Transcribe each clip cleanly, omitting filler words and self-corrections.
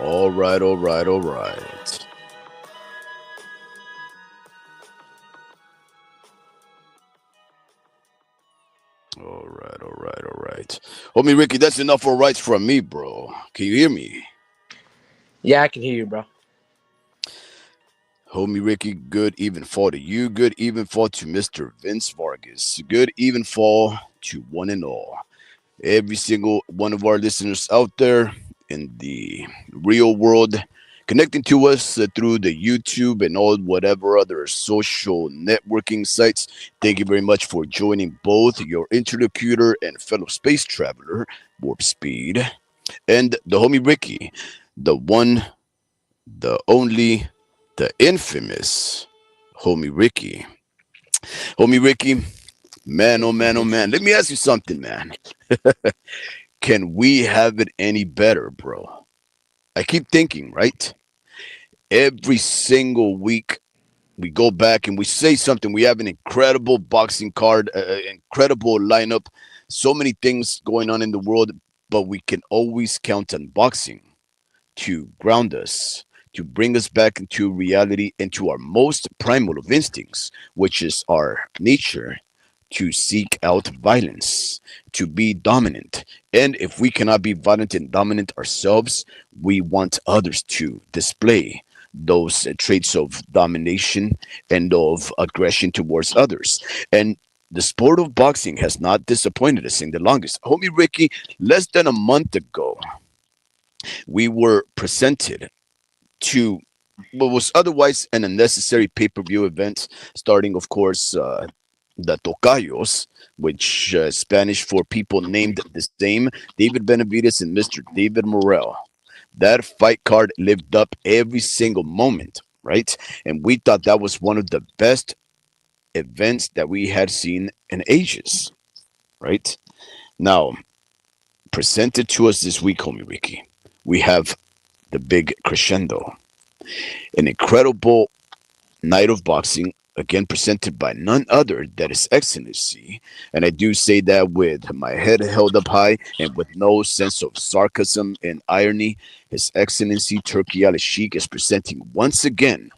All right, all right, all right. All right, all right, all right. Homie Ricky, that's enough for rights from me, bro. Can you hear me? Yeah, I can hear you, bro. Homie Ricky, good even fall to you. Good even fall to Mr. Vince Vargas. Good even fall to one and all. Every single one of our listeners out there in the real world, connecting to us through the YouTube and all whatever other social networking sites. Thank you very much for joining both your interlocutor and fellow space traveler, Warp Speed, and the homie Ricky, the one, the only, the infamous homie Ricky. Homie Ricky, man, oh man, oh man. Let me ask you something, man. Can we have it any better, bro? I keep thinking, right? Every single week we go back and we say something. We have an incredible boxing card, incredible lineup, so many things going on in the world, but we can always count on boxing to ground us, to bring us back into reality, into our most primal of instincts, which is our nature to seek out violence, to be dominant. And if we cannot be violent and dominant ourselves, we want others to display those traits of domination and of aggression towards others. And the sport of boxing has not disappointed us in the longest. Homie Ricky, less than a month ago, we were presented to what was otherwise an unnecessary pay-per-view event, starting, of course, the Tocayos, which Spanish for people named the same, David Benavides and Mr. David Morrell. That fight card lived up every single moment, right? And we thought that was one of the best events that we had seen in ages, right? Now, presented to us this week, homie Ricky, we have the big crescendo, an incredible night of boxing, again presented by none other than His Excellency. And I do say that with my head held up high and with no sense of sarcasm and irony. His Excellency Turkey Al Sheikh is presenting once again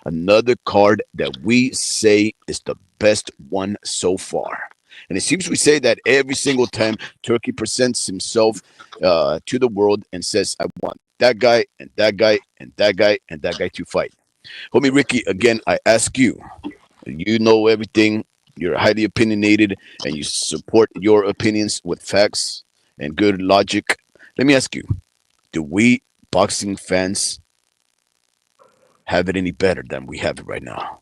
another card that we say is the best one so far. And it seems we say that every single time Turkey presents himself to the world and says, I want that guy and that guy and that guy and that guy to fight. Homie Ricky, again, I ask you, you know everything, you're highly opinionated, and you support your opinions with facts and good logic. Let me ask you, do we boxing fans have it any better than we have it right now?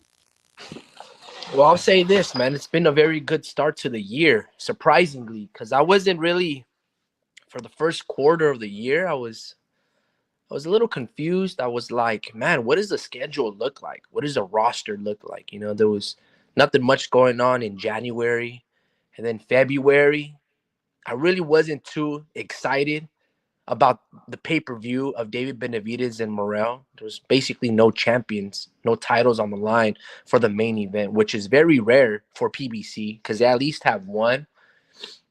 Well, I'll say this, man. It's been a very good start to the year, surprisingly, because I wasn't really for the first quarter of the year. I was a little confused. I was like, man, what does the schedule look like? What does the roster look like? There was nothing much going on in January, and then February. I really wasn't too excited about the pay per view of David Benavidez and Morrell. There was basically no champions, no titles on the line for the main event, which is very rare for PBC because they at least have one.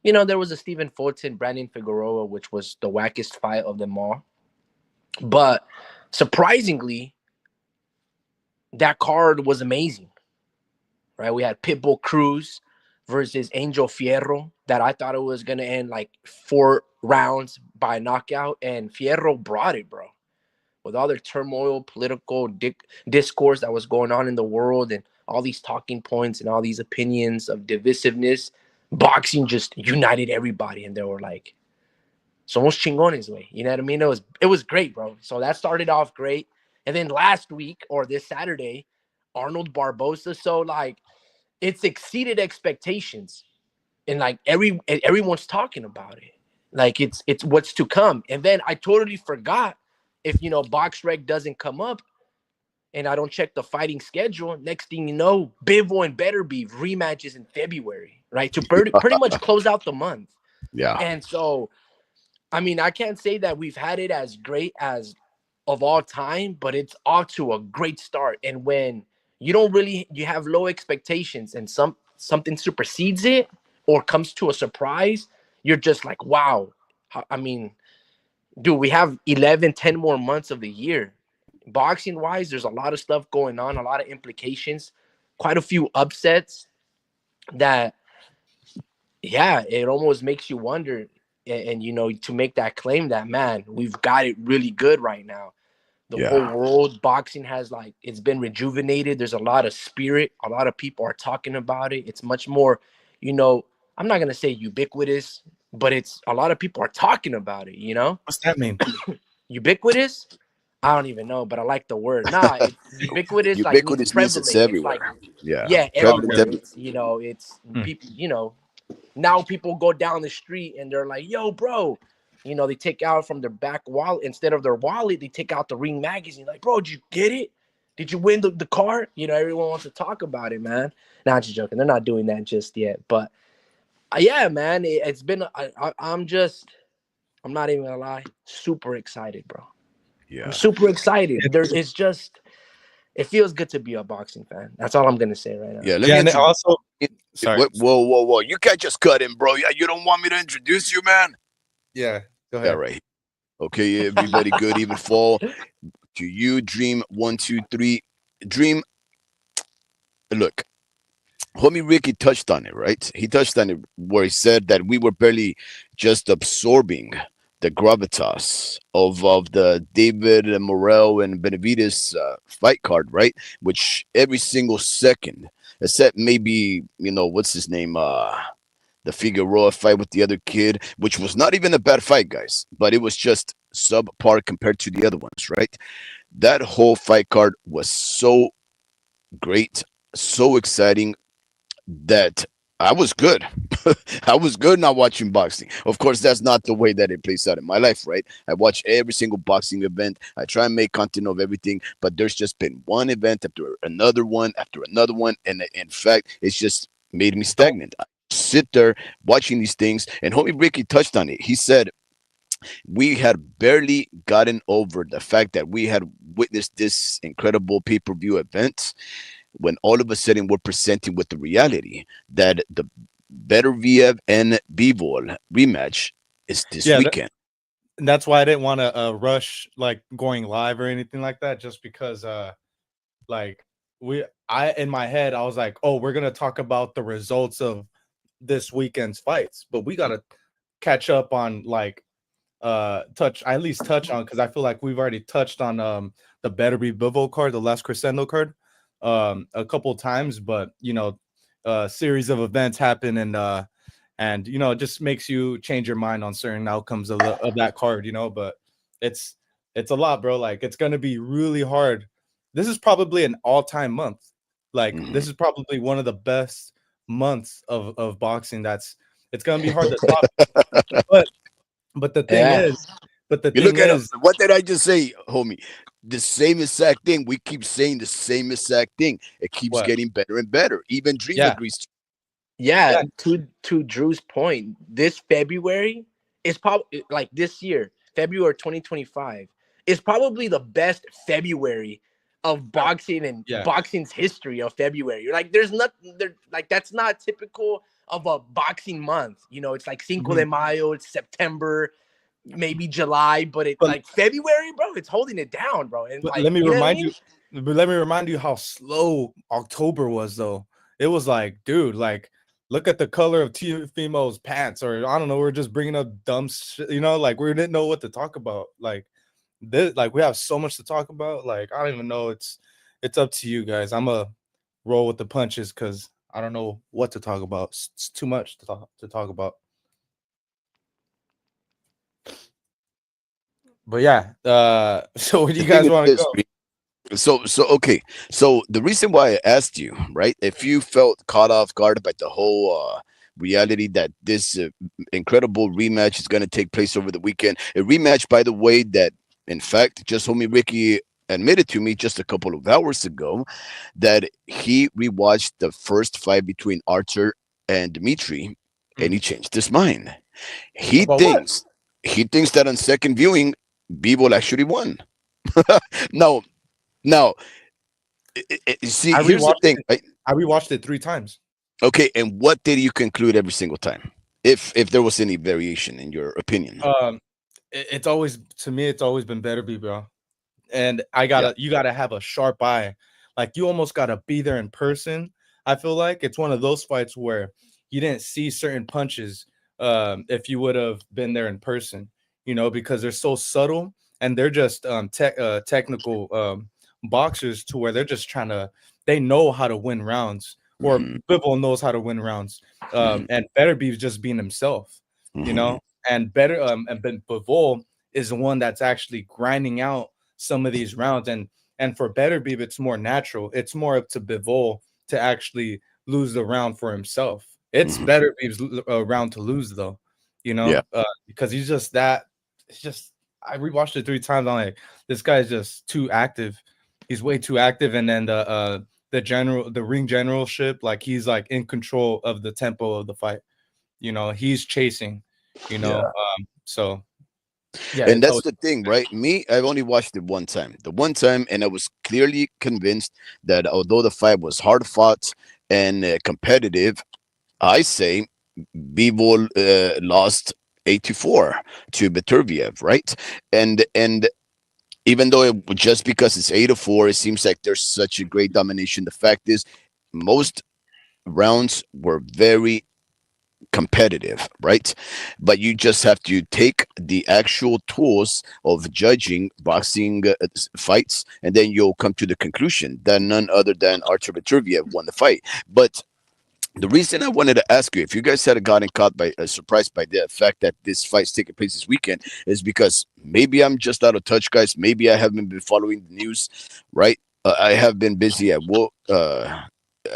There was a Stephen Fulton, Brandon Figueroa, which was the wackest fight of them all. But surprisingly, that card was amazing, right? We had Pitbull Cruz versus Angel Fierro that I thought it was going to end like 4 rounds by knockout, and Fierro brought it, bro. With all the turmoil, political discourse that was going on in the world, and all these talking points and all these opinions of divisiveness, boxing just united everybody, and they were like, "Somos chingones, way." You know what I mean? It was great, bro. So that started off great, and then last week or this Saturday, Arnold Barbosa. So like, it's exceeded expectations, and like everyone's talking about it. Like it's what's to come. And then I totally forgot, if BoxRec doesn't come up and I don't check the fighting schedule, next thing you know, Bivol and Beterbiev rematches in February, right? To pretty much close out the month. Yeah. And so, I mean, I can't say that we've had it as great as of all time, but it's off to a great start. And when you have low expectations and something supersedes it or comes to a surprise, you're just like, wow. I mean, dude, we have 11, 10 more months of the year. Boxing wise, there's a lot of stuff going on, a lot of implications, quite a few upsets that, yeah, it almost makes you wonder. And you know, to make that claim that, man, we've got it really good right now. The whole Yeah. world boxing has, like, it's been rejuvenated. There's a lot of spirit. A lot of people are talking about it. It's much more, you know, I'm not gonna say ubiquitous, but it's a lot of people are talking about it, you know? What's that mean? Ubiquitous? I don't even know, but I like the word. Nah, it's ubiquitous, like means Ubiquitous means it's prevalent. It's like, everywhere. Yeah. yeah, Prevalent. everywhere. It's, you know, it's Hmm. people, you know, now people go down the street and they're like, yo, bro, you know, they take out from their back wallet, instead of their wallet, they take out the Ring magazine. Like, bro, did you get it? Did you win the car? You know, everyone wants to talk about it, man. Not just joking. They're not doing that just yet. But yeah, man, it's been, I'm not even gonna lie, super excited, bro. I'm Yeah. super excited. It's just, it feels good to be a boxing fan. That's all I'm gonna say right now. Yeah. Let Yeah, me and it introduce. also, sorry. Whoa, whoa, whoa! You can't just cut in, bro. Yeah, you don't want me to introduce you, man. Yeah, go Yeah, ahead. right. Okay, everybody, good even fall to you. Dream 1, 2, 3. Dream. Look, homie Ricky touched on it, right? He touched on it where he said that we were barely just absorbing the gravitas of the David Morel and Benavides fight card, right? Which every single second, except maybe, what's his name? The Figueroa fight with the other kid, which was not even a bad fight, guys, but it was just subpar compared to the other ones, right? That whole fight card was so great, so exciting, that I was good. I was good not watching boxing. Of course, that's not the way that it plays out in my life, right? I watch every single boxing event. I try and make content of everything, but there's just been one event after another one, and in fact, it's just made me stagnant. I sit there watching these things, and homie Ricky touched on it. He said we had barely gotten over the fact that we had witnessed this incredible pay-per-view event when all of a sudden we're presenting with the reality that the Better VF and Bivol rematch is this Yeah, weekend. that's why I didn't want to rush like going live or anything like that, just because like I in my head I was like, oh, we're gonna talk about the results of this weekend's fights, but we gotta catch up on like at least touch on, because I feel like we've already touched on the Better Be Bivol card, the last Crescendo card, a couple times, but a series of events happen, and it just makes you change your mind on certain outcomes of that card, but it's it's a lot, bro. Like, it's gonna be really hard. This is probably an all-time month. Like, Mhm. this is probably one of the best months of boxing. It's gonna be hard to top. but but the thing Yeah. is, but the You thing look at is, what did I just say, homie? The same exact thing. We keep saying the same exact thing. It keeps what? getting better and better. Even Dream Yeah, agrees. Yeah, yeah, to Drew's point, this February is probably, like, this year, February 2025 is probably the best February of boxing and yeah. boxing's history of February. Like, there's nothing there, like, that's not typical of a boxing month. You know, it's like Cinco de Mhm. Mayo, it's September, maybe July, but it, But like, February, bro, it's holding it down, bro. And, But like, you know what I mean? let me remind you how slow October was, though. It was like, dude, like, look at the color of Teofimo's pants, or I don't know, we're just bringing up dumb shit, like we didn't know what to talk about. Like this, like we have so much to talk about. Like, I don't even know. It's up to you guys. I'm a roll with the punches because I don't know what to talk about. It's too much to talk about. But yeah, so where do The you thing guys is want to this. go? So okay. So the reason why I asked you, right, if you felt caught off guard by the whole reality that this incredible rematch is going to take place over the weekend, a rematch, by the way, that in fact just homie Ricky admitted to me just a couple of hours ago that he rewatched the first fight between Archer and Dimitri, and he Mhm. changed his mind. He About what? thinks he thinks that on second viewing, Bivol actually won. No, now, see, I here's the rewatched thing, it. right? I rewatched it 3 times. Okay, and what did you conclude every single time, if there was any variation in your opinion? Um, it's always, to me, it's always been Better Be, bro. And I Yeah. gotta you gotta have a sharp eye. Like you almost gotta be there in person. I feel like it's one of those fights where you didn't see certain punches if you would have been there in person, because they're so subtle and they're just technical boxers to where they're just trying to they know how to win rounds, or Hmm. Bivol knows how to win rounds. Hmm. And Better Be just being himself, you Hmm. know, and better and Bivol is the one that's actually grinding out some of these rounds. And for Better Beef, it's more natural. It's more up to Bivol to actually lose the round for himself. It's Hmm. Better Beef's round to lose though, Yeah. because he's just that. It's just I rewatched it 3 times. I'm like, this guy's just too active. He's way too active, and then the ring generalship, like he's like in control of the tempo of the fight. He's chasing. Yeah. So yeah, And it's that's always. the thing, right? Me, I've only watched it one time. The one time, and I was clearly convinced that although the fight was hard fought and competitive, I say Bivol lost 8-4 to Beterbiev, right? And even though just because it's 8-4, it seems like there's such a great domination. The fact is, most rounds were very competitive, right? But you just have to take the actual tools of judging boxing fights, and then you'll come to the conclusion that none other than Artur Beterbiev won the fight. But the reason I wanted to ask you if you guys had gotten caught by surprised by the fact that this fight's taking place this weekend is because maybe I'm just out of touch, guys. Maybe I haven't been following the news, right? I have been busy at work.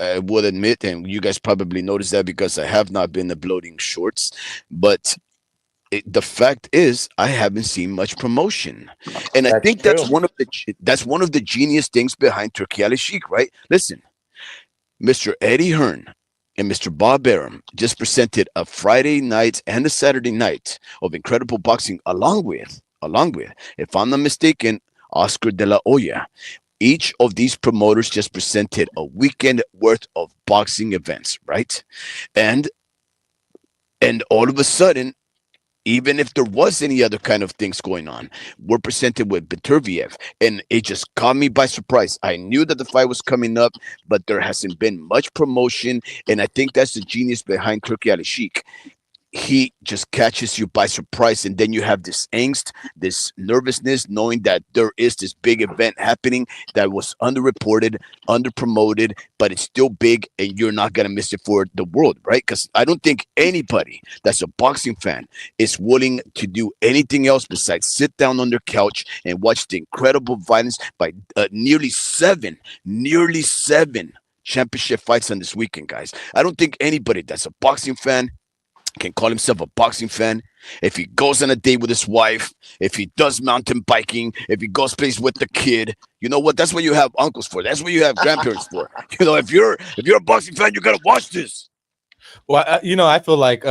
I would admit, and you guys probably noticed that because I have not been uploading shorts. But the fact is, I haven't seen much promotion, and I That's think that's true. one of the genius things behind Turkey Ali Sheik, right? Listen, Mr. Eddie Hearn and Mr. Bob Arum just presented a Friday night and a Saturday night of incredible boxing, along with, if I'm not mistaken, Oscar De La Hoya. Each of these promoters just presented a weekend worth of boxing events, right? And and all of a sudden, even if there was any other kind of things going on, we're presented with Beterbiev, and it just caught me by surprise. I knew that the fight was coming up, but there hasn't been much promotion, and I think that's the genius behind Turki Ali Sheik. He just catches you by surprise, and then you have this angst, this nervousness, knowing that there is this big event happening that was underreported, underpromoted, but it's still big, and you're not gonna miss it for the world, right? Because I don't think anybody that's a boxing fan is willing to do anything else besides sit down on their couch and watch the incredible violence by nearly seven championship fights on this weekend, guys. I don't think anybody that's a boxing fan can call himself a boxing fan if he goes on a date with his wife, if he does mountain biking, if he goes plays with the kid. You know what? That's what you have uncles for. That's what you have grandparents for. If you're a boxing fan, you gotta watch this. Well, I feel like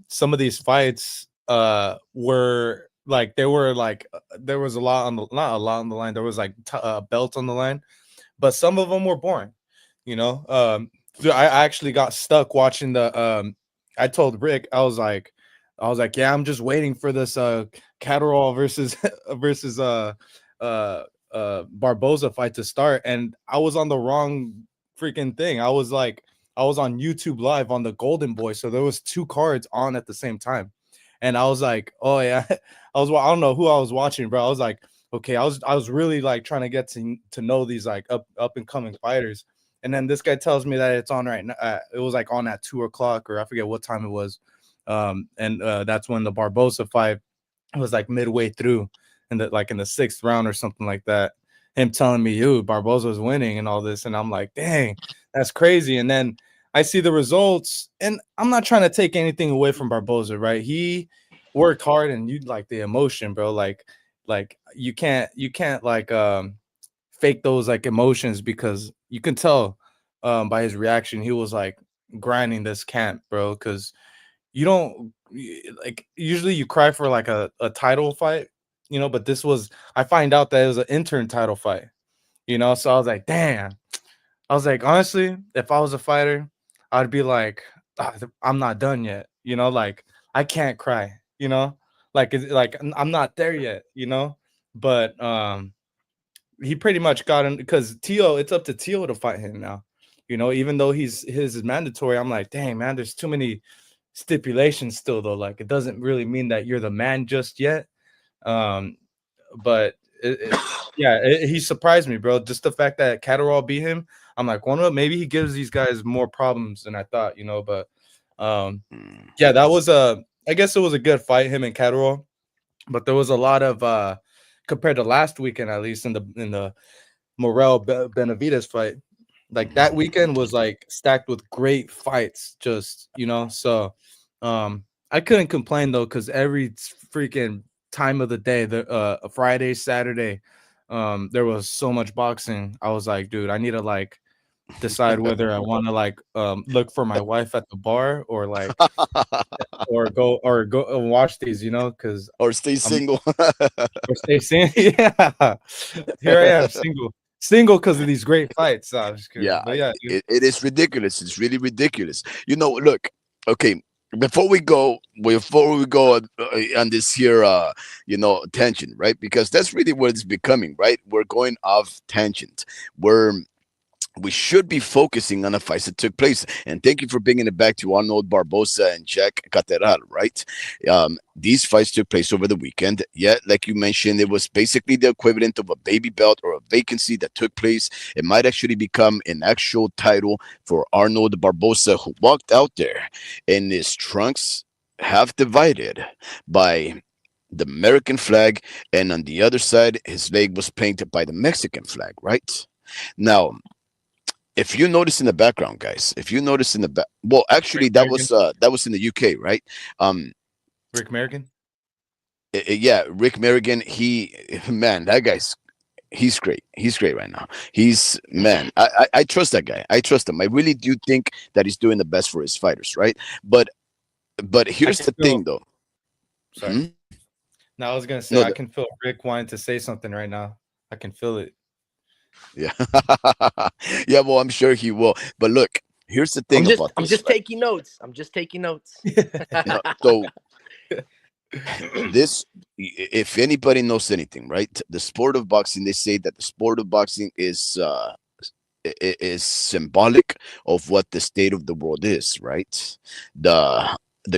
some of these fights were like they were like there was a lot on the not a lot on the line. There was like a belt on the line, but some of them were boring. So I actually got stuck watching the. I told Rick I was like, yeah, I'm just waiting for this Catterall versus versus uh Barboza fight to start, and I was on the wrong freaking thing. I was on YouTube Live on the Golden Boy, so there was 2 cards on at the same time, and I was like, oh yeah, I don't know who I was watching, bro. I was like, okay, I was really like trying to get to know these like up and coming fighters, and then this guy tells me that it's on right now. It was like on at 2 o'clock, or I forget what time it was, and that's when the Barbosa fight was like midway through, in the 6th round or something like that. Him telling me, "Yo, Barbosa was winning" and all this, and I'm like, "Dang, that's crazy." And then I see the results, and I'm not trying to take anything away from Barbosa, right? He worked hard, and you like the emotion, bro. Like you can't like fake those like emotions, because you can tell by his reaction he was like grinding this camp, bro. Because you don't like usually you cry for like a title fight, but this was I find out that it was an intern title fight, so I was like, damn. I was like, honestly, if I was a fighter, I'd be like, "Ah, I'm not done yet, like I can't cry, Like I'm not there yet, you know. But he pretty much got him because Tio. It's up to Tio to fight him now. You know, even though his is mandatory, I'm like, dang man, there's too many stipulations still though. Like it doesn't really mean that you're the man just yet. Um, but he surprised me, bro. Just the fact that Catterall beat him, I'm like, well, maybe he gives these guys more problems than I thought, you know. But Mm. yeah, that was I guess it was a good fight, him and Catterall. But there was a lot of compared to last weekend, at least in the Morel Benavides fight, like that weekend was like stacked with great fights, just you know. So I couldn't complain though, because every freaking time of the day, the Friday, Saturday, there was so much boxing. I was like, dude, I need to like decide whether I want to like look for my wife at the bar or go and watch these, you know, because Or stay I'm single. or stay single. Yeah, here I am, single because of these great fights. I'm just kidding, Yeah, but yeah, dude. it is ridiculous. It's really ridiculous. You know, look, okay, before we go on this here, tangent, right? Because that's really what it's becoming, right? We're going off tangent. We should be focusing on the fights that took place. And thank you for bringing it back to Arnold Barbosa and Jack Cateral, right? These fights took place over the weekend. Yet, like you mentioned, it was basically the equivalent of a baby belt or a vacancy that took place. It might actually become an actual title for Arnold Barbosa, who walked out there in his trunks half divided by the American flag, and on the other side, his leg was painted by the Mexican flag, right? Now, if you notice in the background, guys, if you notice in the back, well, Rick actually, American, that was in the UK, right? Um, Rick American. yeah, Rick Merrigan, he man, that guy's he's great. He's great right now. He's man, I trust that guy. I trust him. I really do think that he's doing the best for his fighters, right? But I here's can the feel. thing, though. Sorry. Hmm? Now I was gonna say No, I can feel Rick wanting to say something right now. I can feel it. yeah, yeah. Well, I'm sure he will. But look, here's the I'm thing just about I'm this, just right? taking notes. I'm just taking notes. No, so this if anybody knows anything, right, the sport of boxing, they say that the sport of boxing is symbolic of what the state of the world is, right? The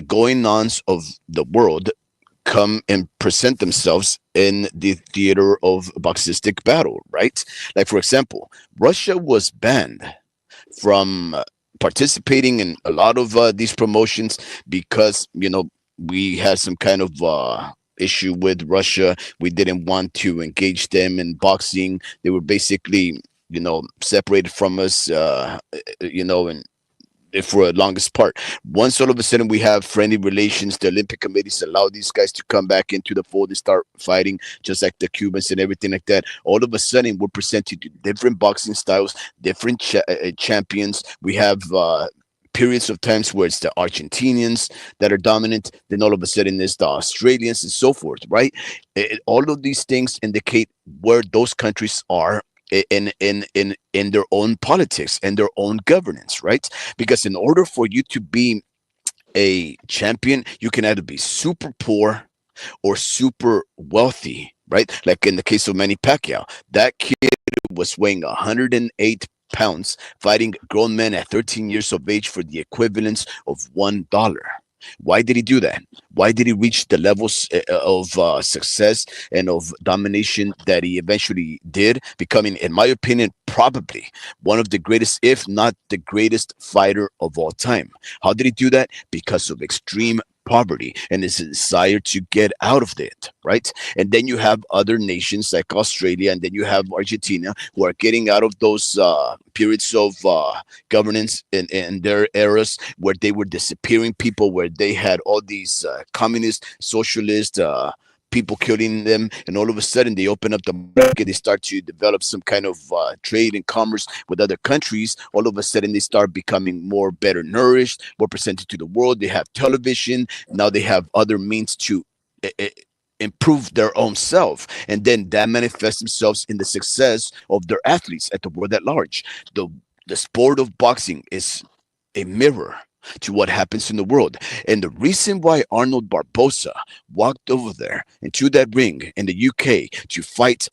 going ons of the world come and present themselves in the theater of boxistic battle, right? Like, for example, Russia was banned from participating in a lot of these promotions because we had some kind of issue with Russia. We didn't want to engage them in boxing. They were basically separated from us, and for a longest part. Once all of a sudden we have friendly relations, the Olympic committees allow these guys to come back into the fold and start fighting, just like the Cubans and everything like that. All of a sudden, we're presented to different boxing styles, different champions. We have periods of times where it's the Argentinians that are dominant. Then all of a sudden, it's the Australians and so forth, right? All of these things indicate where those countries are in their own politics and their own governance, right? Because in order for you to be a champion, you can either be super poor or super wealthy, right? Like in the case of Manny Pacquiao, that kid was weighing 108 pounds, fighting grown men at 13 years of age for the equivalence of $1. Why did he do that? Why did he reach the levels of success and of domination that he eventually did, becoming, in my opinion, probably one of the greatest, if not the greatest fighter of all time? How did he do that? Because of extreme poverty and his desire to get out of it, right? And then you have other nations like Australia, and then you have Argentina, who are getting out of those periods of governance in their eras where they were disappearing people, where they had all these communist, socialist, people killing them, and all of a sudden they open up the market, they start to develop some kind of trade and commerce with other countries. All of a sudden they start becoming more better nourished, more presented to the world. They have television now, they have other means to improve their own self, and then that manifests themselves in the success of their athletes at the world at large. The sport of boxing is a mirror to what happens in the world. And the reason why Arnold Barbosa walked over there into that ring in the UK to fight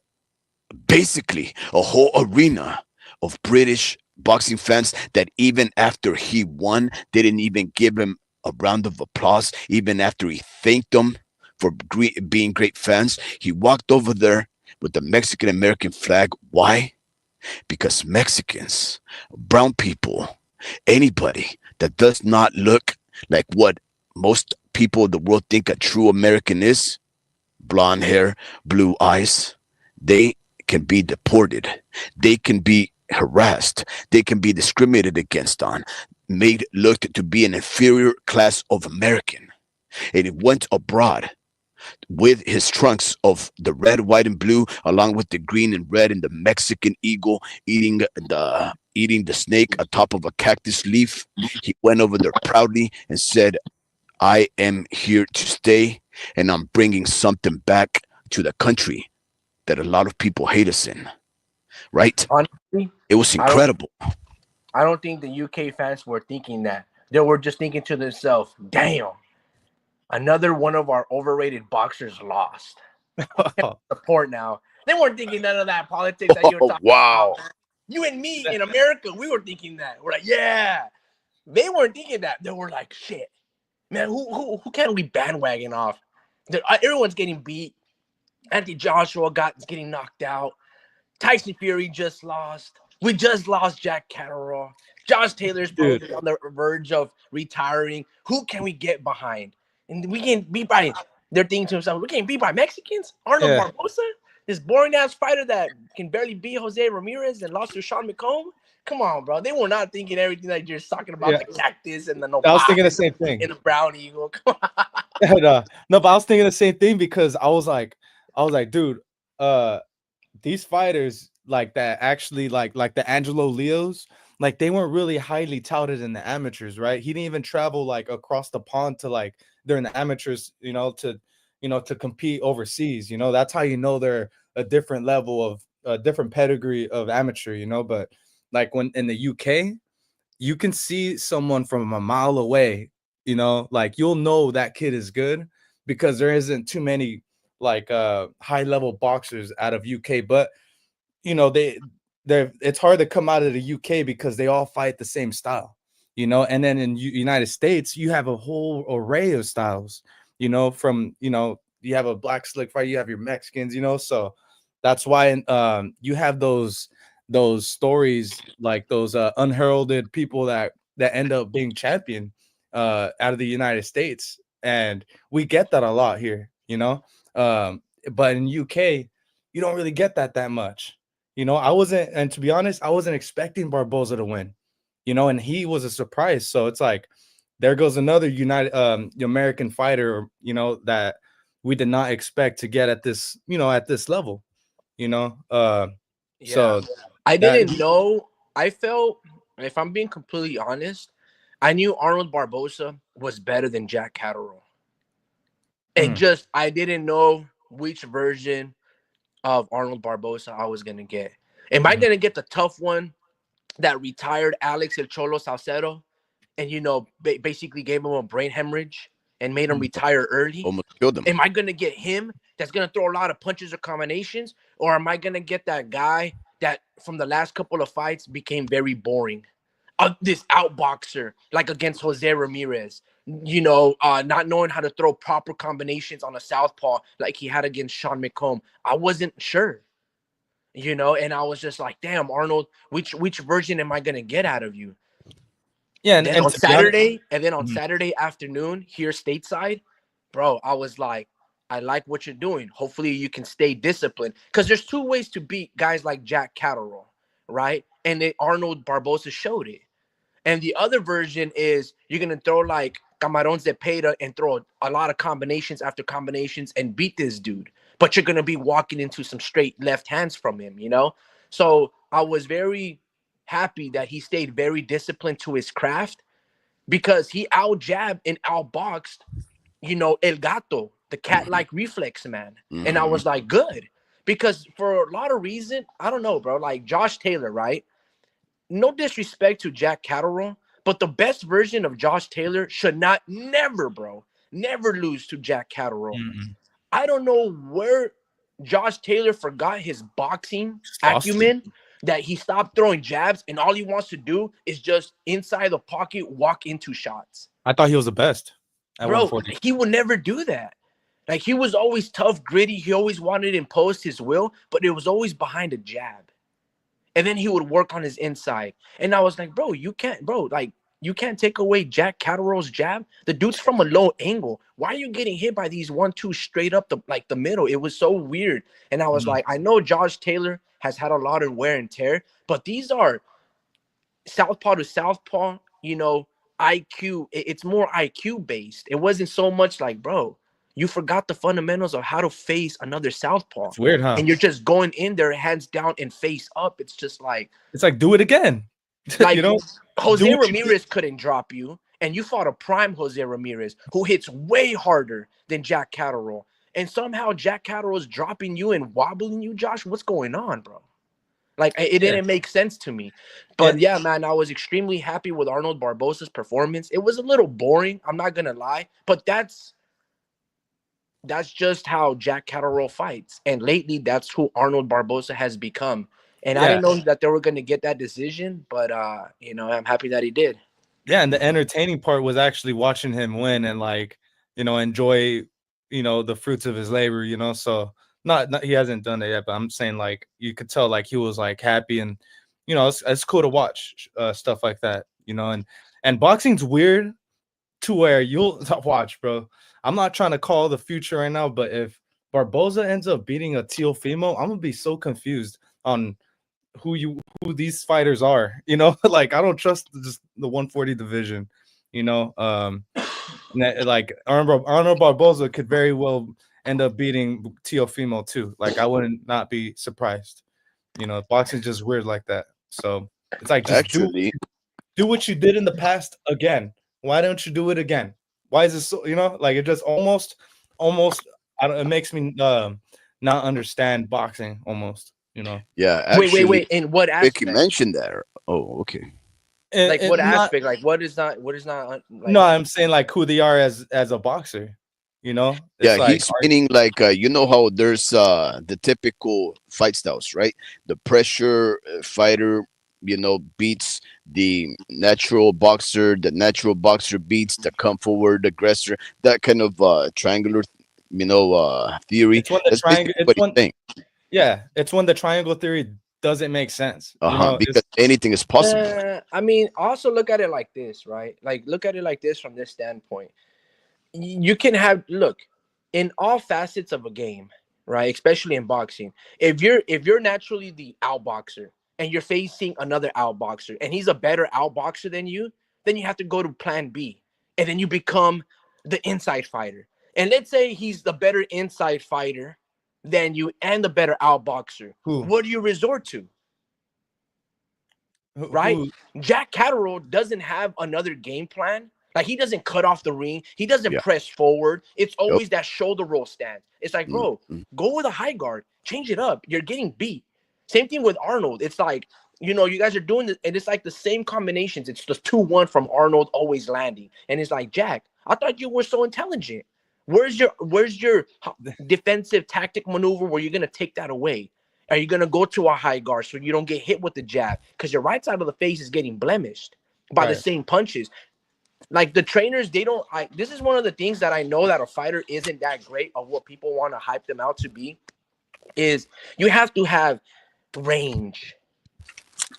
basically a whole arena of British boxing fans that even after he won, they didn't even give him a round of applause, even after he thanked them for being great fans. He walked over there with the Mexican American flag. Why? Because Mexicans, brown people, anybody that does not look like what most people of the world think a true American is, blonde hair, blue eyes, they can be deported. They can be harassed. They can be discriminated against on, made looked to be an inferior class of American. And he went abroad with his trunks of the red, white, and blue, along with the green and red and the Mexican eagle eating the snake atop of a cactus leaf. He went over there proudly and said, I am here to stay, and I'm bringing something back to the country that a lot of people hate us in. Right? Honestly, It was I don't incredible. I don't think the UK fans were thinking that. They were just thinking to themselves, damn, another one of our overrated boxers lost. Support now. They weren't thinking none of that politics that you were Oh, talking wow. about. You and me in America, we were thinking that. We're like, yeah. They weren't thinking that. They were like, shit. Man, who can we bandwagon off? Everyone's getting beat. Anthony Joshua getting knocked out. Tyson Fury just lost. We just lost Jack Catterall. Josh Taylor's probably on the verge of retiring. Who can we get behind? And we can beat by. They're thinking to themselves, we can't beat by Mexicans. Arnold Barbosa, this boring ass fighter that can barely beat Jose Ramirez and lost to Sean McComb. Come on, bro. They were not thinking everything that you're talking about, the cactus and the I was thinking the same thing. and the brown eagle. Come on. No, but I was thinking the same thing because I was like, dude, these fighters like that actually like the Angelo Leos, like they weren't really highly touted in the amateurs, right? He didn't even travel like across the pond to like during the amateurs, to compete overseas. That's how they're a different level of a different pedigree of amateur, but like when in the UK, you can see someone from a mile away, like you'll know that kid is good because there isn't too many like high level boxers out of UK, but they're it's hard to come out of the UK because they all fight the same style, and then in United States you have a whole array of styles, from you have a black slick fight, you have your Mexicans, so that's why you have those stories like those unheralded people that end up being champion out of the United States, and we get that a lot here, but in UK you don't really get that much. I wasn't, and to be honest, I wasn't expecting Barboza to win, and he was a surprise. So it's like, there goes another American fighter, that we did not expect to get at this, at this level, So I didn't know. I felt, if I'm being completely honest, I knew Arnold Barboza was better than Jack Catterall. And I didn't know which version of Arnold Barboza I was going to get. Am I going to get the tough one that retired Alex El Cholo Salcedo and, basically gave him a brain hemorrhage and made him retire early? Almost killed him. Am I going to get him that's going to throw a lot of punches or combinations? Or am I going to get that guy that from the last couple of fights became very boring? This outboxer, like against Jose Ramirez, not knowing how to throw proper combinations on a southpaw like he had against Sean McComb. I wasn't sure, and I was just like, damn, Arnold, which version am I going to get out of you? Yeah. And on Saturday, Saturday afternoon here stateside, bro, I was like, I like what you're doing. Hopefully you can stay disciplined, because there's two ways to beat guys like Jack Catterall, right? And Arnold Barboza showed it. And the other version is you're going to throw like Camarón Zepeda and throw a lot of combinations after combinations and beat this dude. But you're going to be walking into some straight left hands from him, So I was very happy that he stayed very disciplined to his craft, because he out-jabbed and out-boxed, El Gato, the cat-like reflex man. And I was like, good. Because for a lot of reason, I don't know, bro, like Josh Taylor, right? No disrespect to Jack Catterall, But the best version of Josh Taylor should never, bro, never lose to Jack Catterall. Mm-mm. I don't know where Josh Taylor forgot his boxing Saucy. acumen, that he stopped throwing jabs and all he wants to do is just inside the pocket walk into shots. I thought he was the best at Bro, 140. he would never do that. Like, he was always tough, gritty. He always wanted to impose his will, but it was always behind a jab. And then he would work on his inside. And I was like, bro, you can't take away Jack Catterall's jab. The dude's from a low angle. Why are you getting hit by these 1-2 straight up the middle? It was so weird. And I was like, I know Josh Taylor has had a lot of wear and tear, but these are southpaw to southpaw, IQ. It's more IQ based. It wasn't so much like, bro, you forgot the fundamentals of how to face another southpaw. It's weird, huh? And you're just going in there hands down and face up. It's just like, it's like, do it again. like, You know, Jose Ramirez couldn't drop you, and you fought a prime Jose Ramirez who hits way harder than Jack Catterall. And somehow Jack Catterall is dropping you and wobbling you, Josh. What's going on, bro? Like, it didn't make sense to me. But yeah, man, I was extremely happy with Arnold Barboza's performance. It was a little boring, I'm not gonna lie, but that's just how Jack Catterall fights. And lately, that's who Arnold Barboza has become. And I didn't know that they were going to get that decision, but I'm happy that he did. Yeah, and the entertaining part was actually watching him win and enjoy, the fruits of his labor, So not he hasn't done it yet, but I'm saying like you could tell like he was like happy and it's cool to watch stuff like that, and boxing's weird to where you'll watch, bro. I'm not trying to call the future right now, but if Barboza ends up beating a Teofimo, I'm gonna be so confused on who these fighters are. Like I don't trust just the 140 division. Like Arnold Barboza could very well end up beating Teofimo too. Like I wouldn't not be surprised. Boxing's just weird like that. So it's like just Actually, do what you did in the past again. Why don't you do it again? Why is this so, like it just almost it makes me not understand boxing almost, yeah. Actually, Wait. In what aspect? Vicky mentioned that. Oh, okay. Like what aspect? Like what is not like, no, I'm saying like who they are as a boxer, It's Yeah, like, he's meaning like how there's the typical fight styles, right? The pressure fighter, beats the natural boxer. The natural boxer beats the come forward aggressor. That kind of triangular, theory. it's when the That's triangle basically what he's saying. it's when the triangle theory doesn't make sense. Because anything is possible. I mean, also look at it like this, right? Like look at it like this from this standpoint. You can look in all facets of a game, right? Especially in boxing. If you're naturally the outboxer and you're facing another outboxer and he's a better outboxer than you, then you have to go to plan B. And then you become the inside fighter. And let's say he's the better inside fighter than you and the better outboxer. What do you resort to? Right? Jack Catterall doesn't have another game plan. Like, he doesn't cut off the ring. He doesn't press forward. It's always that shoulder roll stance. It's like, bro, go with a high guard. Change it up. You're getting beat. Same thing with Arnold. It's like, you guys are doing this, and it's like the same combinations. It's the 2-1 from Arnold always landing. And it's like, Jack, I thought you were so intelligent. Where's your defensive tactic maneuver where you're going to take that away? Are you going to go to a high guard so you don't get hit with the jab? Because your right side of the face is getting blemished by the same punches. Like, the trainers, this is one of the things that I know that a fighter isn't that great of what people want to hype them out to be, is you have to have range.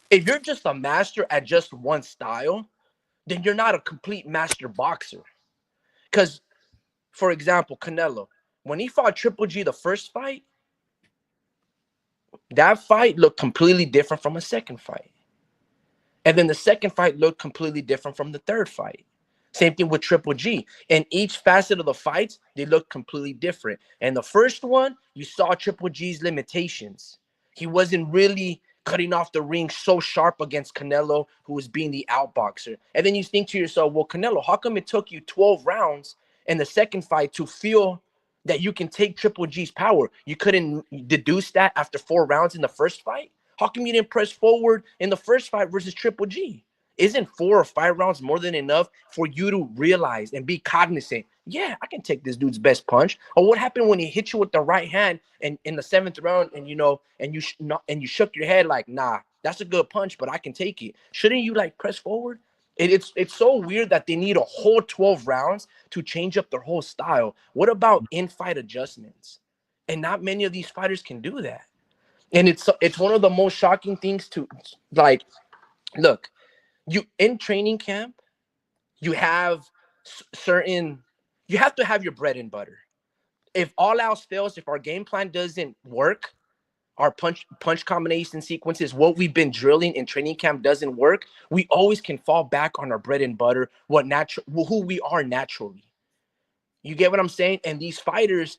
If you're just a master at just one style, then you're not a complete master boxer. Because, for example, Canelo, when he fought Triple G the first fight, that fight looked completely different from a second fight. And then the second fight looked completely different from the third fight. Same thing with Triple G. And each facet of the fights, they look completely different. And the first one, you saw Triple G's limitations. He wasn't really cutting off the ring so sharp against Canelo, who was being the outboxer. And then you think to yourself, well, Canelo, how come it took you 12 rounds in the second fight to feel that you can take Triple G's power? You couldn't deduce that after 4 rounds in the first fight? How come you didn't press forward in the first fight versus Triple G? Isn't 4 or 5 rounds more than enough for you to realize and be cognizant? Yeah, I can take this dude's best punch. Or what happened when he hit you with the right hand and in the 7th round, and and you shook your head like, nah, that's a good punch, but I can take it. Shouldn't you like press forward? It's so weird that they need a whole 12 rounds to change up their whole style. What about in-fight adjustments? And not many of these fighters can do that. And it's one of the most shocking things to like look, you in training camp, you have certain you have to have your bread and butter. If all else fails, if our game plan doesn't work, our punch combination sequences, what we've been drilling in training camp doesn't work, we always can fall back on our bread and butter, who we are naturally. You get what I'm saying? And these fighters,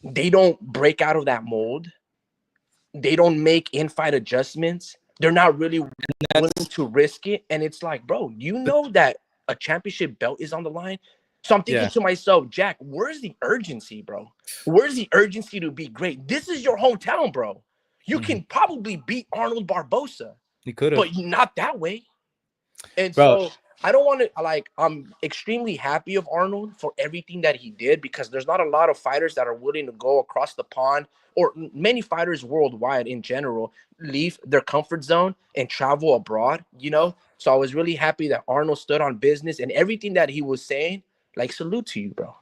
they don't break out of that mold. They don't make in-fight adjustments. They're not really willing to risk it. And it's like, bro, you know that a championship belt is on the line. So I'm thinking to myself, Jack, where's the urgency, bro? Where's the urgency to be great? This is your hometown, bro. You can probably beat Arnold Barboza. He could have, but not that way. And bro. so I don't want to I'm extremely happy of Arnold for everything that he did, because there's not a lot of fighters that are willing to go across the pond, or many fighters worldwide in general leave their comfort zone and travel abroad, So I was really happy that Arnold stood on business, and everything that he was saying, like, salute to you, bro.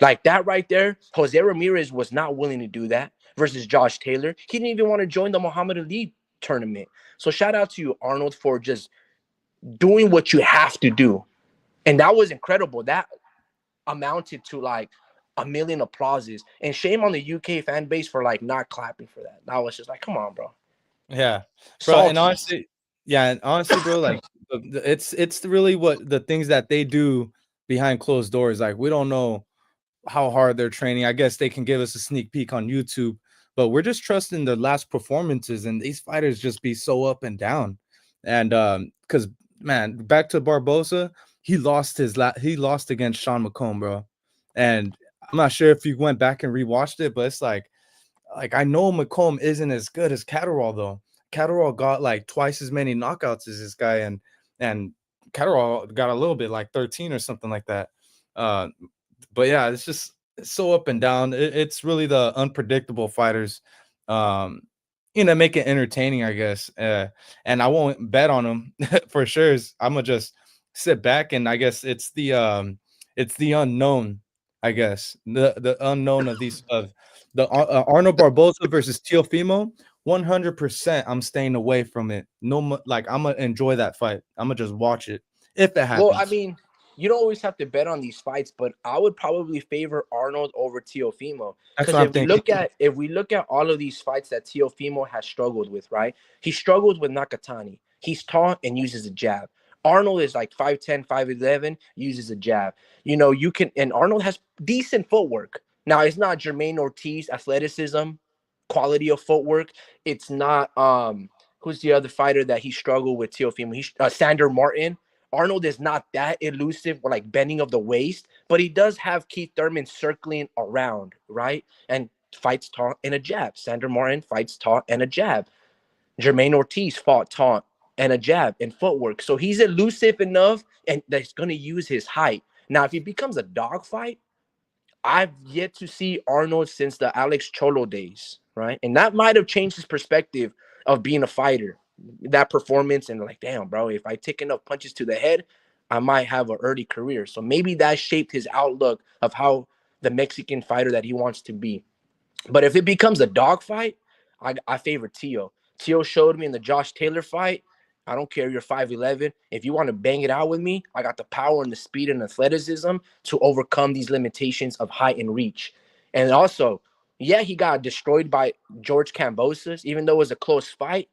Like that right there, Jose Ramirez was not willing to do that versus Josh Taylor. He didn't even want to join the Muhammad Ali tournament. So shout out to you, Arnold, for just doing what you have to do. And that was incredible. That amounted to like a million applauses. And shame on the UK fan base for like not clapping for that. That was just like, come on, bro. Yeah, bro. Salty. And honestly, bro, like it's really what the things that they do behind closed doors. Like, we don't know how hard they're training. I guess they can give us a sneak peek on YouTube, but we're just trusting their last performances, and these fighters just be so up and down. And because man, back to Barboza, he lost against Sean McComb, bro. And I'm not sure if you went back and rewatched it, but it's like I know McComb isn't as good as Catterall, though. Catterall got like twice as many knockouts as this guy, and Catterall got a little bit, like 13 or something like that. But yeah, it's so up and down. It's really the unpredictable fighters, make it entertaining, I guess. And I won't bet on them for sure. I'm gonna just sit back, and I guess it's the unknown. I guess the unknown of these the Arnold Barboza versus Teofimo. 100%, I'm staying away from it. No, like, I'm gonna enjoy that fight. I'm gonna just watch it if it happens. Well, I mean, you don't always have to bet on these fights, but I would probably favor Arnold over Teofimo. Because if we look at all of these fights that Teofimo has struggled with, right? He struggled with Nakatani. He's tall and uses a jab. Arnold is like 5'10", 5'11", uses a jab. And Arnold has decent footwork. Now, it's not Jermaine Ortiz athleticism, quality of footwork. It's not who's the other fighter that he struggled with Teofimo? Sander Martin. Arnold is not that elusive or like bending of the waist, but he does have Keith Thurman circling around, right? And fights taunt and a jab. Sander Martin fights taunt and a jab. Jermaine Ortiz fought taunt and a jab and footwork. So he's elusive enough, and that's going to use his height. Now, if he becomes a dogfight, I've yet to see Arnold since the Alex Cholo days, right? And that might have changed his perspective of being a fighter, that performance, and like, damn, bro, if I take enough punches to the head, I might have an early career. So maybe that shaped his outlook of how the Mexican fighter that he wants to be. But if it becomes a dogfight, I favor Teo. Teo showed me in the Josh Taylor fight, I don't care, you're 5'11". If you want to bang it out with me, I got the power and the speed and athleticism to overcome these limitations of height and reach. And also, yeah, he got destroyed by George Kambosos, even though it was a close fight.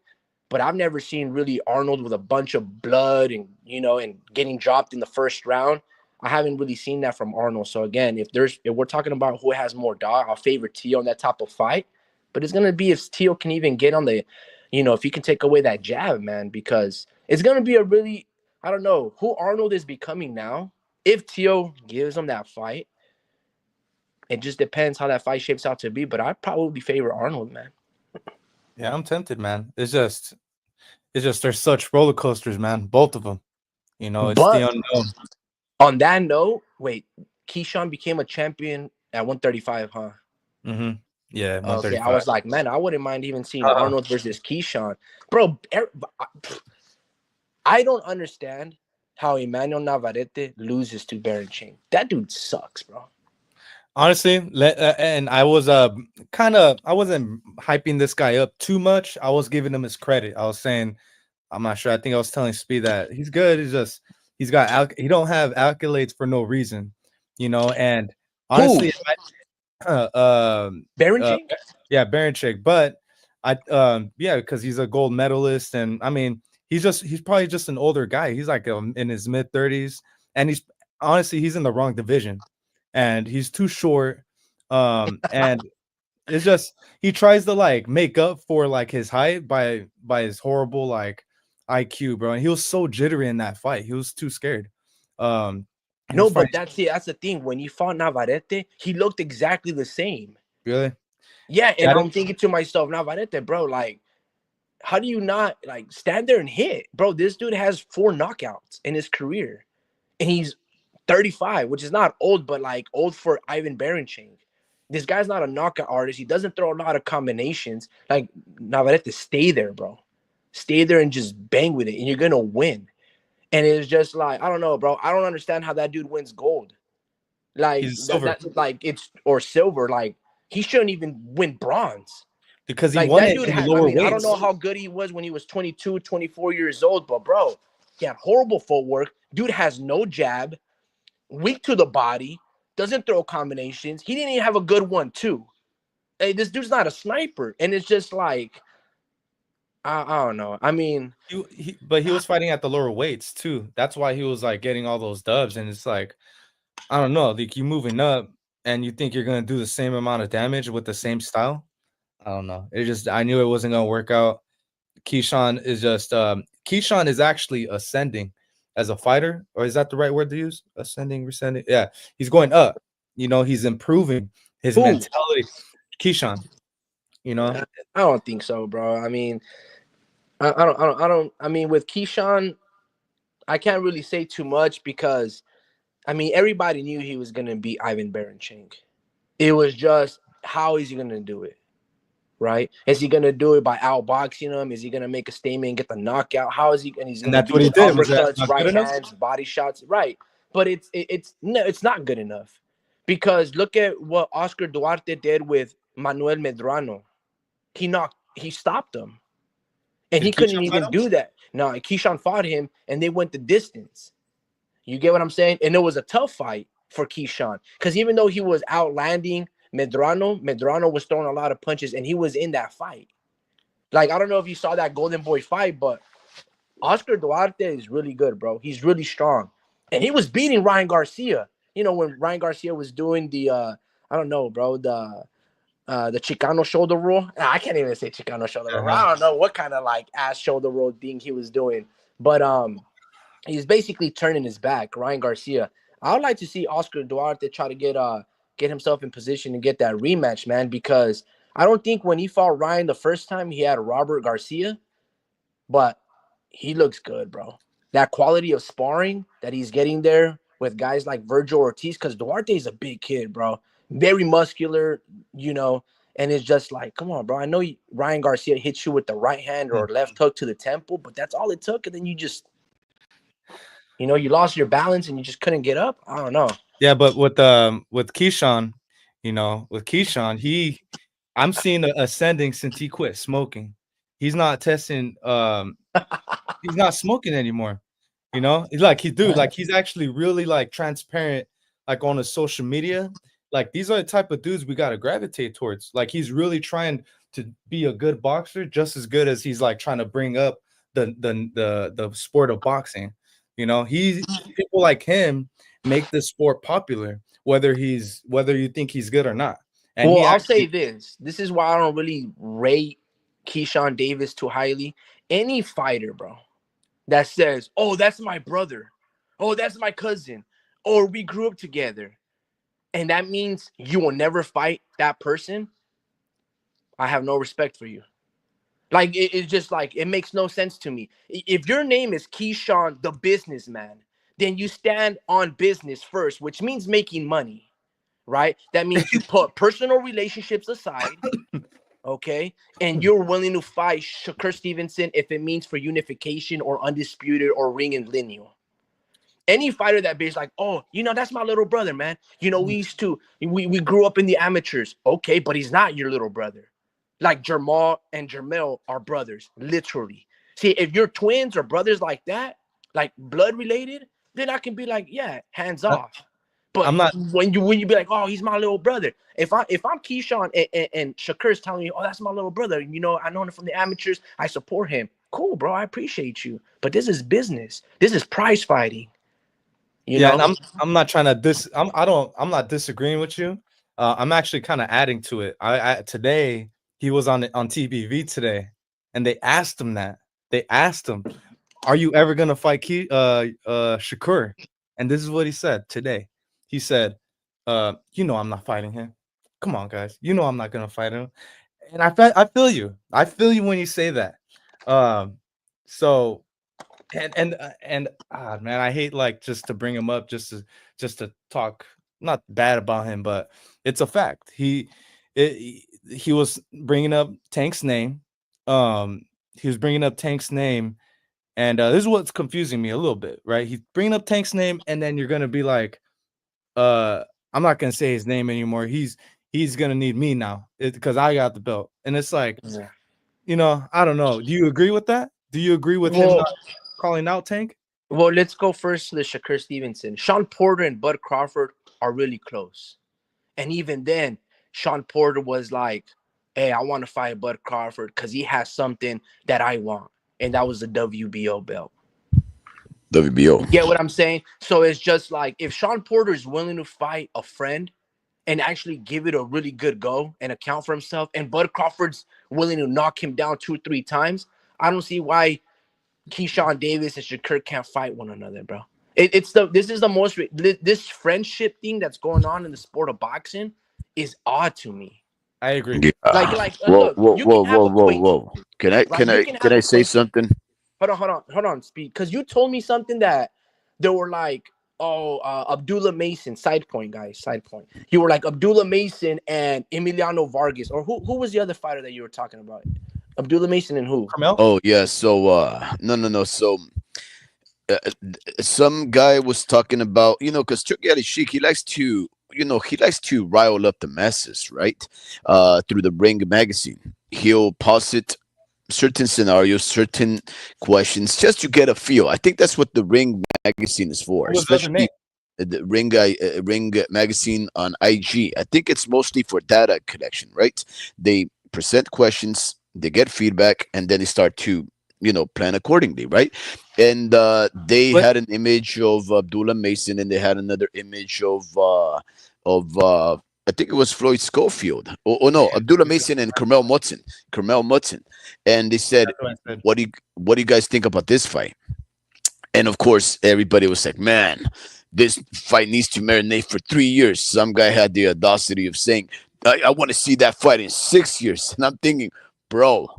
But I've never seen really Arnold with a bunch of blood and, and getting dropped in the first round. I haven't really seen that from Arnold. So again, if we're talking about who has more dog, I'll favor Teo in that type of fight. But it's going to be if Teo can even get on the, if he can take away that jab, man, because it's going to be a really, I don't know who Arnold is becoming now. If Teo gives him that fight, it just depends how that fight shapes out to be. But I'd probably favor Arnold, man. Yeah, I'm tempted, man. It's just they're such roller coasters, man. Both of them. It's the But unknown. on that note, wait, Keyshawn became a champion at 135, huh? Mm-hmm. Yeah, Okay, I 135. was like, man, I wouldn't mind even seeing Arnold versus Keyshawn, bro. I don't understand how Emmanuel Navarrete loses to Baron Chain. That dude sucks, bro. Honestly, and I was I wasn't hyping this guy up too much. I was giving him his credit. I was saying, I'm not sure. I think I was telling Speed that he's good. He don't have accolades for no reason, And Who? honestly, um, Baron uh, Chain? yeah, Baranchik, but yeah, because he's a gold medalist, and I mean, he's probably just an older guy. He's like in his mid-30s, and he's in the wrong division, and he's too short. And it's just he tries to like make up for like his height by his horrible like IQ, bro. And he was so jittery in that fight. He was too scared. He No, was but fighting that's the thing. When he fought Navarrete, he looked exactly the same. really. Yeah, and Yeah, I'm thinking to myself, Navarrete, bro, like, how do you not like stand there and hit, bro? This dude has 4 knockouts in his career, and he's 35, which is not old, but like old for Ivan Baranchyk. This guy's not a knockout artist. He doesn't throw a lot of combinations. Like Navarrete, stay there, bro. Stay there and just bang with it, and you're gonna win. And it's just like I don't know, bro. I don't understand how that dude wins gold. Like he's silver that like it's or silver. Like he shouldn't even win bronze. because he Like won that it dude in the had, I lower mean, I don't know weights. how good he was when he was 22, 24 years old, but bro, he had horrible footwork. Dude has no jab, weak to the body, doesn't throw combinations. He didn't even have a good one, too. Hey, this dude's not a sniper. And it's just like, I don't know. I mean, But he was fighting at the lower weights too. That's why he was like getting all those dubs. And it's like, I don't know, like you moving up and you think you're gonna do the same amount of damage with the same style. I don't know. I knew it wasn't gonna work out. Keyshawn is actually ascending as a fighter, or is that the right word to use? Ascending, rescending. Yeah, he's going up. He's improving his who? mentality. Keyshawn, you know, I don't think so, bro. I mean, I mean, with Keyshawn, I can't really say too much because, I mean, everybody knew he was going to beat Ivan Baranchyk. It was just, how is he going to do it? Right? Is he gonna do it by outboxing him? Is he gonna make a statement and get the knockout? How is he? And he's and gonna that's do what he with did. Was that uppercuts, not good right enough? hands, body shots, right? But it's no, it's not good enough because look at what Oscar Duarte did with Manuel Medrano. He stopped him, and Did he couldn't Keyshawn fight even him? do that. No, Keyshawn fought him, and they went the distance. You get what I'm saying? And it was a tough fight for Keyshawn because even though he was outlanding Medrano was throwing a lot of punches, and he was in that fight. Like, I don't know if you saw that Golden Boy fight, but Oscar Duarte is really good, bro. He's really strong. And he was beating Ryan Garcia. You know, when Ryan Garcia was doing the I don't know, bro, the Chicano shoulder roll. I can't even say Chicano shoulder roll. Uh-huh. I don't know what kind of like ass shoulder roll thing he was doing. But he's basically turning his back, Ryan Garcia. I would like to see Oscar Duarte try to get himself in position and get that rematch, man, because I don't think when he fought Ryan the first time he had Robert Garcia, but he looks good, bro. That quality of sparring that he's getting there with guys like Virgil Ortiz, because Duarte is a big kid, bro. Very muscular, and it's just like, come on, bro. I know Ryan Garcia hits you with the right hand or left hook to the temple, but that's all it took. And then you lost your balance and you just couldn't get up. I don't know. Yeah, but with Keyshawn, I'm seeing ascending since he quit smoking. He's not testing. He's not smoking anymore. He's actually really like transparent, like on his social media. Like these are the type of dudes we gotta gravitate towards. Like he's really trying to be a good boxer, just as good as he's like trying to bring up the sport of boxing. People like him make this sport popular, whether you think he's good or not. And Well, he I'll say actually this. This is why I don't really rate Keyshawn Davis too highly. Any fighter, bro, that says, "Oh, that's my brother. Oh, that's my cousin. Or we grew up together." And that means you will never fight that person. I have no respect for you. Like it's just like it makes no sense to me. If your name is Keyshawn the businessman, then you stand on business first, which means making money, right? That means you put personal relationships aside, okay, and you're willing to fight Shakur Stevenson if it means for unification or undisputed or ring and lineal. Any fighter that is like, oh, that's my little brother, man. We grew up in the amateurs. Okay, but he's not your little brother. Like Jamal and Jermel are brothers, literally. See, if you're twins or brothers like that, like blood related, then I can be like, yeah, hands off. But I'm not. when you be like, oh, he's my little brother. If I'm Keyshawn and Shakur's telling you, oh, that's my little brother. I know him from the amateurs. I support him. Cool, bro. I appreciate you. But this is business. This is prize fighting. Yeah, and I'm not trying to I'm not disagreeing with you. I'm actually kind of adding to it. I today he was on TBV today, and they asked him that. They asked him, "Are you ever gonna fight Shakur?" And this is what he said today. He said, I'm not fighting him. Come on, guys. I'm not gonna fight him." And I feel you. I feel you when you say that. So man, I hate like just to bring him up just to talk not bad about him, but it's a fact. He was bringing up Tank's name. He was bringing up Tank's name, and this is what's confusing me a little bit, right? He's bringing up Tank's name, and then you're gonna be like, I'm not gonna say his name anymore. He's gonna need me now because I got the belt, and it's like, I don't know. Do you agree with that? Do you agree with him not calling out Tank? Well, let's go first to the Shakur Stevenson. Sean Porter and Bud Crawford are really close. And even then, Sean Porter was like, hey, I want to fight Bud Crawford because he has something that I want. And that was the WBO belt. WBO. You get what I'm saying? So it's just like if Sean Porter is willing to fight a friend and actually give it a really good go and account for himself, and Bud Crawford's willing to knock him down 2-3 times, I don't see why Keyshawn Davis and Shakur can't fight one another, bro. This friendship thing that's going on in the sport of boxing is odd to me. I agree. Like look, you can have whoa. Can I say something? Hold on, Speed, because you told me something that they were like, Abdullah Mason, side point, guys, side point. You were like Abdullah Mason and Emiliano Vargas, or who was the other fighter that you were talking about? Abdullah Mason and who? Carmel? Oh yeah, so no. So some guy was talking about, because Turki Ali Sheik, he likes to rile up the masses, right? Through the Ring magazine, he'll posit certain scenarios, certain questions, just to get a feel. I think that's what the Ring magazine is for, especially the Ring magazine on IG. I think it's mostly for data collection, right? They present questions, they get feedback, and then they start to plan accordingly, right? And they had an image of Abdullah Mason, and they had another image of I think it was Floyd Schofield. Oh no, Abdullah Mason and Carmel Mutson. And they said, what do you guys think about this fight? And of course, everybody was like, man, this fight needs to marinate for 3 years. Some guy had the audacity of saying, I want to see that fight in 6 years. And I'm thinking, bro,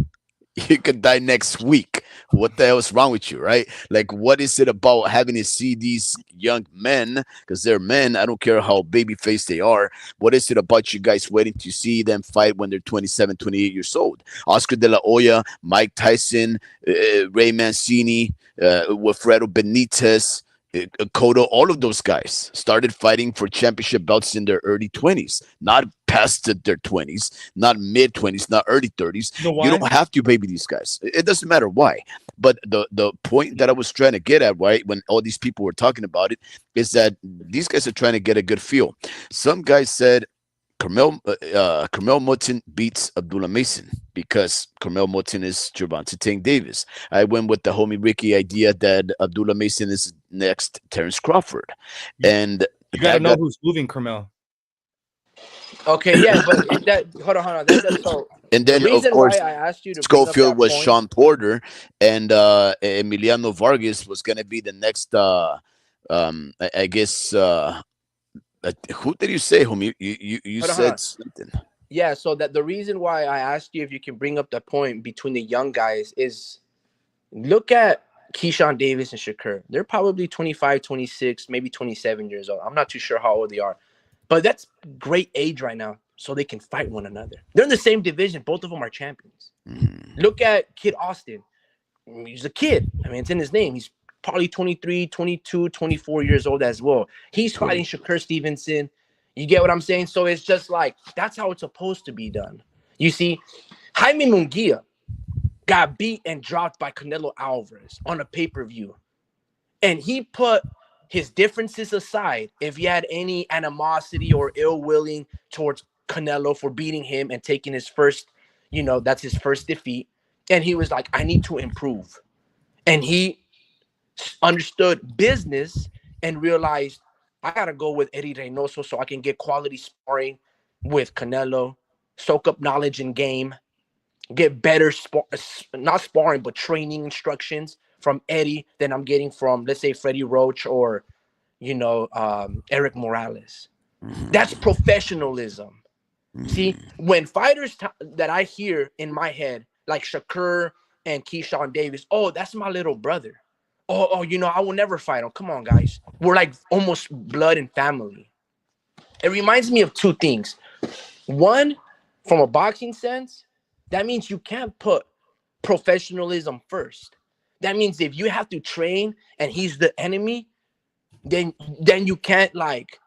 you could die next week. What the hell is wrong with you, right? Like, what is it about having to see these young men, because they're men, I don't care how baby faced they are, what is it about you guys waiting to see them fight when they're 27, 28 years old? Oscar De La Hoya, Mike Tyson, Ray Mancini, Wilfredo Benitez, Cotto, all of those guys started fighting for championship belts in their early 20s, not past their 20s, not mid 20s, not early 30s. You don't have to baby these guys. It doesn't matter why. But the point that I was trying to get at, right, when all these people were talking about it, is that these guys are trying to get a good feel. Some guys said Carmel Mutton beats Abdullah Mason because Carmel Mutton is Gervonta Tank Davis. I went with the homie Ricky idea that Abdullah Mason is next Terence Crawford. And you gotta know who's moving Carmel. Okay, yeah, but hold on. So and then, of course, I asked you to Schofield was point. Sean Porter, and Emiliano Vargas was going to be the next, I guess, who did you say, homie? You said something. Yeah, so that the reason why I asked you if you can bring up the point between the young guys is look at Keyshawn Davis and Shakur. They're probably 25, 26, maybe 27 years old. I'm not too sure how old they are, but that's great age right now. So they can fight one another. They're in the same division. Both of them are champions. Mhm. Look at Kid Austin. He's a kid. I mean, it's in his name. He's probably 23, 22, 24 years old as well. He's fighting Correct. Shakur Stevenson. You get what I'm saying? So it's just like, that's how it's supposed to be done. You see, Jaime Munguia got beat and dropped by Canelo Alvarez on a pay-per-view. And he put his differences aside if he had any animosity or ill willing towards Canelo for beating him and taking his first, that's his first defeat. And he was like, I need to improve. And he understood business and realized I gotta go with Eddie Reynoso so I can get quality sparring with Canelo, soak up knowledge in game, get better not sparring but training instructions from Eddie than I'm getting from, let's say, Freddie Roach or Eric Morales. That's Mhm. professionalism. See, Mhm. when fighters that I hear in my head, like Shakur and Keyshawn Davis, oh, that's my little brother. Oh, I will never fight him. Come on, guys. We're like almost blood and family. It reminds me of two things. One, from a boxing sense, that means you can't put professionalism first. That means if you have to train and he's the enemy, then you can't like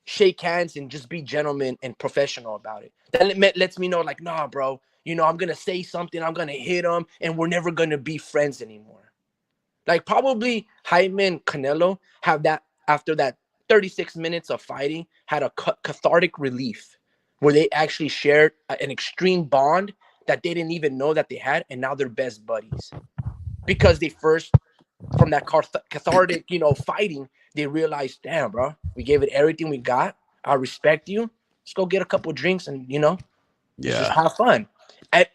shake hands and just be gentlemen and professional about it. That lets me know, like, nah, bro, I'm gonna say something, I'm gonna hit him, and we're never gonna be friends anymore. Like probably Jaime and Canelo have that after that 36 minutes of fighting had a cathartic relief where they actually shared an extreme bond that they didn't even know that they had, and now they're best buddies because they first from that cathartic, fighting, they realized, damn, bro, we gave it everything we got. I respect you. Let's go get a couple of drinks and let's just Yeah. have fun. And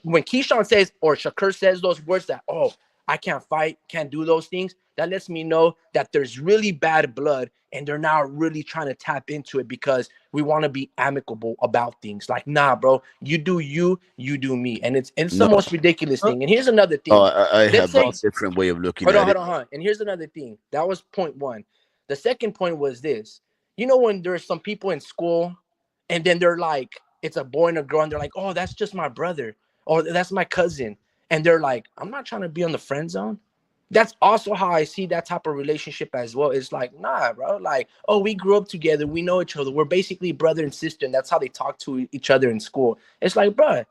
when Keyshawn says or Shakur says those words that, oh, I can't fight, can't do those things, that lets me know that there's really bad blood and they're now really trying to tap into it because we want to be amicable about things. Like, nah, bro, you do you, you do me. And it's the No. most ridiculous Uh, thing. And here's another Oh, thing. I Let's have a say, Boss. different way of looking hold on, at hold it. on, hold on. And here's another thing. That was point one. The second point was this. When there's some people in school and then they're like, it's a boy and a girl, and they're like, oh, that's just my brother, or that's my cousin. And they're like, I'm not trying to be on the friend zone. That's also how I see that type of relationship as well. It's like, nah, bro. Like, oh, we grew up together. We know each other. We're basically brother and sister. And that's how they talk to each other in school. It's like, bro.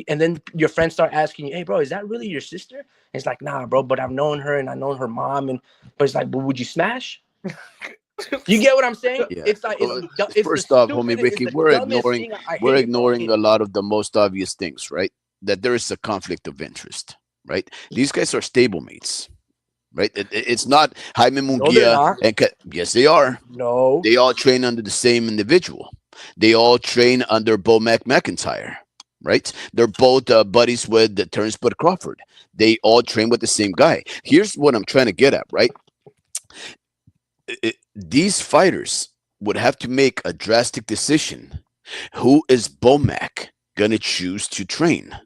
And then your friends start asking you, hey, bro, is that really your sister? And it's like, nah, bro, but I've known her and I know her mom. But it's like, but would you smash? You get what I'm saying? Yeah. It's like Well, it's the first off, homie stupid, it's Ricky, the dumbest thing. I we're hate it, bro. I ignoring hate a it. lot of the most obvious things, right? That there is a conflict of interest, right? These guys are stablemates, right? It's not Jaime No, they're Munguia not. and yes, they are. No. They all train under the same individual. They all train under Bo McIntyre, right? They're both buddies with Terrence Bud Crawford. They all train with the same guy. Here's what I'm trying to get at, right? These fighters would have to make a drastic decision. Who is Bomac gonna choose to train?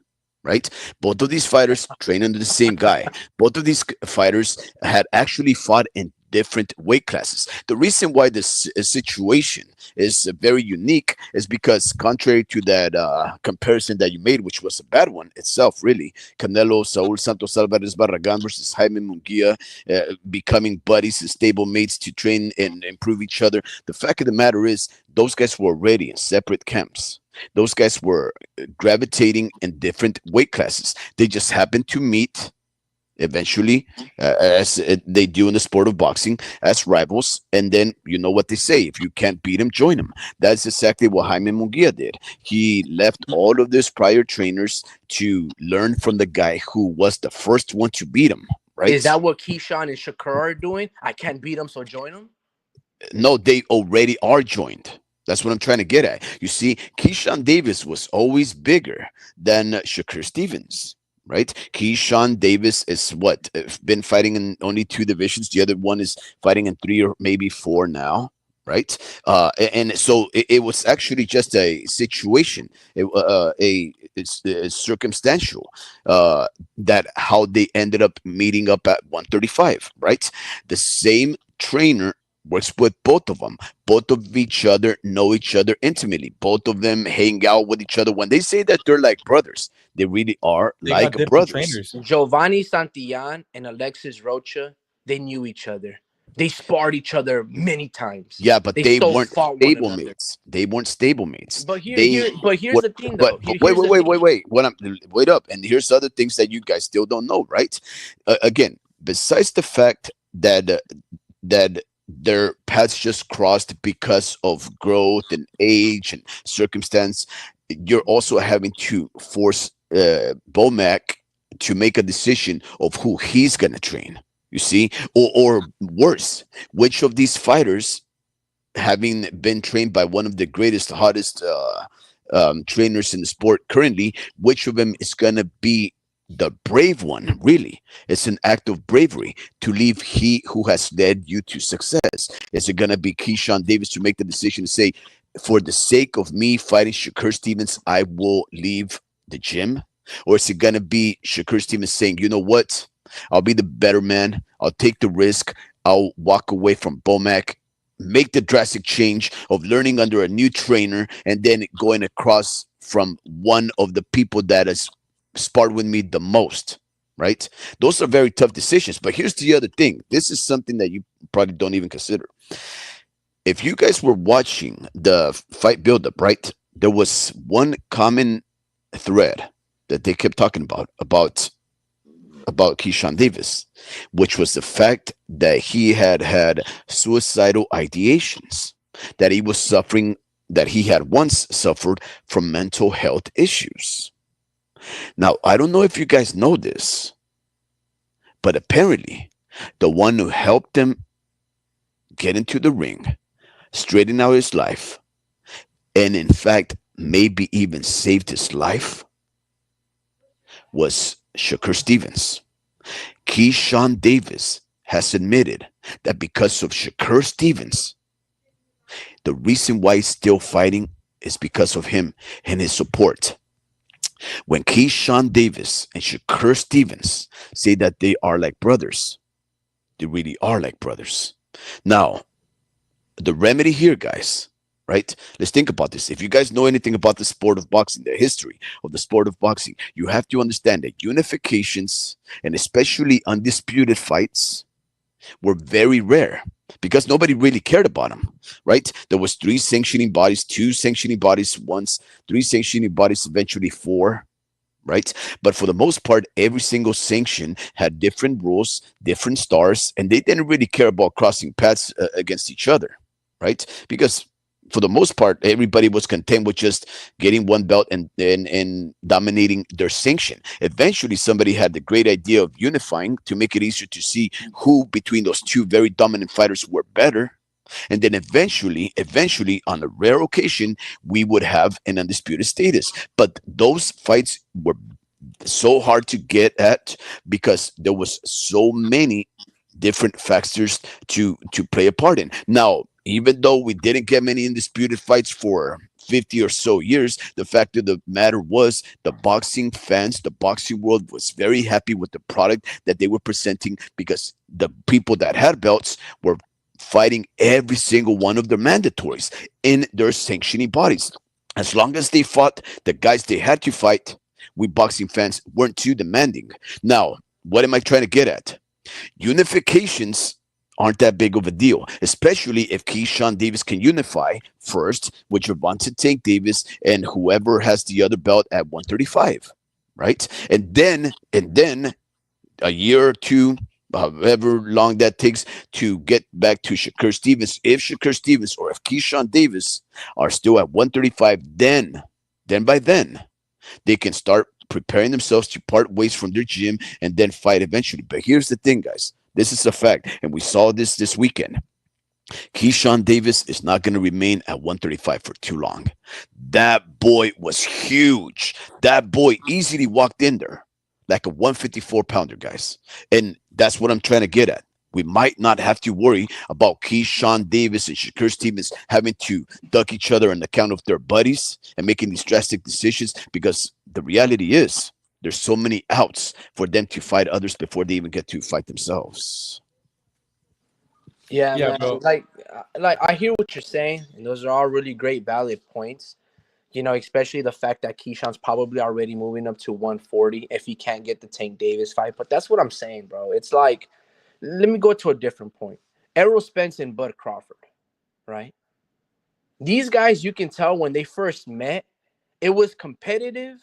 Right? Both of these fighters train under the same guy. Both of these fighters had actually fought in different weight classes. The reason why this situation is very unique is because, contrary to that comparison that you made, which was a bad one itself, really, Canelo, Saul Santos Alvarez Barragan versus Jaime Munguia, becoming buddies and stable mates to train and improve each other. The fact of the matter is, those guys were already in separate camps. Those guys were gravitating in different weight classes. They just happened to meet eventually, as they do in the sport of boxing, as rivals. And then you know what they say: if you can't beat him, join him. That's exactly what Jaime Munguia did. He left all of those prior trainers to learn from the guy who was the first one to beat him. Is Right? that what Keyshawn and Shakur are doing? I can't beat them, so join them. No, they already are joined. That's what I'm trying to get at. You see, Keyshawn Davis was always bigger than Shakur Stevens, right? Keyshawn Davis is been fighting in only two divisions. The other one is fighting in three or maybe four now, right? And so it was actually just a situation, it's circumstantial, that how they ended up meeting up at 135, right? The same trainer works with both of them. Both of each other know each other intimately. Both of them hang out with each other. When they say that they're like brothers, they really are They got like different brothers. trainers. Giovanni Santillan and Alexis Rocha, they knew each other. They sparred each other many times. Yeah, but They they still weren't fought one stable another. mates. They weren't stable mates. But here, They here, but here's what? the thing, But though. wait, Here's wait, the wait, thing. wait, wait. What I'm wait up, and here's other things that you guys still don't know, right? Again, besides the fact that that their paths just crossed because of growth and age and circumstance, you're also having to force Bomac to make a decision of who he's gonna train. You see, or worse, which of these fighters, having been trained by one of the greatest, hottest trainers in the sport currently, which of them is going to be the brave one? Really, it's an act of bravery to leave he who has led you to success. Is it going to be Keyshawn Davis to make the decision to say, for the sake of me fighting Shakur Stevens, I will leave the gym? Or is it going to be Shakur Stevens saying, you know what? I'll be the better man. I'll take the risk. I'll walk away from Bomac, make the drastic change of learning under a new trainer, and then going across from one of the people that has sparred with me the most, right? Those are very tough decisions. But here's the other thing. This is something that you probably don't even consider. If you guys were watching the fight buildup, right, there was one common thread that they kept talking about Keyshawn Davis, which was the fact that he had suicidal ideations, that he was suffering, that he had once suffered from mental health issues. Now, I don't know if you guys know this, but apparently, the one who helped him get into the ring, straighten out his life, and in fact, maybe even saved his life, was Shakur Stevens. Keyshawn Davis has admitted that because of Shakur Stevens, the reason why he's still fighting is because of him and his support. When Keyshawn Davis and Shakur Stevens say that they are like brothers, they really are like brothers. Now, the remedy here, guys, right? Let's think about this. If you guys know anything about the sport of boxing, the history of the sport of boxing, you have to understand that unifications and especially undisputed fights were very rare because nobody really cared about them, right? There was three sanctioning bodies, two sanctioning bodies once, three sanctioning bodies, eventually four, right? But for the most part, every single sanction had different rules, different stars, and they didn't really care about crossing paths against each other, right? Because for the most part, everybody was content with just getting one belt and dominating their sanction. Eventually, somebody had the great idea of unifying to make it easier to see who between those two very dominant fighters were better. And then eventually, on a rare occasion, we would have an undisputed status. But those fights were so hard to get at because there was so many different factors to play a part in. Now, even though we didn't get many undisputed fights for 50 or so years, the fact of the matter was the boxing fans, the boxing world was very happy with the product that they were presenting because the people that had belts were fighting every single one of their mandatories in their sanctioning bodies. As long as they fought the guys they had to fight, we boxing fans weren't too demanding. Now, what am I trying to get at? Unifications aren't that big of a deal, especially if Keyshawn Davis can unify first with Gervonta Tank Davis and whoever has the other belt at 135, right? And then a year or two, however long that takes to get back to Shakur Stevens. If Shakur Stevens or if Keyshawn Davis are still at 135, then by then they can start preparing themselves to part ways from their gym and then fight eventually. But here's the thing, guys. This is a fact, and we saw this weekend. Keyshawn Davis is not going to remain at 135 for too long. That boy was huge. That boy easily walked in there like a 154 pounder, guys. And that's what I'm trying to get at. we might not have to worry about Keyshawn Davis and Shakur Stevens having to duck each other on account of their buddies and making these drastic decisions, because the reality is there's so many outs for them to fight others before they even get to fight themselves. Yeah, Yeah, man. bro. Like I hear what you're saying, and those are all really great, valid points. You know, especially the fact that Keyshawn's probably already moving up to 140 if he can't get the Tank Davis fight. But that's what I'm saying, bro. It's like, let me go to a different point. Errol Spence and Bud Crawford, right? These guys, you can tell when they first met, it was competitive,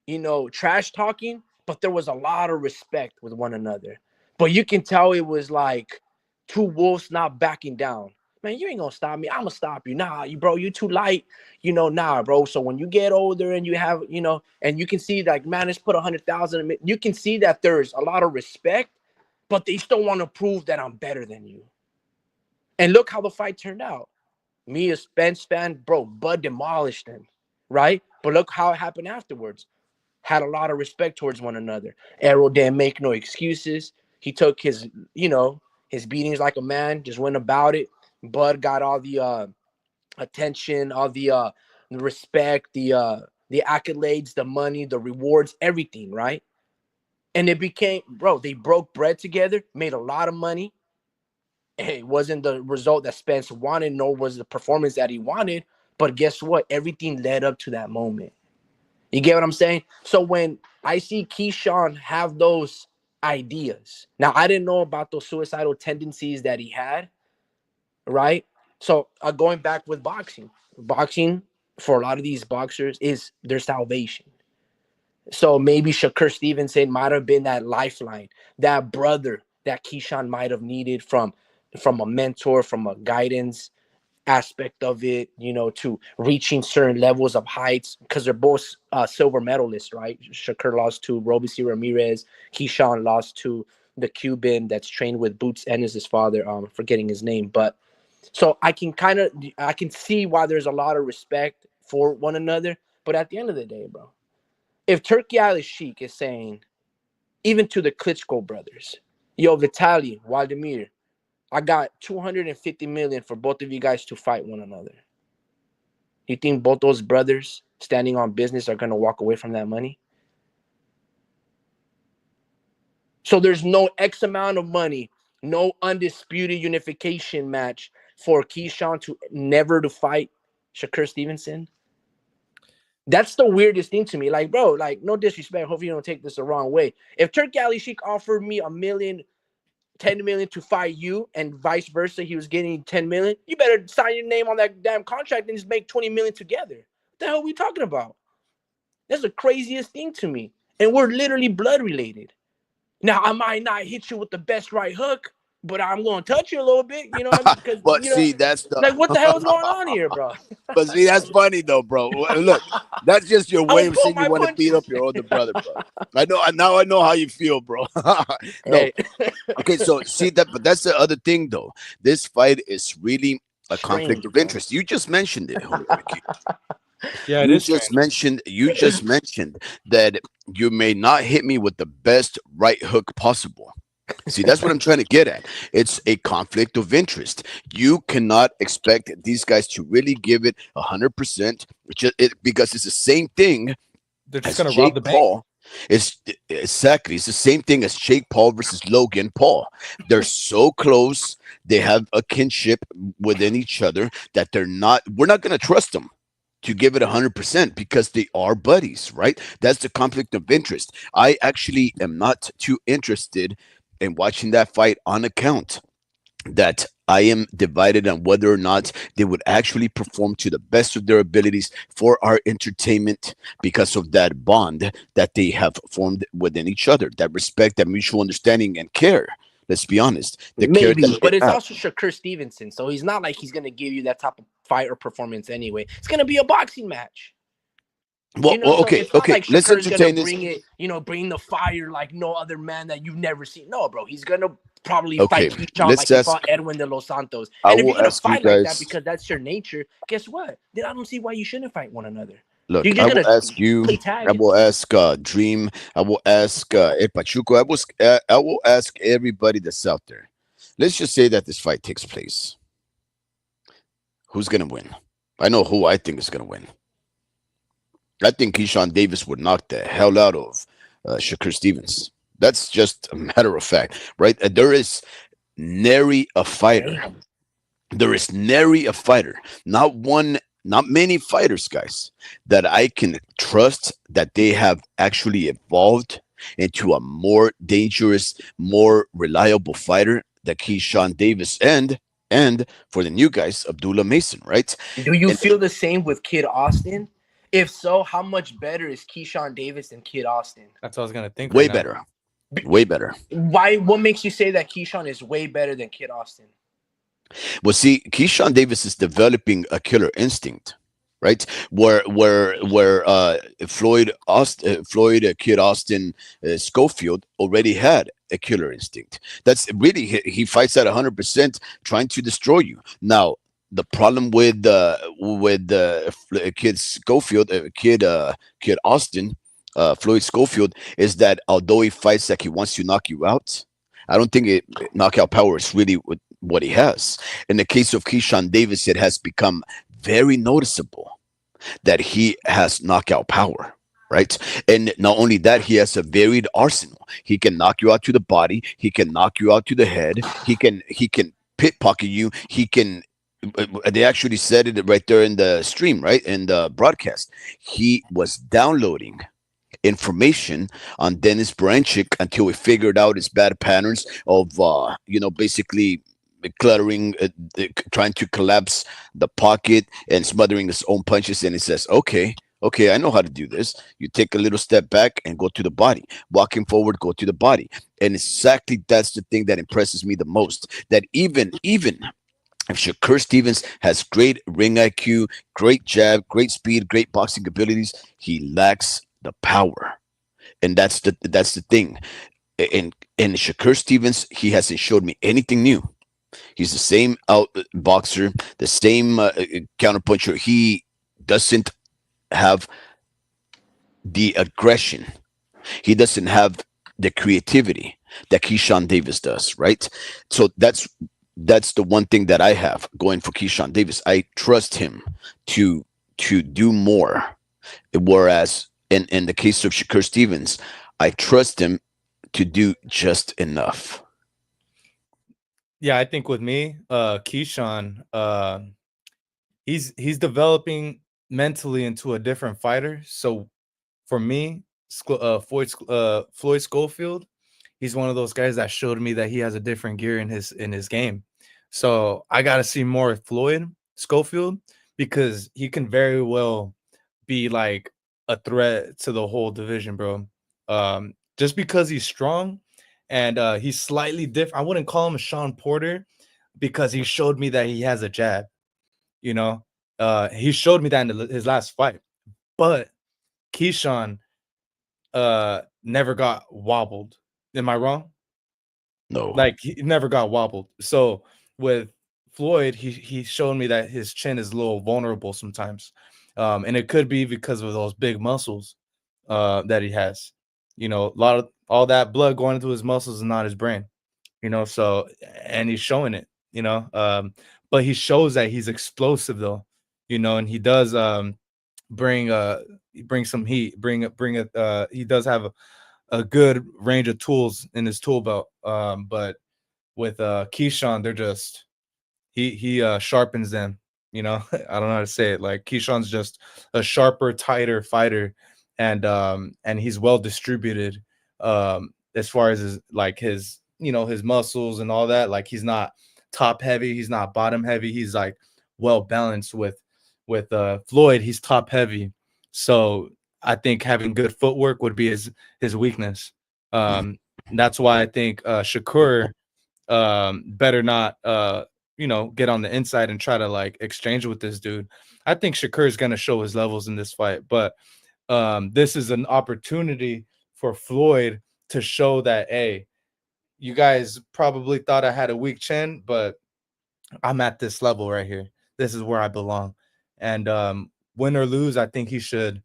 you know, trash talking, but there was a lot of respect with one another. But you can tell it was like two wolves not backing down. Man, you ain't gonna stop me. I'm gonna stop you. Nah, you bro, you too light. You know, nah, bro. So when you get older and you have, you know, and you can see like, man, let's put 100,000. You can see that there's a lot of respect, but they still want to prove that I'm better than you. And look how the fight turned out. Me, a Spence fan, bro, Bud demolished him, right? But look how it happened afterwards. Had a lot of respect towards one another. Errol didn't make no excuses. He took his, you know, his beatings like a man, just went about it. Bud got all the attention, all the respect, the accolades, the money, the rewards, everything, right? And it became, bro, they broke bread together, made a lot of money. It wasn't the result that Spence wanted, nor was the performance that he wanted. But guess what? Everything led up to that moment. You get what I'm saying? So when I see Keyshawn have those ideas, now I didn't know about those suicidal tendencies that he had, right? So going back with boxing for a lot of these boxers is their salvation. So maybe Shakur Stevenson might have been that lifeline, that brother that Keyshawn might have needed from a mentor, from a guidance aspect of it, you know, to reaching certain levels of heights, because they're both silver medalists, right? Shakur lost to Robeisy Ramirez. Keyshawn lost to the Cuban that's trained with Boots Ennis' father. Forgetting his name, but so I can see why there's a lot of respect for one another. But at the end of the day, bro, if Turkey Ali Sheik is saying, even to the Klitschko brothers, yo, Vitaly, Waldemir, I got 250 million for both of you guys to fight one another. You think both those brothers standing on business are going to walk away from that money? So there's no X amount of money, no undisputed unification match for Keyshawn to never to fight Shakur Stevenson. That's the weirdest thing to me. Like, bro, like, no disrespect. Hopefully you don't take this the wrong way. If Turkey Ali Sheik offered me $1 million, 10 million to fight you, and vice versa, he was getting 10 million, you better sign your name on that damn contract and just make 20 million together. What the hell are we talking about? That's the craziest thing to me. And we're literally blood related. Now, I might not hit you with the best right hook, but I'm going to touch you a little bit, you know what I mean? Because, But you know, see, that's like, what the the. hell is going on here, bro? But see, that's funny though, bro. Look, that's just your I'm way going to of pull saying you my want to beat punches. up your older brother, bro. I know. Now I know how you feel, bro. No, Hey. okay. So see that, but that's the other thing, though. This fight is really a conflict Strange, of bro. interest. You just mentioned it, Julio Ricky. Yeah, it You is just strange. mentioned. You just mentioned that you may not hit me with the best right hook possible. See, that's what I'm trying to get at. It's a conflict of interest. You cannot expect these guys to really give it 100%, because it's the same thing They're just as gonna rob Jake the bank. Paul. It's exactly it's the same thing as Jake Paul versus Logan Paul. They're so close. They have a kinship within each other that we're not going to trust them to give it 100% because they are buddies, right? That's the conflict of interest. I actually am not too interested in watching that fight on account that I am divided on whether or not they would actually perform to the best of their abilities for our entertainment, because of that bond that they have formed within each other, that respect, that mutual understanding and care. Let's be honest, the care Maybe, that they but it's have. also Shakur Stevenson, so he's not like he's gonna give you that type of fight or performance anyway. It's gonna be a boxing match, you know. So Okay, it's not like let's Shakur's gonna entertain this. bring it, you know, bring the fire like no other man that you've never seen. No, bro, he's gonna probably fight Okay, Keyshawn like let's he ask. fought Edwin de los Santos. I And if will you're gonna ask you fight like that guys. because that's your nature, guess what? Then I don't see why you shouldn't fight one another. You're Look, I just will gonna ask you. play I tag and will ask Dream. I will ask El Pachuco. I will ask everybody that's out there. Let's just say that this fight takes place. Who's gonna win? I know who I think is gonna win. I think Keyshawn Davis would knock the hell out of Shakur Stevens. That's just a matter of fact, right? There is nary a fighter. damn. There is nary a fighter. Not one, not many fighters, guys, that I can trust that they have actually evolved into a more dangerous, more reliable fighter than Keyshawn Davis and for the new guys, Abdullah Mason, right? Do you And feel the same with Kid Austin? If so, how much better is Keyshawn Davis than Kid Austin? That's what I was gonna think right way now. better, way better. Why? What makes you say that Keyshawn is way better than Kid Austin? Well, see, Keyshawn Davis is developing a killer instinct, right? Where Floyd Kid Austin Schofield already had a killer instinct. That's really he fights at 100%, trying to destroy you. Now, the problem with Kid Schofield, Kid Austin, Floyd Schofield, is that although he fights like he wants to knock you out, I don't think knockout power is really what he has. In the case of Keyshawn Davis, it has become very noticeable that he has knockout power, right? And not only that, he has a varied arsenal. He can knock you out to the body. He can knock you out to the head. He can pit pocket you. He can. They actually said it right there in the stream, right in the broadcast. He was downloading information on Dennis Branchik until we figured out his bad patterns of, basically cluttering, trying to collapse the pocket and smothering his own punches. And he says, okay, I know how to do this. You take a little step back and go to the body. Walking forward, go to the body. And exactly that's the thing that impresses me the most. That even if Shakur Stevens has great ring IQ, great jab, great speed, great boxing abilities, he lacks the power. And that's the thing. In Shakur Stevens, he hasn't showed me anything new. He's the same out boxer, the same counterpuncher. He doesn't have the aggression. He doesn't have the creativity that Keyshawn Davis does, right? So that's the one thing that I have going for Keyshawn Davis. I trust him to do more. Whereas in the case of Shakur Stevens, I trust him to do just enough. Yeah, I think with me, Keyshawn, he's developing mentally into a different fighter. So for me, Floyd Schofield, he's one of those guys that showed me that he has a different gear in his game. So I got to see more of Floyd Schofield because he can very well be like a threat to the whole division, bro. Just because he's strong and he's slightly different. I wouldn't call him a Sean Porter because he showed me that he has a jab. You know, he showed me that in his last fight. But Keyshawn never got wobbled. Am I wrong? No, Like he never got wobbled. So with Floyd, he showed me that his chin is a little vulnerable sometimes. And it could be because of those big muscles that he has. You know, a lot of all that blood going into his muscles and not his brain. You know, so and he's showing it, you know. But he shows that he's explosive though, you know, and he does bring bring some heat, bring it he does have a good range of tools in his tool belt. But with Keyshawn, they're just he sharpens them. You know, I don't know how to say it. Like Keyshawn's just a sharper, tighter fighter, and he's well distributed. As far as his you know his muscles and all that. Like he's not top heavy, he's not bottom heavy. He's like well balanced with Floyd. He's top heavy, so I think having good footwork would be his weakness. That's why I think Shakur better not get on the inside and try to like exchange with this dude. I think Shakur is going to show his levels in this fight, but this is an opportunity for Floyd to show that, hey, you guys probably thought I had a weak chin, but I'm at this level right here. This is where I belong. And win or lose, I think he should.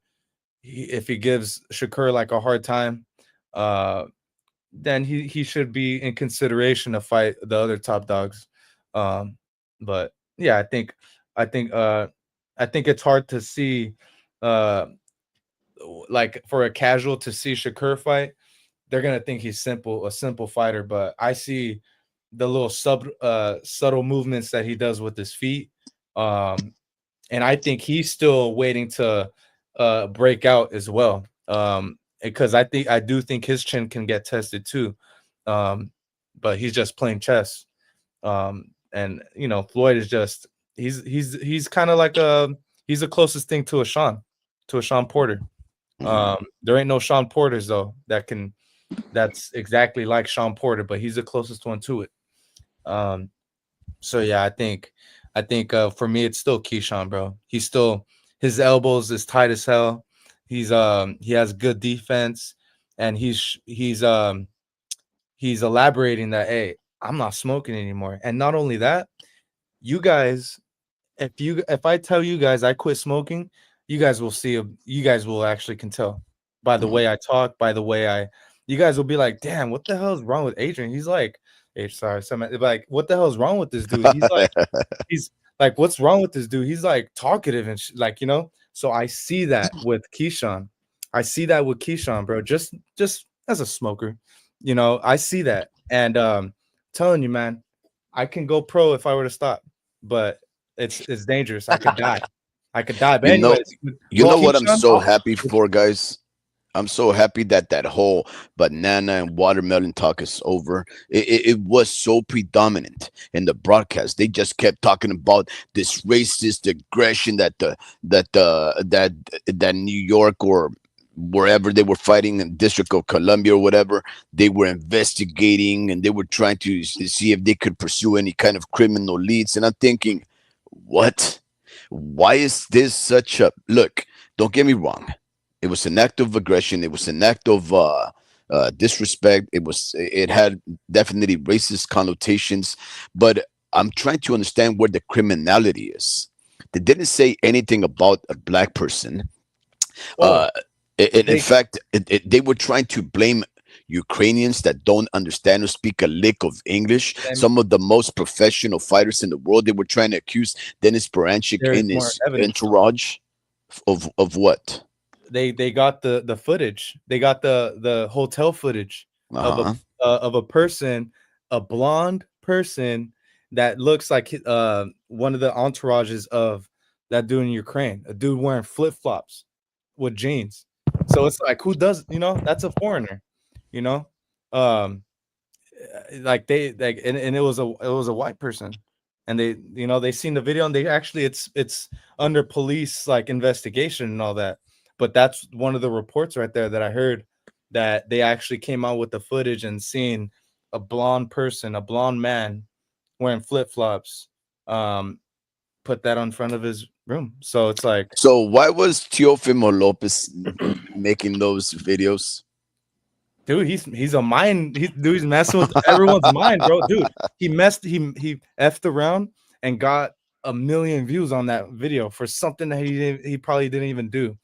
If he gives Shakur like a hard time, then he should be in consideration to fight the other top dogs. But yeah, I think I think it's hard to see like for a casual to see Shakur fight. They're gonna think he's a simple fighter, but I see the little subtle movements that he does with his feet. And I think he's still waiting to break out as well. Because I do think his chin can get tested too. But he's just playing chess. And you know, Floyd is just he's kind of like he's the closest thing to a Sean Porter. There ain't no Sean Porters though that's exactly like Sean Porter, but he's the closest one to it. So yeah, I think for me it's still Keyshawn, bro. He's still, his elbows is tight as hell. He has good defense, and he's elaborating that, hey, I'm not smoking anymore. And not only that, you guys, if I tell you guys I quit smoking, you guys will actually can tell by the way I talk, by the way you guys will be like, damn, what the hell is wrong with Adrian? He's like, hey, sorry, like, what the hell is wrong with this dude? He's like, what's wrong with this dude? He's like talkative and like, you know. So I see that with Keyshawn. Bro. Just as a smoker, you know, I see that. And telling you, man, I can go pro if I were to stop, but it's dangerous. I could die. But anyways, you know what I'm so happy for, guys? I'm so happy that whole banana and watermelon talk is over. It was so predominant in the broadcast. They just kept talking about this racist aggression that New York or wherever they were fighting in District of Columbia or whatever, they were investigating, and they were trying to see if they could pursue any kind of criminal leads. And I'm thinking, what? Why is this such a look? Don't get me wrong. It was an act of aggression. It was an act of disrespect. It had definitely racist connotations, but I'm trying to understand where the criminality is. They didn't say anything about a black person. In fact, they were trying to blame Ukrainians that don't understand or speak a lick of English. Some of the most professional fighters in the world. They were trying to accuse Dennis Baranchik in his entourage of what? They got the footage. They got the hotel footage of a person, a blonde person that looks like one of the entourages of that dude in Ukraine, a dude wearing flip-flops with jeans. So it's like, who does, you know, that's a foreigner, you know? Like and it was a white person, and they, you know, they seen the video, and they actually it's under police like investigation and all that. But that's one of the reports right there that I heard, that they actually came out with the footage and seen a blonde man wearing flip-flops, put that on front of his room. So it's like, so why was Teofimo Lopez making those videos? Dude, he's a mind. He's messing with everyone's mind, bro. Dude, he effed around and got 1 million views on that video for something that he probably didn't even do.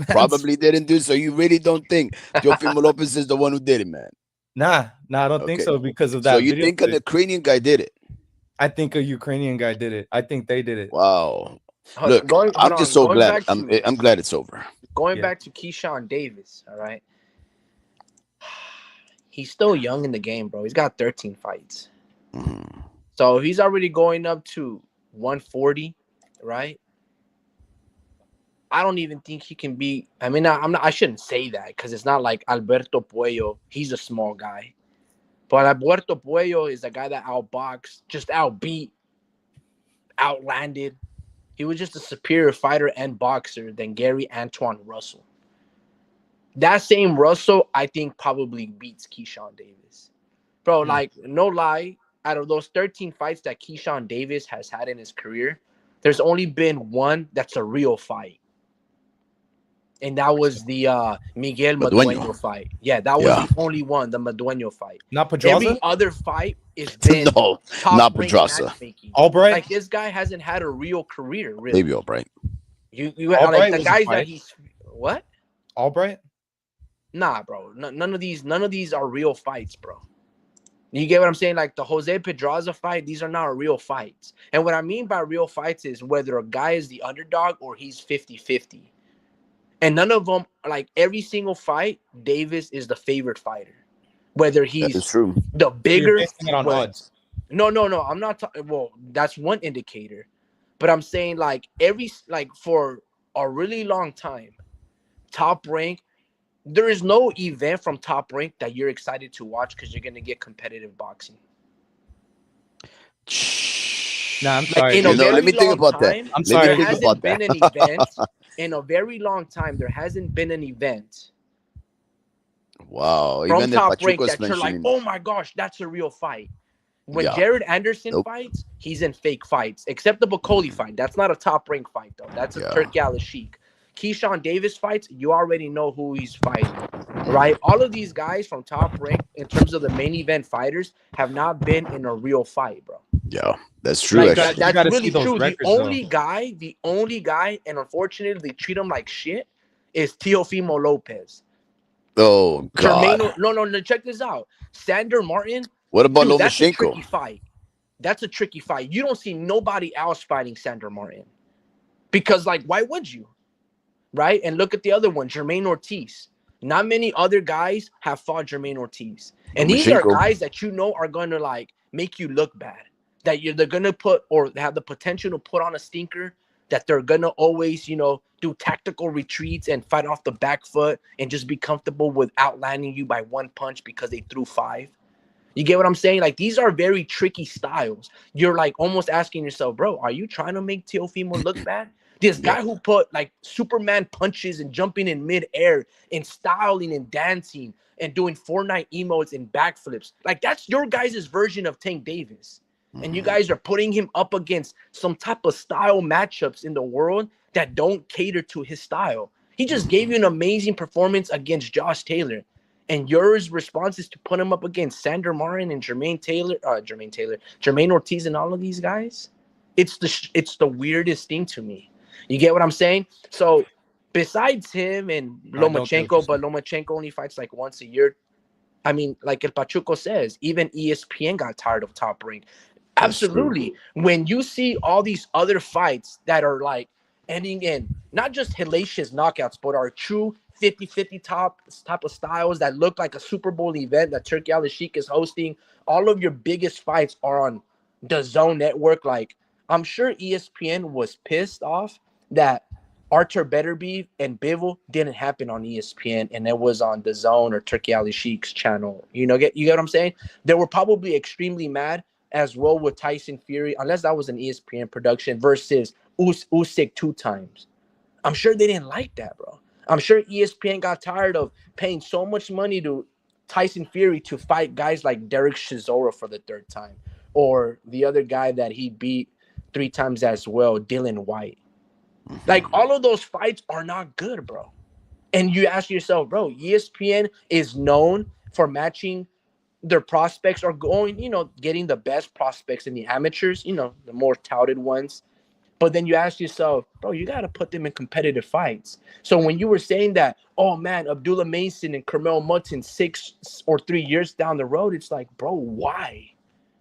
Probably didn't do. So you really don't think Teofimo Lopez is the one who did it, man? Nah, I don't think so, because of that. So you think an Ukrainian guy did it? I think a Ukrainian guy did it. I think they did it. Wow. Look, I'm just so glad. I'm glad it's over. Going back to Keyshawn Davis, all right? He's still young in the game, bro. He's got 13 fights. Mm-hmm. So he's already going up to 140, right? I don't even think he can be. I mean, I shouldn't say that, because it's not like Alberto Puello. He's a small guy. But Alberto Puello is a guy that outboxed, just outbeat, outlanded. He was just a superior fighter and boxer than Gary Antoine Russell. That same Russell, I think, probably beats Keyshawn Davis. Bro, like, no lie, out of those 13 fights that Keyshawn Davis has had in his career, there's only been one that's a real fight. And that was the Miguel Madueño fight. Yeah, that was the only one, the Madueño fight. Not Pedraza? Every other fight is been not Pedraza. Albright? Like, this guy hasn't had a real career, really. Maybe Albright. You like Albright the was a guys that fight. he's what? Albright. Nah, bro. None of these are real fights, bro. You get what I'm saying? Like the Jose Pedraza fight, these are not real fights. And what I mean by real fights is whether a guy is the underdog or he's 50-50. And none of them, like every single fight, Davis is the favorite fighter. Whether That is he's true. the So you're bigger, basing it on odds. no. I'm not talking. Well, that's one indicator, but I'm saying like for a really long time, Top Rank. There is no event from Top Rank that you're excited to watch because you're gonna get competitive boxing. Nah, I'm Like sorry. in a You know, let very me think long about that. time, I'm Let me there sorry. think hasn't about been that. an event in a very long time. There hasn't been an event Wow. from Even the Top Rank Pachuco's that you're like, mentioning. oh my gosh, that's a real fight. When Yeah. Jared Anderson Nope. fights, he's in fake fights, except the Bacoli fight. That's not a Top Rank fight, though. That's a Yeah. Turki Al-Sheikh. Keyshawn Davis fights, you already know who he's fighting, right? All of these guys from Top Rank, in terms of the main event fighters, have not been in a real fight, bro. Yeah. That's true, Like actually. that's gotta see really those true. records, The only guy, and unfortunately they treat him like shit, is Teofimo Lopez. Oh, God. Jermaine, no, check this out. Sander Martin, What about dude, that's a tricky Lomachenko? fight. That's a tricky fight. You don't see nobody else fighting Sander Martin. Because, like, why would you? Right? And look at the other one, Jermaine Ortiz. Not many other guys have fought Jermaine Ortiz. And these are Lomachenko. guys that you know are going to, like, make you look bad. That they're going to put, or have the potential to put on a stinker, that they're going to always, do tactical retreats and fight off the back foot and just be comfortable with outlanding you by one punch because they threw 5. You get what I'm saying? Like, these are very tricky styles. You're like almost asking yourself, bro, are you trying to make Teofimo look bad? This guy who put like Superman punches and jumping in midair and styling and dancing and doing Fortnite emotes and backflips. Like, that's your guys' version of Tank Davis. And you guys are putting him up against some type of style matchups in the world that don't cater to his style. He just gave you an amazing performance against Josh Taylor. And your response is to put him up against Sander Martin and Jermaine Ortiz and all of these guys. It's the weirdest thing to me. You get what I'm saying? So besides him and Lomachenko, but Lomachenko only fights like once a year. I mean, like El Pachuco says, even ESPN got tired of Top Rank. Absolutely. When you see all these other fights that are like ending in not just hellacious knockouts, but are true 50-50 type of styles that look like a Super Bowl event that Turki Al-Sheikh is hosting. All of your biggest fights are on the Zone Network. Like, I'm sure ESPN was pissed off that Artur Beterbiev and Bivol didn't happen on ESPN and it was on the Zone or Turki Al-Sheikh's channel. You get what I'm saying? They were probably extremely mad as well with Tyson Fury, unless that was an ESPN production, versus Usyk 2 times. I'm sure they didn't like that, bro. I'm sure ESPN got tired of paying so much money to Tyson Fury to fight guys like Derek Chisora for the 3rd time, or the other guy that he beat 3 times as well, Dylan White. Like, all of those fights are not good, bro. And you ask yourself, bro, ESPN is known for matching their prospects or going, getting the best prospects in the amateurs, the more touted ones. But then you ask yourself, bro, you got to put them in competitive fights. So when you were saying that, oh man, Abdullah Mason and Carmel Mutton 6 or 3 years down the road, it's like, bro, why?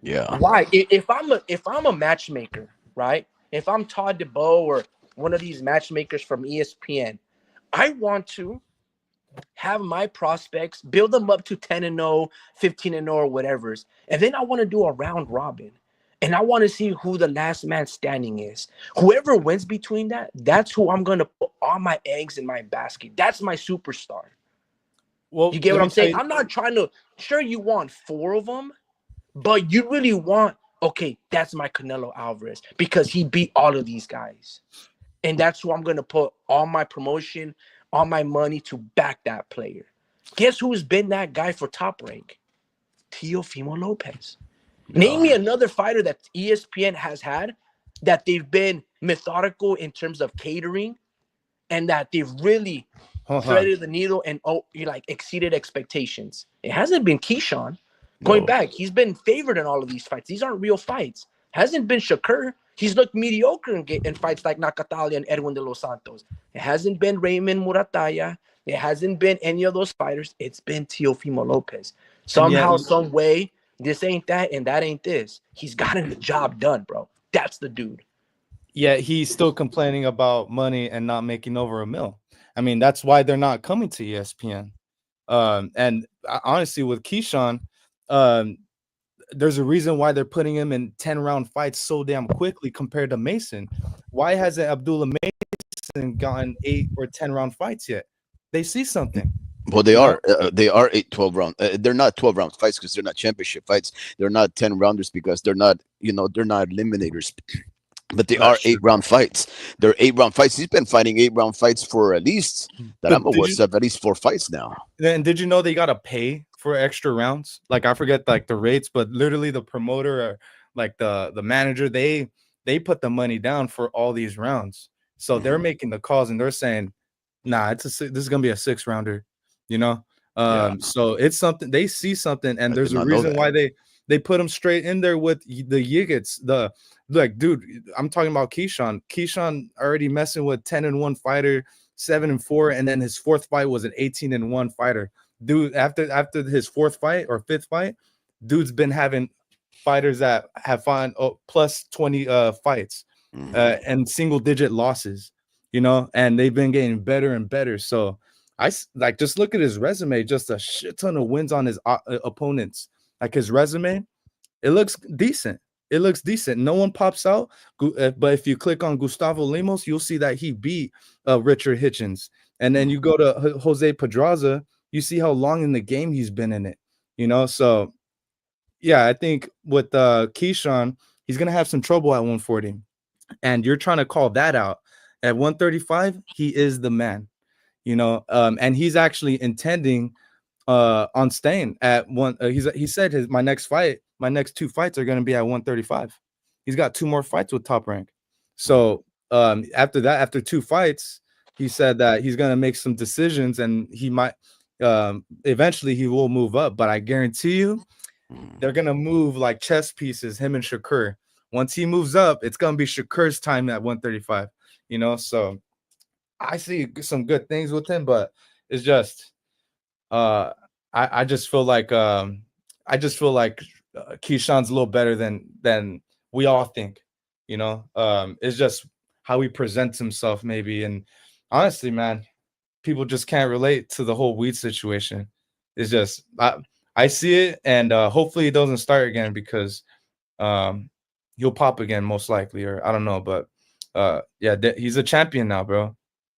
Yeah. Why? If I'm a matchmaker, right? If I'm Todd DeBow or one of these matchmakers from ESPN, I want to have my prospects, build them up to 10-0, 15-0, or whatever. And then I want to do a round robin. And I want to see who the last man standing is. Whoever wins between that, that's who I'm going to put all my eggs in my basket. That's my superstar. Well, You get what I'm saying? I'm not trying to, sure, you want 4 of them, but you really want, okay, that's my Canelo Alvarez because he beat all of these guys. And that's who I'm going to put all my promotion, all my money to back that player. Guess who's been that guy for Top Rank? Teofimo Lopez. Name me another fighter that ESPN has had that they've been methodical in terms of catering and that they've really threaded the needle and exceeded expectations. It hasn't been Keyshawn. Going back, he's been favored in all of these fights. These aren't real fights. Hasn't been Shakur. He's looked mediocre in fights like Nakatalia and Edwin de los Santos. It hasn't been Raymond Murataya. It hasn't been any of those fighters. It's been Teofimo Lopez. And yet, Somehow, some way, this ain't that and that ain't this. He's gotten the job done, bro. That's the dude. yeah, he's still complaining about money and not making over $1 million. I mean, that's why they're not coming to ESPN. And honestly, with Keyshawn, there's a reason why they're putting him in 10-round fights so damn quickly compared to Mason. Why hasn't Abdullah Mason gotten 8 or 10-round fights yet? They see something. Well, they are 12 round. They're not 12 round fights because they're not championship fights. They're not 10 rounders because they're not eliminators. But they are 8-round fights. They're 8-round fights. He's been fighting 8-round fights for at least that I'm aware of at least 4 fights now. And did you know they gotta pay for extra rounds? Like I forget like the rates, but literally the promoter or like the manager, they put the money down for all these rounds. So they're making the calls and they're saying, nah, this is gonna be a 6-rounder, you know. So it's something they see something, and there's a reason why they put him straight in there with the Yigits. Dude, I'm talking about Keyshawn. Keyshawn already messing with 10-1 fighter, 7-4, and then his 4th fight was an 18-1 fighter. Dude, after his 4th fight or 5th fight, dude's been having fighters that have fought plus 20 fights and single-digit losses, you know, and they've been getting better and better. So I like just look at his resume, just a shit ton of wins on his opponents. Like his resume, it looks decent. It looks decent. No one pops out. But if you click on Gustavo Lemos, you'll see that he beat Richard Hitchens. And then you go to Jose Pedraza, you see how long in the game he's been in it. You know, so yeah, I think with Keyshawn, he's gonna have some trouble at 140. And you're trying to call that out. At 135, he is the man. You know, and he's actually intending on staying at one. He said my next 2 fights are going to be at 135. He's got 2 more fights with Top Rank. So after that, after 2 fights, he said that he's going to make some decisions and he might eventually he will move up. But I guarantee you, they're going to move like chess pieces, him and Shakur. Once he moves up, it's going to be Shakur's time at 135. You know, so I see some good things with him, but it's just I just feel like Keyshawn's a little better than we all think, you know. It's just how he presents himself maybe, and honestly, man, people just can't relate to the whole weed situation. It's just I see it, and hopefully it doesn't start again because he'll pop again most likely, or I don't know, but yeah, he's a champion now, bro.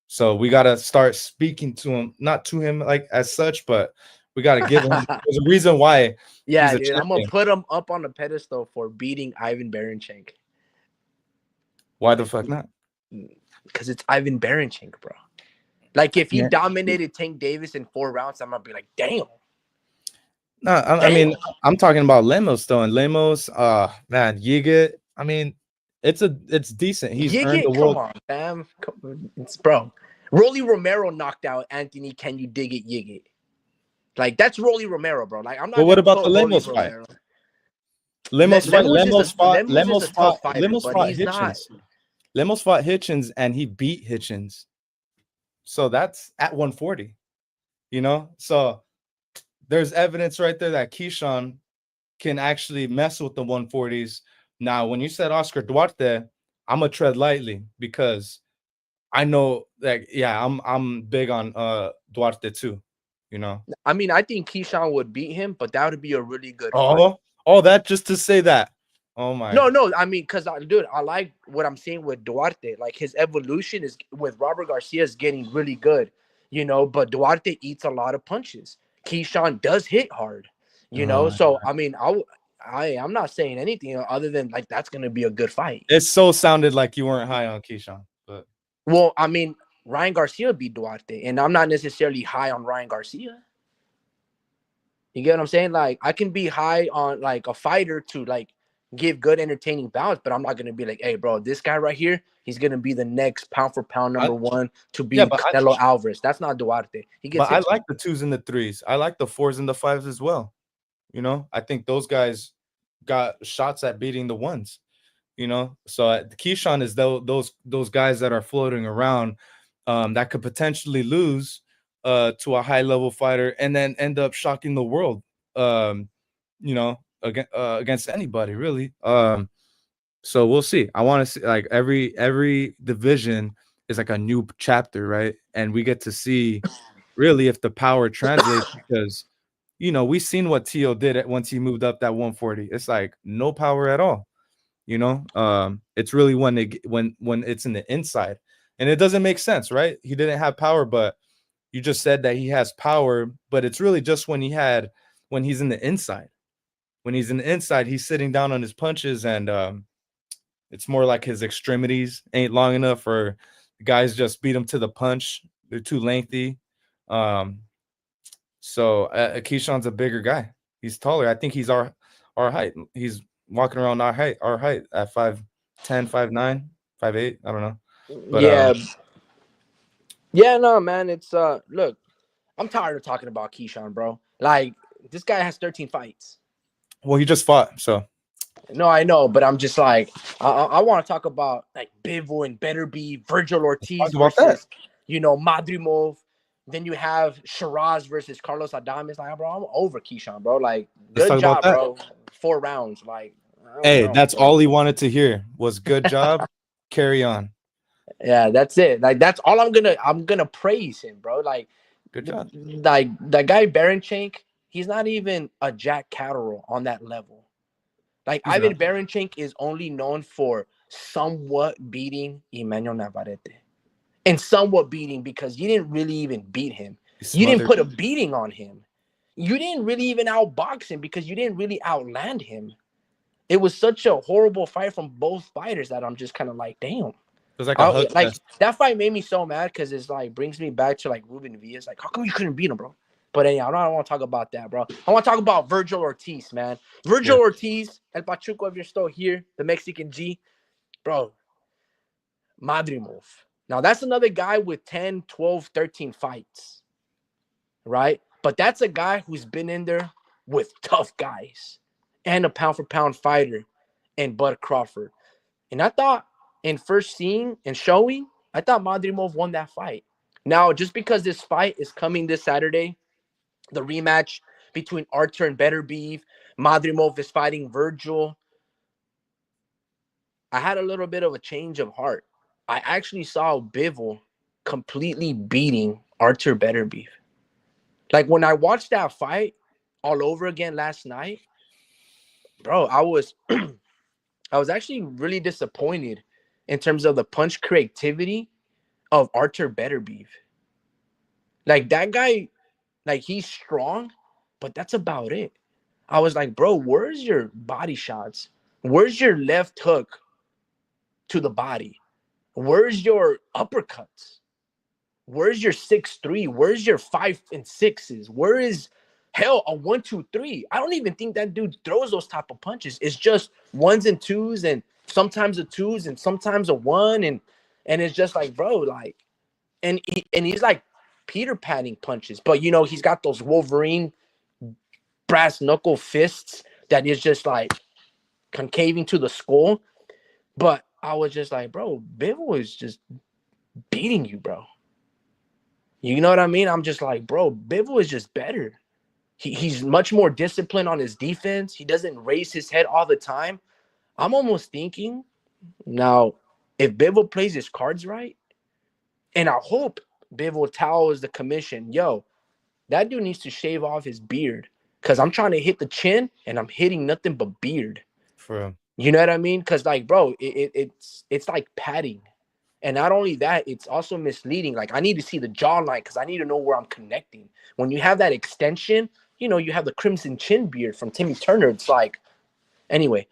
So we got to start speaking to him, not to him like as such, but we got to give him there's a reason why. Yeah, dude, I'm going to put him up on the pedestal for beating Ivan Baranchenko. Why the fuck not? Because it's Ivan Baranchenko, bro. Like if he dominated Tank Davis in 4 rounds, I'm going to be like, damn. No, I mean, I'm talking about Lemos though, and Lemos, man, Yigit. I mean, it's decent. He's earned the world. Come on, fam. It's bro. Rolly Romero knocked out Anthony. Can you dig it, Yigit? Like that's Rolly Romero, bro. Like I'm not. But what about the Lemos fight? Lemos fought Hitchens. Lemos fought Hitchens and he beat Hitchens. So that's at 140. You know, so there's evidence right there that Keyshawn can actually mess with the 140s. Now, when you said Oscar Duarte, I'm gonna tread lightly because I know that I'm big on Duarte too. You know, I mean, I think Keyshawn would beat him, but that would be a really good fight. That just to say that. Oh my. No. I mean, because dude, I like what I'm seeing with Duarte. Like his evolution is with Robert Garcia is getting really good, you know. But Duarte eats a lot of punches. Keyshawn does hit hard, you know. So I mean, I'm not saying anything other than like that's gonna be a good fight. It so sounded like you weren't high on Keyshawn, but well, I mean, Ryan Garcia beat Duarte, and I'm not necessarily high on Ryan Garcia. You get what I'm saying? Like I can be high on like a fighter to like give good entertaining bouts, but I'm not gonna be like, hey, bro, this guy right here, he's gonna be the next pound for pound number 1 to beat Canelo Alvarez. That's not Duarte. He gets. But I like the 2s and the 3s. I like the 4s and the 5s as well. You know, I think those guys got shots at beating the 1s. you know. So Keyshawn is those guys that are floating around that could potentially lose to a high level fighter and then end up shocking the world, you know, against anybody really. So we'll see. I want to see like every division is like a new chapter, right? And we get to see really if the power translates because you know we've seen what Tio did once he moved up that 140. It's like no power at all. You know, it's really when when it's in the inside, and it doesn't make sense, right? He didn't have power, but you just said that he has power, but it's really just when he's in the inside. When he's in the inside, he's sitting down on his punches, and it's more like his extremities ain't long enough, or the guys just beat him to the punch. They're too lengthy. So Keyshawn's a bigger guy. He's taller. I think he's our height. He's walking around our height at 5'10", 5'9", 5'8". I don't know. But, yeah. Yeah, no, man. It's look, I'm tired of talking about Keyshawn, bro. Like, this guy has 13 fights. Well, he just fought, so. No, I know, but I'm just like, I want to talk about like Bivol and Beterbiev, Virgil Ortiz versus, you know, Madrimov. Then you have Shiraz versus Carlos Adames. Like, bro, I'm over Keyshawn, bro. Like, good job, bro. 4 rounds. Like, hey, that's all he wanted to hear was good job. Carry on. Yeah, that's it. Like, that's all I'm gonna praise him, bro. Like, good job. Like that guy Baranchenk, he's not even a Jack Catterall on that level. Like, he's Ivan Baranchenk is only known for somewhat beating Emmanuel Navarrete. And somewhat beating because you didn't really even beat him. You didn't put a beating on him. You didn't really even outbox him because you didn't really outland him. It was such a horrible fight from both fighters that I'm just kind of like, damn. It was like a hug like that fight made me so mad because it's like brings me back to like Ruben Villas. Like, how come you couldn't beat him, bro? But anyhow, I don't want to talk about that, bro. I want to talk about Virgil Ortiz, man. Virgil Ortiz, El Pachuco, if you're still here, the Mexican G, bro. Madrimov. Now, that's another guy with 10, 12, 13 fights, right? But that's a guy who's been in there with tough guys and a pound-for-pound fighter in Bud Crawford. And I thought in first seeing and showing, I thought Madrimov won that fight. Now, just because this fight is coming this Saturday, the rematch between Artur and Beterbiev, Madrimov is fighting Virgil, I had a little bit of a change of heart. I actually saw Bivol completely beating Artur Beterbiev. Like, when I watched that fight all over again last night, bro, I was actually really disappointed in terms of the punch creativity of Artur Beterbiev. Like, that guy, like, he's strong, but that's about it. I was like, bro, where's your body shots? Where's your left hook to the body? Where's your uppercuts? Where's your 6'3"? Where's your 5 and 6s? Where is, hell, a 1, 2, 3? I don't even think that dude throws those type of punches. It's just 1s and 2s, and sometimes a 2s and sometimes a 1, and it's just like, bro, like, and he's like Peter patting punches, but you know he's got those Wolverine brass knuckle fists that is just like concaving to the skull. But I was just like, bro, Bivol is just beating you, bro. You know what I mean? I'm just like, bro, Bivol is just better. He's much more disciplined on his defense. He doesn't raise his head all the time. I'm almost thinking now, if Bivol plays his cards right, and I hope Bivol tells the commission, yo, that dude needs to shave off his beard because I'm trying to hit the chin and I'm hitting nothing but beard. For him. You know what I mean? Because, like, bro, it's like padding. And not only that, it's also misleading. Like, I need to see the jawline because I need to know where I'm connecting. When you have that extension, you know, you have the crimson chin beard from Timmy Turner. It's like, anyway,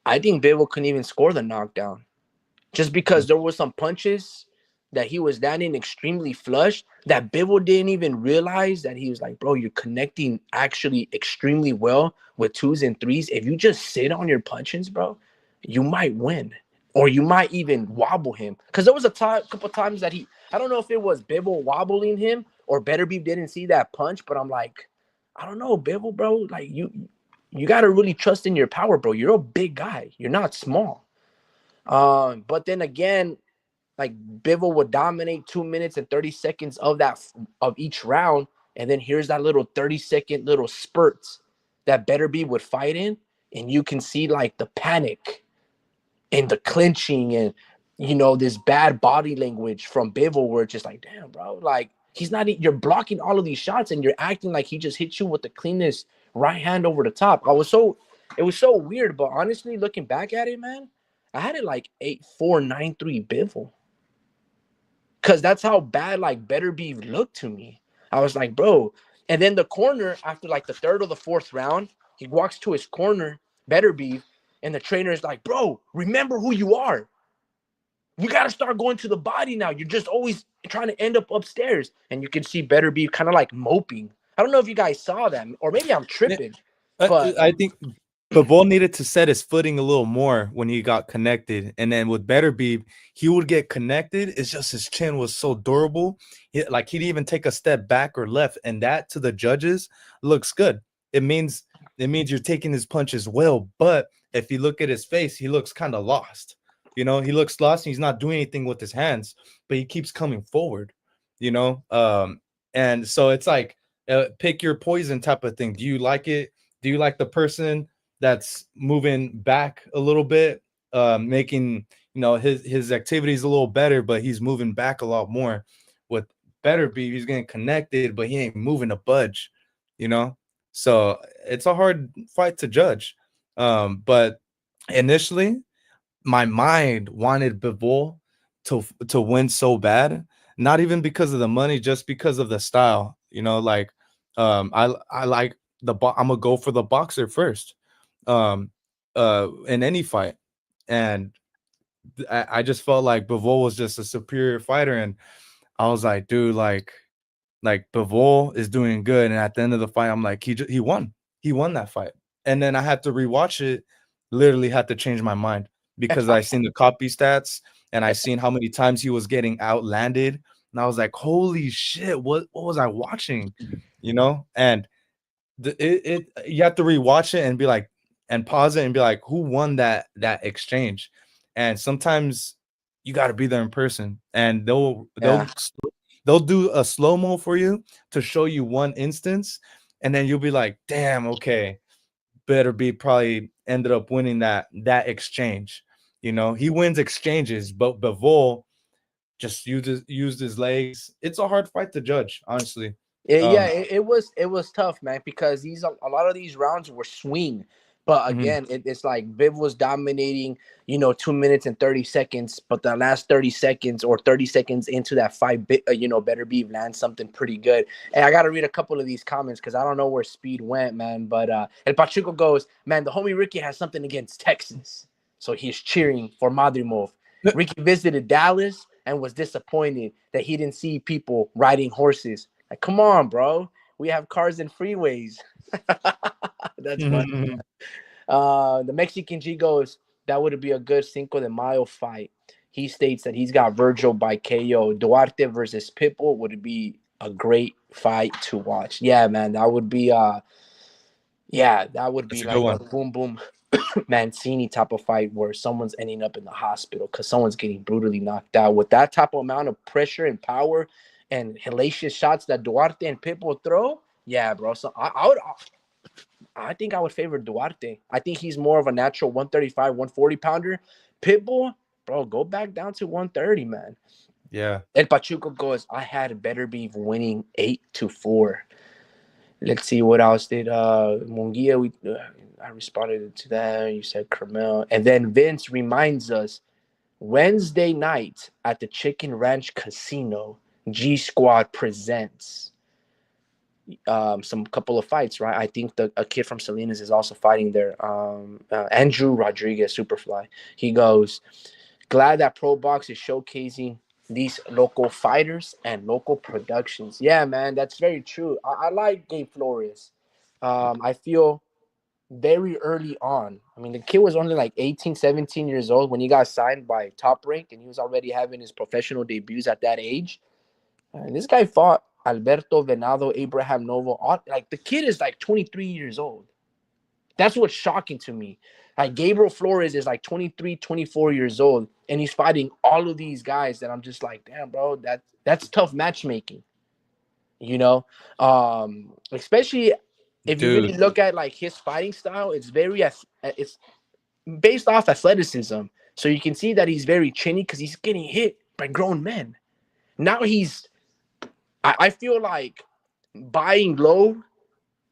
I think Bivol couldn't even score the knockdown just because there were some punches that he was landing extremely flush that Bivol didn't even realize that he was like, bro, you're connecting actually extremely well with 2s and 3s. If you just sit on your punches, bro, you might win. Or you might even wobble him. Because there was a couple times that I don't know if it was Bivol wobbling him or Beterbiev didn't see that punch, but I'm like, I don't know, Bivol, bro. Like, you got to really trust in your power, bro. You're a big guy. You're not small. But then again, like Bivol would dominate 2 minutes and 30 seconds of each round, and then here's that little 30-second little spurts that Beterbiev would fight in, and you can see like the panic and the clinching and this bad body language from Bivol, where it's just like, damn, bro, like he's not. You're blocking all of these shots, and you're acting like he just hit you with the cleanest right hand over the top. It was so weird, but honestly, looking back at it, man, I had it like 8-4, 9-3 Bivol. Because that's how bad like Beterbiev looked to me. I was like, bro. And then the corner, after like the third or the fourth round, he walks to his corner, Beterbiev, and the trainer is like, bro, remember who you are. You got to start going to the body now. You're just always trying to end up upstairs. And you can see Beterbiev kind of like moping. I don't know if you guys saw that, or maybe I'm tripping. But I think Bivol needed to set his footing a little more when he got connected. And then with Beterbiev, he would get connected. It's just his chin was so durable. Like he'd even take a step back or left. And that to the judges looks good. It means you're taking his punches well. But if you look at his face, he looks kind of lost. He looks lost. And he's not doing anything with his hands, but he keeps coming forward, and so it's like pick your poison type of thing. Do you like it? Do you like the person that's moving back a little bit, making his activities a little better, but he's moving back a lot more? With Beterbiev, he's getting connected, but he ain't moving a budge, So it's a hard fight to judge. But initially, my mind wanted Bivol to win so bad, not even because of the money, just because of the style. I like I'm gonna go for the boxer first, in any fight, and I just felt like Bivol was just a superior fighter, and I was like, dude, like Bivol is doing good, and at the end of the fight, I'm like, he won that fight, and then I had to rewatch it, literally had to change my mind because I seen the copy stats and I seen how many times he was getting outlanded, and I was like, holy shit, what was I watching, and you have to rewatch it and be like, and pause it and be like, who won that exchange? And sometimes you got to be there in person, and they'll do a slow-mo for you to show you one instance, and then you'll be like, damn, okay, Beterbiev probably ended up winning that exchange. He wins exchanges, but Bivol just used his legs. It's a hard fight to judge, honestly. It was tough, man, because a lot of these rounds were swing. But again, it's like Viv was dominating, 2 minutes and 30 seconds. But the last 30 seconds or 30 seconds into that fight, Beterbiev lands something pretty good. And I got to read a couple of these comments because I don't know where Speed went, man. But El Pachuco goes, man, the homie Ricky has something against Texas. So he's cheering for Madrimov. Ricky visited Dallas and was disappointed that he didn't see people riding horses. Like, come on, bro. We have cars and freeways. That's funny. The Mexican G goes, that would be a good Cinco de Mayo fight. He states that he's got Virgil by KO. Duarte versus Pitbull would be a great fight to watch. Yeah, man, that would be that would be like a boom boom Mancini type of fight where someone's ending up in the hospital because someone's getting brutally knocked out. With that type of amount of pressure and power and hellacious shots that Duarte and Pitbull throw, yeah, bro. So I think I would favor Duarte. I think he's more of a natural 135, 140 pounder. Pitbull, bro, go back down to 130, man. Yeah. El Pachuco goes, I had Beterbiev winning 8-4. Let's see what else did Munguia. I responded to that. You said Carmel. And then Vince reminds us Wednesday night at the Chicken Ranch Casino, G Squad presents some couple of fights, right? I think a kid from Salinas is also fighting there. Andrew Rodriguez, Superfly. He goes, glad that Pro Box is showcasing these local fighters and local productions. Yeah, man, that's very true. I like Gabe Flores. I feel very early on. I mean, the kid was only like 18, 17 years old when he got signed by Top Rank, and he was already having his professional debuts at that age. And this guy fought Alberto Venado, Abraham Novo. Like, the kid is like 23 years old. That's what's shocking to me. Like Gabriel Flores is like 23, 24 years old, and he's fighting all of these guys that I'm just like, damn, bro, that's tough matchmaking. You know, especially if you really Dude, look at like his fighting style, it's based off athleticism. So you can see that he's very chinny because he's getting hit by grown men. Now I feel like buying low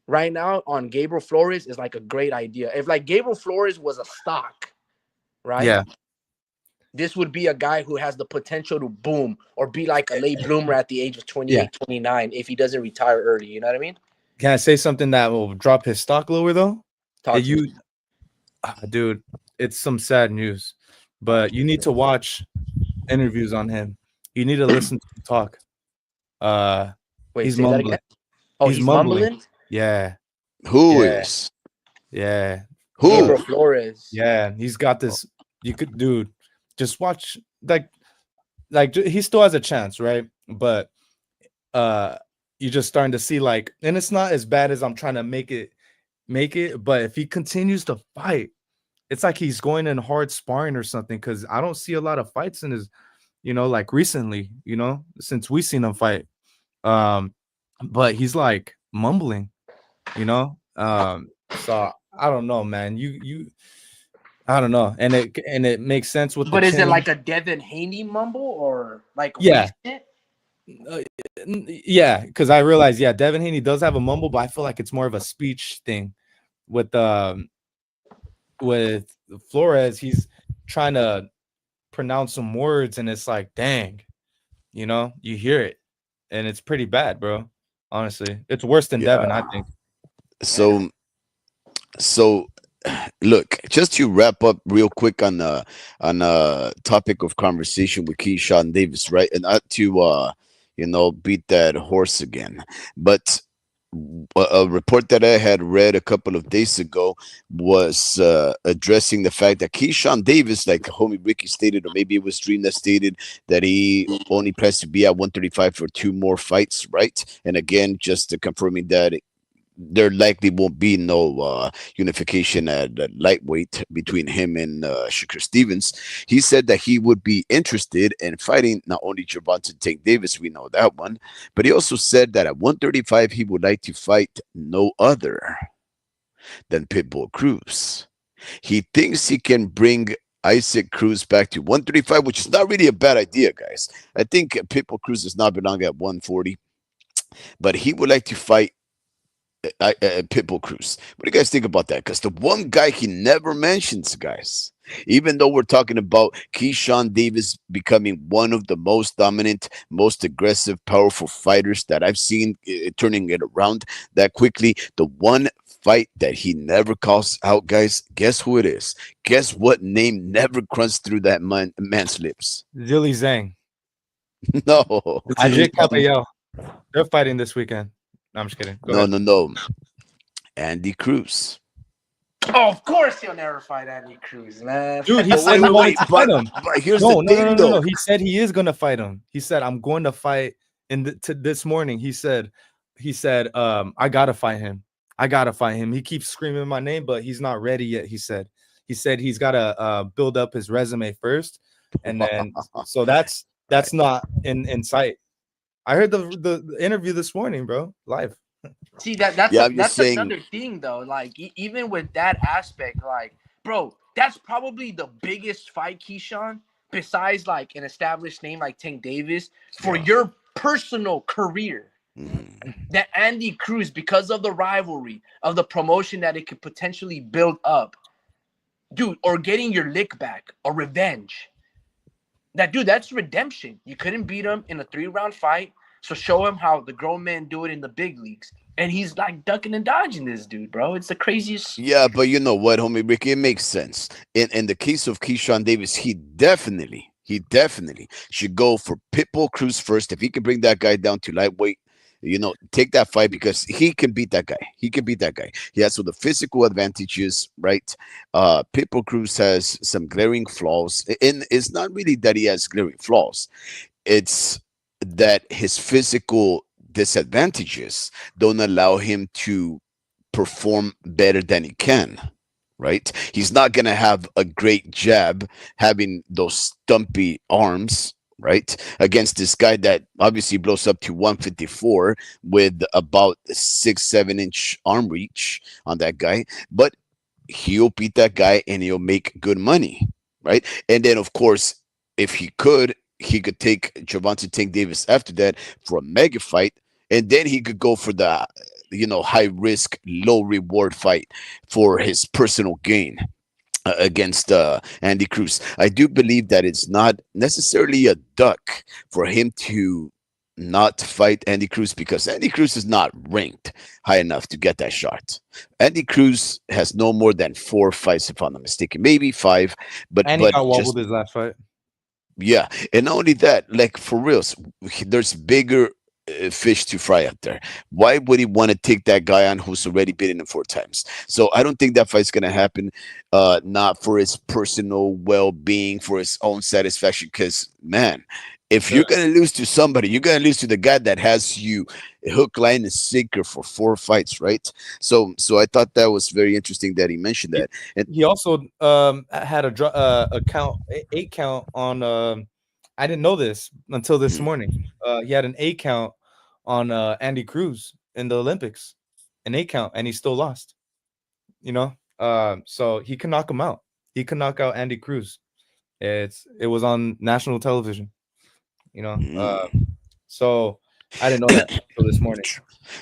right now on Gabriel Flores is like a great idea. If like Gabriel Flores was a stock, right? yeah. This would be a guy who has the potential to boom or be like a late bloomer at the age of 28, Yeah. 29 if he doesn't retire early. You know what I mean? Can I say something that will drop his stock lower though? Talk to me. You, dude, it's some sad news, but you need to watch interviews on him. You need to listen to him talk. Wait, He's say that mumbling. again. Oh, he's mumbling? Yeah, Who yeah, is? yeah, Gabriel Who? Flores. yeah. He's got this. You could, dude, just watch. He still has a chance, right? But you're just starting to see like, and it's not as bad as I'm trying to make it. But if he continues to fight, it's like he's going in hard sparring or something. Because I don't see a lot of fights in his, like recently, since we seen him fight. But he's like mumbling, you know. So I don't know, man. I don't know, and it makes sense with But the is it chin. like a Devin Haney mumble or like Yeah, recent? yeah, because I realize, yeah, Devin Haney does have a mumble, but I feel like it's more of a speech thing with Flores. He's trying to pronounce some words, and it's like, dang, you hear it, and it's pretty bad, bro. Honestly, it's worse than Devin, I Yeah. think. So so look, just to wrap up real quick on a topic of conversation with Keyshawn Davis, right? And not to beat that horse again, but a report that I had read a couple of days ago was addressing the fact that Keyshawn Davis, like homie Ricky stated, or maybe it was Dream that stated that he only plans to be at 135 for two more fights, right? And again, just confirming that there likely won't be no unification at lightweight between him and Shakur Stevens. He said that he would be interested in fighting not only Gervonta Tank Davis, we know that one, but he also said that at 135 he would like to fight no other than Pitbull Cruz. He thinks he can bring Isaac Cruz back to 135, which is not really a bad idea, guys. I think Pitbull Cruz does not belong at 140, but he would like to fight Pitbull Cruz. What do you guys think about that? Because the one guy he never mentions, guys, even though we're talking about Keyshawn Davis becoming one of the most dominant, most aggressive, powerful fighters that I've seen, turning it around that quickly, the one fight that he never calls out, guys, guess who it is? Guess what name never runs through that man's lips? Zilly Zhang, No, Ajay Caballero, they're fighting this weekend. No, I'm just kidding. Go no, ahead. no, no. Andy Cruz. Oh, of course he'll never fight Andy Cruz, man. Dude, he But said he wanted to fight but, him. but here's No, the no, thing, no, no, no, though. no. He said he is gonna fight him. He said, I'm going to fight this morning. He said, I gotta fight him. I gotta fight him. He keeps screaming my name, but he's not ready yet. He said he's gotta build up his resume first, and then so that's not in sight. I heard the interview this morning, bro, live. See that's Yeah, I'm just that's saying. another thing though. Like even with that aspect, like bro, that's probably the biggest fight, Keyshawn, besides like an established name like Tank Davis for your personal career. Mhm. That Andy Cruz, because of the rivalry of the promotion that it could potentially build up, dude, or getting your lick back or revenge. That's redemption. You couldn't beat him in a 3-round fight, so show him how the grown men do it in the big leagues. And he's like ducking and dodging this dude, bro. It's the craziest. Yeah, but you know what, homie Ricky, it makes sense. In the case of Keyshawn Davis, he definitely should go for Pitbull Cruz first. If he can bring that guy down to lightweight, take that fight because he can beat that guy. He can beat that guy. He has so the physical advantages, right? Pitbull Cruz has some glaring flaws, and it's not really that he has glaring flaws. It's that his physical disadvantages don't allow him to perform better than he can, right? He's not going to have a great jab having those stumpy arms, right? Against this guy that obviously blows up to 154 with about 6, 7 inch arm reach on that guy. But he'll beat that guy and he'll make good money, right? And then, of course, if he could take Javante Tank Davis after that for a mega fight, and then he could go for the high risk, low reward fight for his personal gain against Andy Cruz. I do believe that it's not necessarily a duck for him to not fight Andy Cruz because Andy Cruz is not ranked high enough to get that shot. Andy Cruz has no more than 4 fights, if I'm not mistaken, maybe 5. But And he got just wobbled his last fight. yeah, and not only that, like for reals, there's bigger fish to fry out there. Why would he want to take that guy on who's already beaten him 4 times? So I don't think that fight's gonna happen. Not for his personal well-being, for his own satisfaction. Because man, if you're gonna lose to somebody, you're gonna lose to the guy that has you hook, line, and sinker for 4 fights, right? So I thought that was very interesting that he mentioned that. And He also had a count, 8 count on. I didn't know this until this morning. He had an 8 count on Andy Cruz in the Olympics, an 8 count, and he still lost. You know, so he can knock him out. He can knock out Andy Cruz. It was on national television. You know, so I didn't know that until this morning.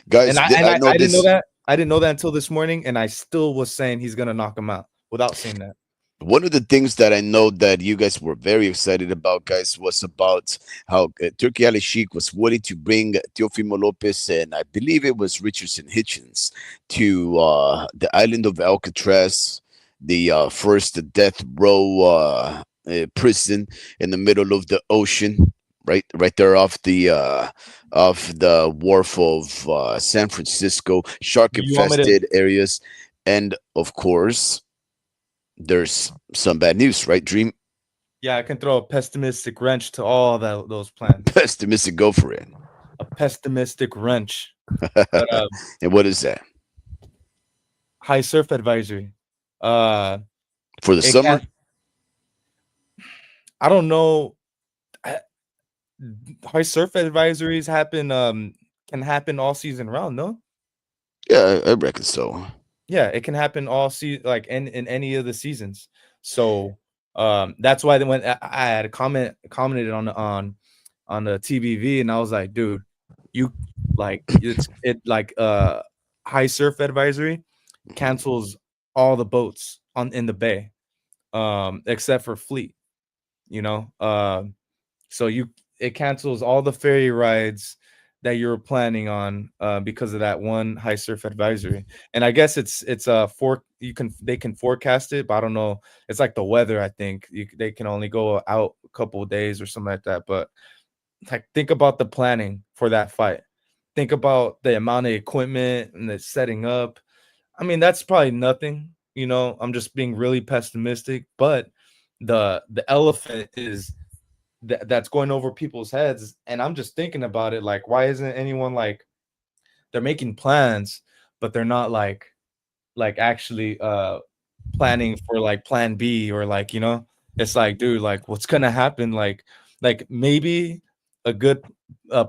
guys, I know I didn't know this. that. I didn't know that until this morning, and I still was saying he's gonna knock him out without saying that. One of the things that I know that you guys were very excited about, guys, was about how Turkey Ali Sheik was willing to bring Teofimo Lopez and I believe it was Richardson Hitchens to the island of Alcatraz, the first death row prison in the middle of the ocean, right there off the wharf of San Francisco, shark You want me to? infested areas, and of course there's some bad news, right, Dream? Yeah, I can throw a pessimistic wrench to all those plans. Pessimistic, go for it. A pessimistic wrench. But And what is that? high surf advisory. For the It summer? I don't know. High surf advisories can happen all season round, no? Yeah, I reckon so. Yeah, it can happen all like in any of the seasons. So that's why when I had commented on the TBV, and I was like, dude, you like high surf advisory cancels all the boats in the bay, except for Fleet, you know. So it cancels all the ferry rides that you were planning on because of that one high surf advisory. And I guess it's they can forecast it, but I don't know. It's like the weather. I think they can only go out a couple of days or something like that. But like, think about the planning for that fight. Think about the amount of equipment and the setting up. I mean, that's probably nothing. You know, I'm just being really pessimistic. But the elephant is that's going over people's heads, and I'm just thinking about it, like, why isn't anyone like, they're making plans but they're not like actually planning for like plan B, or like, you know, it's like, dude, like, what's gonna happen, like maybe a good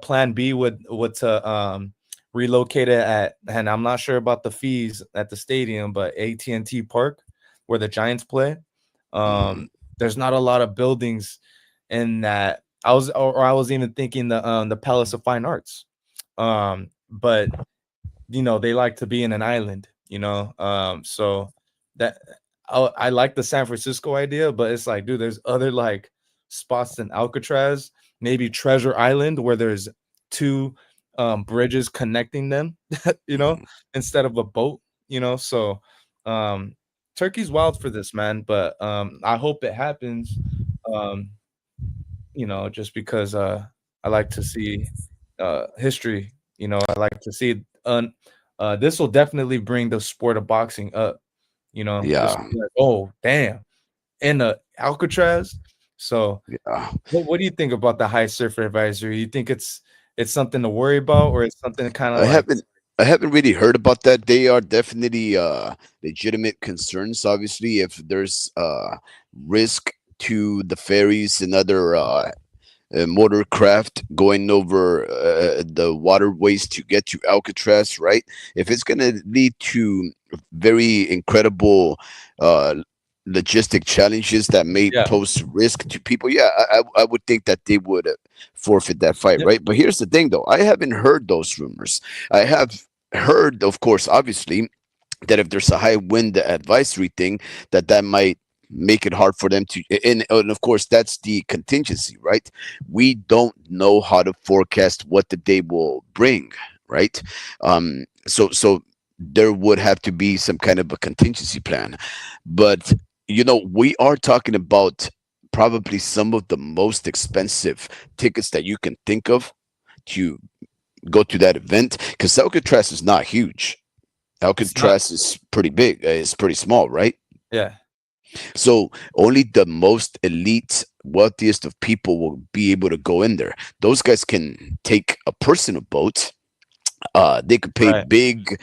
plan B would to relocate it at, and I'm not sure about the fees at the stadium, but AT&T Park where the Giants play. There's not a lot of buildings in that. I was even thinking the Palace of Fine Arts, but you know, they like to be in an island, you know. So that I like the San Francisco idea, but it's like, dude, there's other like spots in Alcatraz, maybe Treasure Island, where there's 2 bridges connecting them, you know, instead of a boat, you know. So Turkey's wild for this, man, but I hope it happens. You know, just because I like to see history. You know, I like to see this will definitely bring the sport of boxing up. You know, just Yeah. like, oh damn, in the Alcatraz. So, Yeah. what do you think about the high surfer advisory? You think it's something to worry about, or it's something kind I of like, haven't I haven't really heard about that. They are definitely legitimate concerns. Obviously, if there's risk to the ferries and other motor craft going over the waterways to get to Alcatraz, right? If it's going to lead to very incredible uh, logistic challenges that may Yeah. pose risk to people, yeah, I would think that they would forfeit that fight, Yep. right? But here's the thing, though. I haven't heard those rumors. I have heard, of course, obviously, that if there's a high wind advisory thing, that might make it hard for them to, and of course that's the contingency, right? We don't know how to forecast what the day will bring, right? So there would have to be some kind of a contingency plan. But we are talking about probably some of the most expensive tickets that you can think of to go to that event, because Alcatraz is not huge. It's not. Alcatraz is pretty big. It's pretty small, right? Yeah. So only the most elite, wealthiest of people will be able to go in there. Those guys can take a personal boat. They could pay Right. big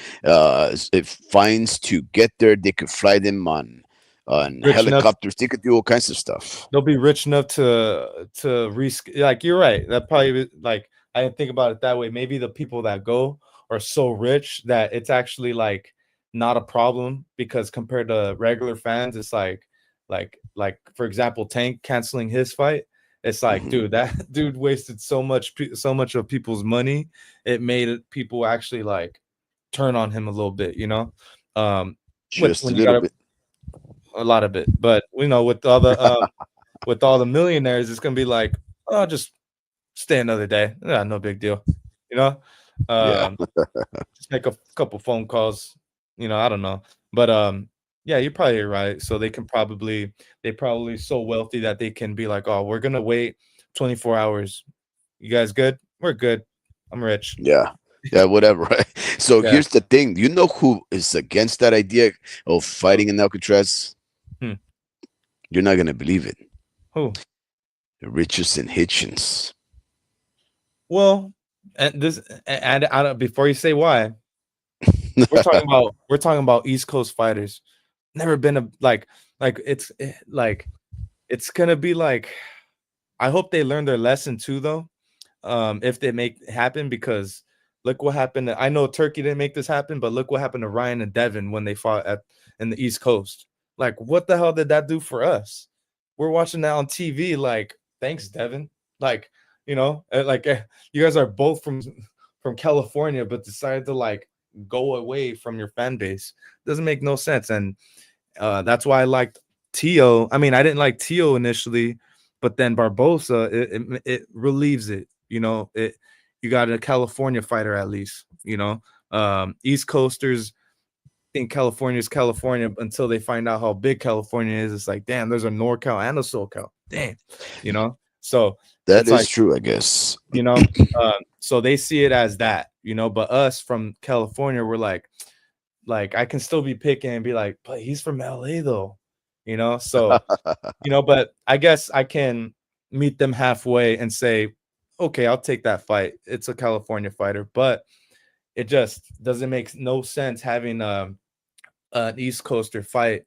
fines to get there. They could fly them on Rich enough. helicopters. They could do all kinds of stuff. They'll be rich enough to risk. Like you're right. That probably like I didn't think about it that way. Maybe the people that go are so rich that it's actually like not a problem because compared to regular fans, it's like for example, Tank canceling his fight. It's like, Hmm. dude, that dude wasted so much of people's money. It made people actually like turn on him a little bit, you know. Um, Just a when you little got bit. a lot of it, but we know with all the millionaires, it's gonna be like, oh, just stay another day. Yeah, no big deal. You know, Yeah. um, just make a couple phone calls. I don't know, but yeah, you're probably right. So they probably so wealthy that they can be like, oh, we're gonna wait 24 hours. You guys good? We're good. I'm rich. Yeah. Yeah, whatever. Right. So Yeah. here's the thing. You know who is against that idea of Who? fighting in Alcatraz? Hmm. You're not gonna believe it. Who? Richardson Hitchens. Well, and this and I don't, before you say why, we're talking about East Coast fighters. Never been a like like it's gonna be like I hope they learn their lesson too though. If they make it happen because look what happened. I know Turkey didn't make this happen, but look what happened to Ryan and Devin when they fought at in the East Coast. Like, what the hell did that do for us? We're watching that on TV. Like, thanks, Devin. Like, you guys are both from California, but decided to like go away from your fan base. Doesn't make no sense. And that's why I liked Tio. I mean, I didn't like Tio initially, but then Barbosa it relieves it. You got a California fighter at least. East Coasters think California is California until they find out how big California is. It's like, damn, there's a NorCal and a SoCal. Damn, So That it's is like, true, I guess. you know, so they see it as that. But us from California, we're like I can still be picking and be like, but he's from LA though, So but I guess I can meet them halfway and say, okay, I'll take that fight. It's a California fighter, but it just doesn't make no sense having an East Coaster fight,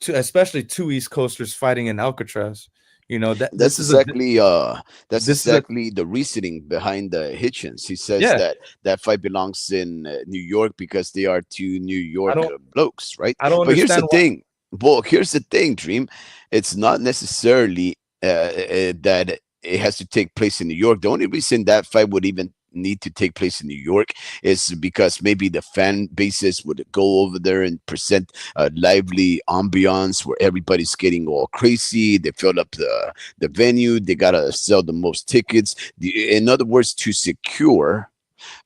especially two East Coasters fighting in Alcatraz. That That's exactly that's this is a exactly the reasoning behind the Hitchens. He says yeah. that that fight belongs in New York because they are two New I York don't blokes, right? I don't But here's the understand why. thing. Well, here's the thing, Dream. It's not necessarily that it has to take place in New York. The only reason that fight would even need to take place in New York is because maybe the fan bases would go over there and present a lively ambiance where everybody's getting all crazy. They fill up the venue. They gotta sell the most tickets. In other words, to secure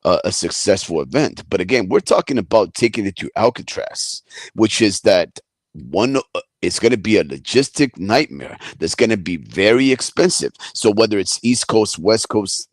a successful event. But again, we're talking about taking it to Alcatraz, which is that one. It's going to be a logistic nightmare. That's going to be very expensive. So whether it's East Coast, West Coast,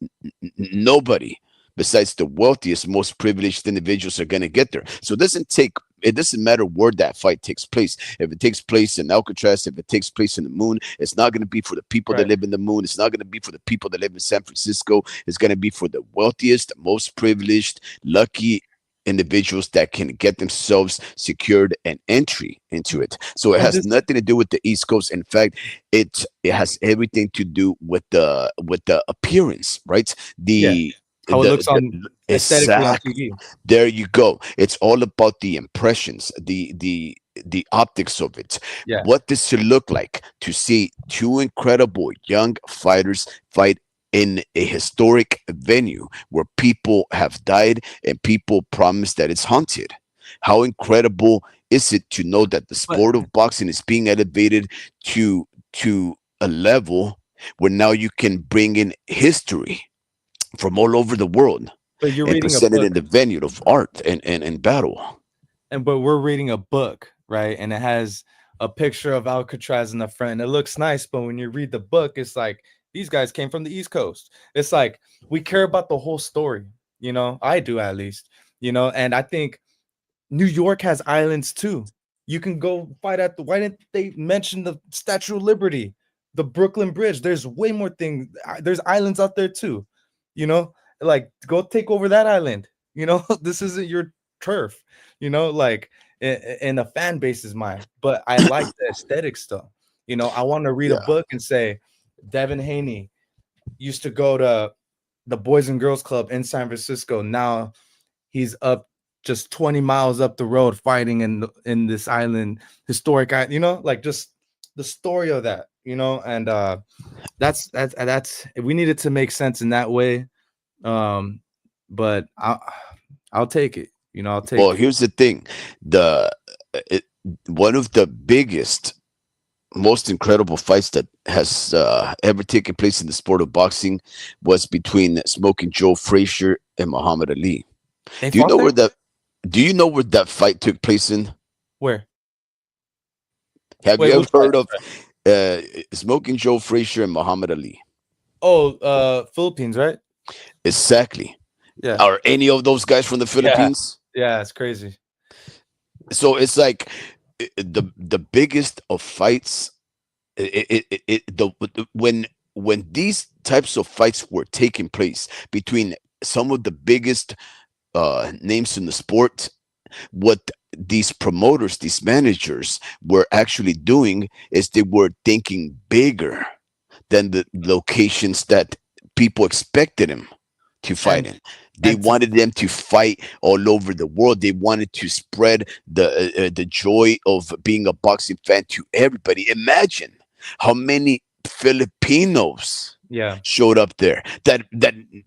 nobody besides the wealthiest, most privileged individuals are going to get there. So it doesn't matter where that fight takes place. If it takes place in Alcatraz, if it takes place in the moon, it's not going to be for the people that Right. live in the moon. It's not going to be for the people that live in San Francisco. It's going to be for the wealthiest, most privileged, lucky individuals that can get themselves secured an entry into it. So it And has this, nothing to do with the East Coast. In fact, it has everything to do with the appearance, right? yeah, how it looks The on aesthetically on exact TV. there you go. It's all about the impressions, the optics of it. Yeah, What does it look like to see two incredible young fighters fight in a historic venue where people have died and people promise that it's haunted? How incredible is it to know that the but sport of boxing is being elevated to a level where now you can bring in history from all over the world you're and reading a present it in book, the venue of art and battle. and but we're reading a book, right? And it has a picture of Alcatraz in the front, and it looks nice. But when you read the book, it's like these guys came from the East Coast. It's like we care about the whole story, you know. I do at least, you know. And I think New York has islands too. You can go fight at the. Why didn't they mention the Statue of Liberty, the Brooklyn Bridge? There's way more things. There's islands out there too, you know. Like go take over that island. You know, this isn't your turf. You know, like in a fan base's mind. But I like the aesthetic stuff. You know, I want to read a Yeah, book and say Devin Haney used to go to the Boys and Girls Club in San Francisco. Now he's up just 20 miles up the road fighting in this island historic, you know, like just the story of that, you know. And that's we needed to make sense in that way. um but I'll take it, you know, I'll well, take it. here's the thing. The it, one of the biggest, most incredible fights that has ever taken place in the sport of boxing was between Smoking Joe Frazier and Muhammad Ali. They Do you fought know there? where that do you know where that fight took place in? Where? Have Wait, you ever which fight? heard of uh, Smoking Joe Frazier and Muhammad Ali? Oh, Philippines, right? Exactly. Yeah, Are any of those guys from the yeah, Philippines? yeah, it's crazy. So it's like the biggest of fights. When these types of fights were taking place between some of the biggest names in the sport, what these promoters, these managers were actually doing is they were thinking bigger than the locations that people expected him to fight and in. They and to wanted them to fight all over the world. They wanted to spread the joy of being a boxing fan to everybody. Imagine how many Filipinos yeah, showed up there. That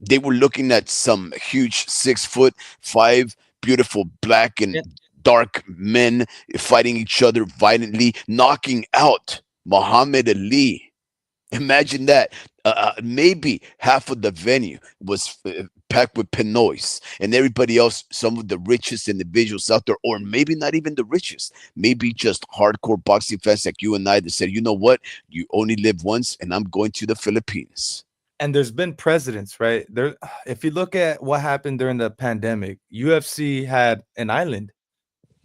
they were looking at some huge 6 foot five, beautiful black and and, dark men fighting each other violently, knocking out Muhammad Ali. Imagine that. Maybe half of the venue was packed with Pinoys, and everybody else, some of the richest individuals out there, or maybe not even the richest, maybe just hardcore boxing fans like you and I that said, you know what, you only live once, and I'm going to the Philippines. and there's been presidents, right? There, if you look at what happened during the pandemic, UFC had an island,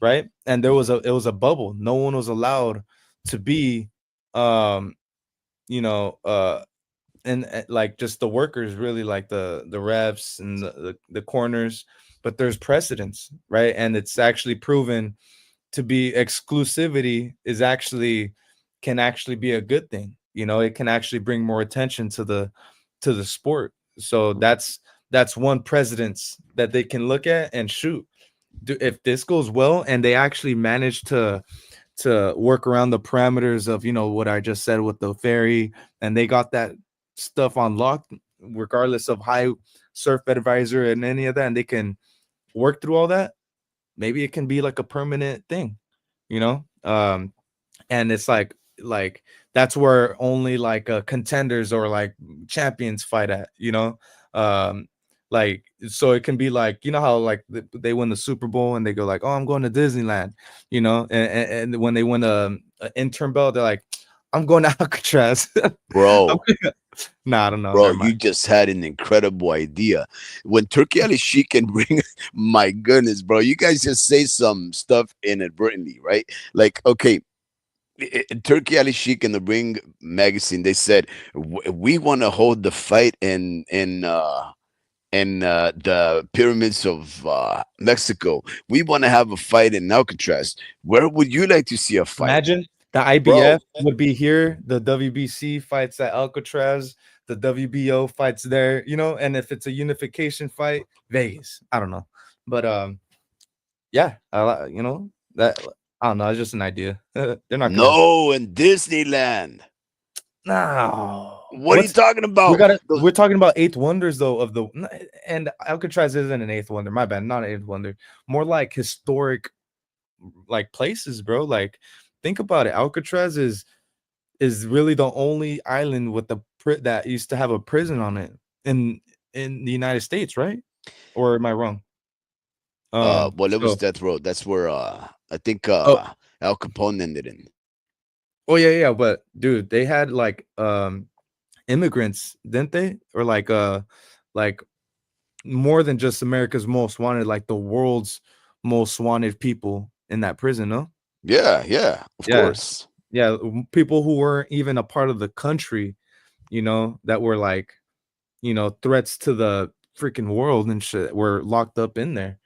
right? And there was a it was a bubble. No one was allowed to be, um, you know, and like just the workers, really, like the refs and the corners. But there's precedents, right? And it's actually proven to be exclusivity is actually can actually be a good thing. You know, it can actually bring more attention to the sport. So that's one precedence that they can look at and shoot. If this goes well and they actually manage to work around the parameters of, you know, what I just said with the ferry, and they got that stuff on lock, regardless of high surf advisor and any of that, and they can work through all that, maybe it can be like a permanent thing, you know. And it's like that's where only like contenders or like champions fight at, you know. Like so it can be like, you know how like they win the Super Bowl and they go like, oh, I'm going to Disneyland, you know. And when they win a intern belt, they're like, I'm going to Alcatraz. I'm Bro, nah, I don't know, bro, never mind. you just had an incredible idea. When Turkey Ali Sheik can bring, my goodness, bro, you guys just say some stuff inadvertently, right? Like, okay, Turkey Ali Sheik in the Ring magazine, they said we want to hold the fight in and the pyramids of Mexico. We want to have a fight in Alcatraz. Where would you like to see a fight, Imagine the bro? IBF would be here, the WBC fights at Alcatraz, the WBO fights there, you know, and if it's a unification fight, Vegas. I don't know. But yeah, you know, that I don't know, it's just an idea. They're not gonna. No, in Disneyland. No. What are you talking We about? got it. Those- We're talking about eighth wonders though of the and Alcatraz isn't an eighth wonder. My bad, not an eighth wonder. More like historic like places, bro. Like think about it. Alcatraz is really the only island with the that used to have a prison on it in the United States, right? Or am I wrong? well, it was So Death Row. That's where I think oh Al Capone ended in. oh yeah, yeah, but dude, they had like immigrants, didn't they? Or like more than just America's most wanted, like the world's most wanted people in that prison, no? Yeah, yeah, of Yeah, course. yeah, people who weren't even a part of the country, that were like, threats to the freaking world and shit were locked up in there.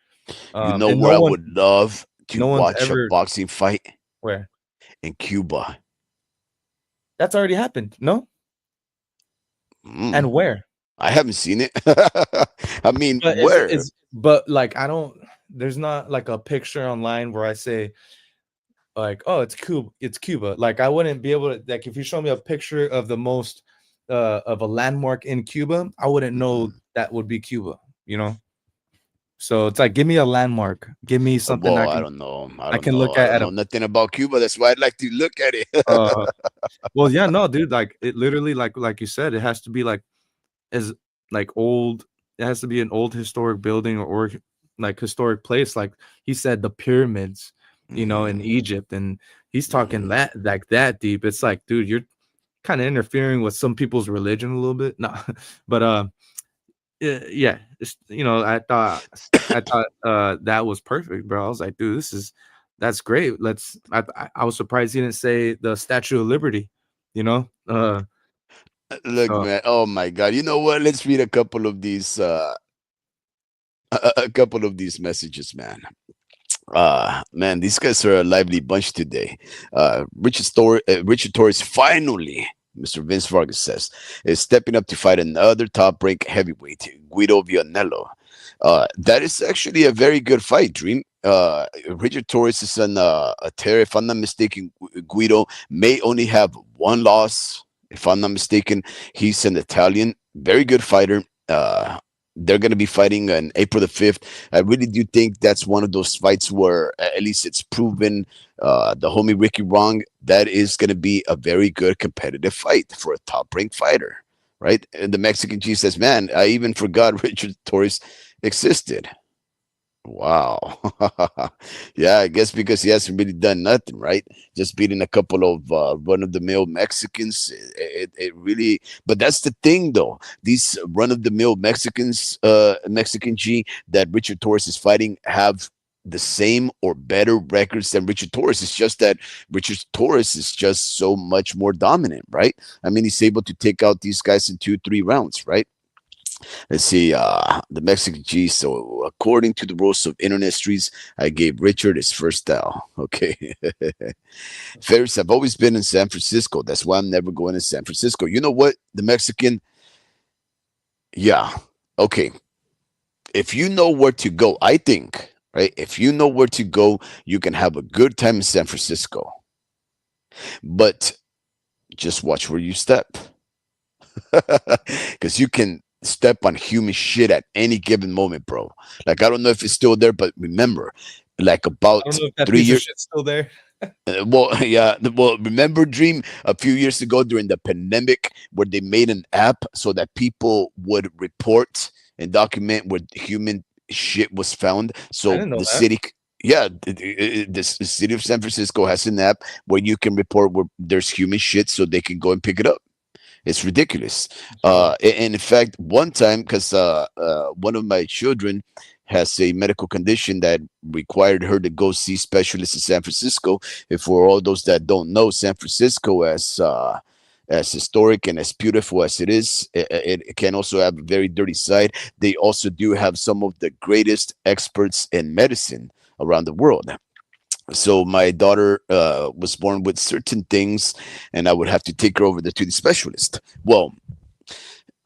You know And where I would love to no one's watch a ever boxing fight? where In Cuba. that's already happened, no? Mm, And where? I haven't seen it. I mean, But where? but like I don't. There's not like a picture online where I say like, oh, it's Cuba. It's Cuba. Like I wouldn't be able to like if you show me a picture of the most of a landmark in Cuba, I wouldn't know that would be Cuba. You know. So it's like, give me a landmark. Give me something Well, I I can don't know. I I don't can know. look I don't at know a nothing about Cuba. That's why I'd like to look at it. uh well, yeah, no, dude, like it literally like you said, it has to be like as like old. It has to be an old historic building or like historic place. Like he said, the pyramids, in Mhm, Egypt, and he's talking mhm. that like that deep. It's like, dude, you're kind of interfering with some people's religion a little bit. No, but yeah, yeah, I thought that was perfect, bro. I was like, dude, that's great. I was surprised he didn't say the Statue of Liberty, you know. Look, So man. Oh my God. You know what? Let's read a couple of these. A couple of these messages, man. Man, these guys are a lively bunch today. Richard Torres finally, Mr. Vince Vargas says, is stepping up to fight another top rank heavyweight, Guido Vianello. That is actually a very good fight, Dream. Richard Torres is a terror. If I'm not mistaken, Guido may only have one loss. If I'm not mistaken, he's an Italian, very good fighter. They're going to be fighting on April the 5th. I really do think that's one of those fights where at least it's proven the homie Ricky Wrong that is going to be a very good competitive fight for a top ranked fighter, right? And the Mexican G says, "Man, I even forgot Richard Torres existed." Wow. Yeah, I guess because he hasn't really done nothing, right? Just beating a couple of run of the mill Mexicans. It really, but that's the thing though. These run of the mill Mexicans, Mexican G that Richard Torres is fighting have the same or better records than Richard Torres. It's just that Richard Torres is just so much more dominant, right? I mean, he's able to take out these guys in 2, 3 rounds, right? Let's see, the Mexican G. So, according to the rules of internet streets, I gave Richard his first L. Okay. Ferris, I've always been in San Francisco. That's why I'm never going to San Francisco. You know what? The Mexican, yeah. Okay. If you know where to go, I think, right? If you know where to go, you can have a good time in San Francisco. But just watch where you step. Because you can step on human shit at any given moment, bro. Like I don't know if it's still there, but remember, like I don't about know if that three piece of years. shit's still there. Well, yeah. Well, remember, Dream, a few years ago during the pandemic, where they made an app so that people would report and document where human shit was found. I So didn't know the that. city, yeah, the city of San Francisco has an app where you can report where there's human shit, so they can go and pick it up. It's ridiculous. Jeez. And in fact, one time, because one of my children has a medical condition that required her to go see specialists in San Francisco. And for all those that don't know, San Francisco as historic and as beautiful as it is, it can also have a very dirty side. They also do have some of the greatest experts in medicine around the world. So my daughter was born with certain things, and I would have to take her over there to the specialist. Well,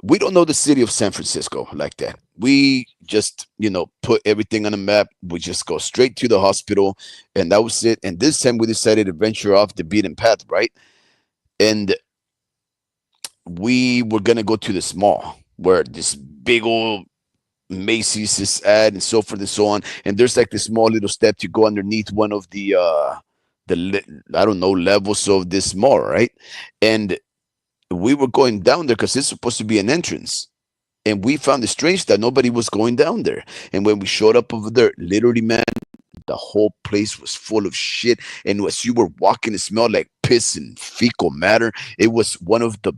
we don't know the city of San Francisco like that. We just, put everything on a map. We just go straight to the hospital, and that was it. And this time we decided to venture off the beaten path, right? And we were gonna go to this mall where this big old Macy's is at, and so forth and so on. And there's like this small little step to go underneath one of I don't know, levels of this mall, right? And we were going down there because it's supposed to be an entrance. And we found it strange that nobody was going down there. And when we showed up over there, literally, man, the whole place was full of shit. And as you were walking, it smelled like piss and fecal matter. It was one of the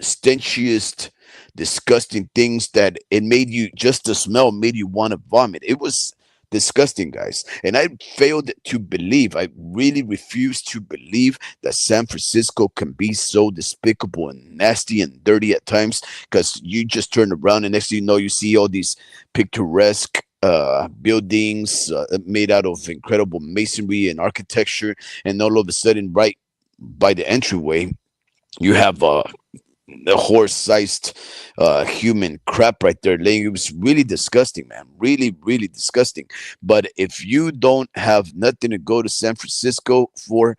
stenchiest, disgusting things that it made you, just the smell made you want to vomit. It was disgusting, guys. And I failed to believe, I really refused to believe that San Francisco can be so despicable and nasty and dirty at times, because you just turn around and next thing you know, you see all these picturesque buildings made out of incredible masonry and architecture, and all of a sudden, right by the entryway, you have a horse-sized human crap right there laying. It was really disgusting, man. Really, really disgusting. But if you don't have nothing to go to San Francisco for,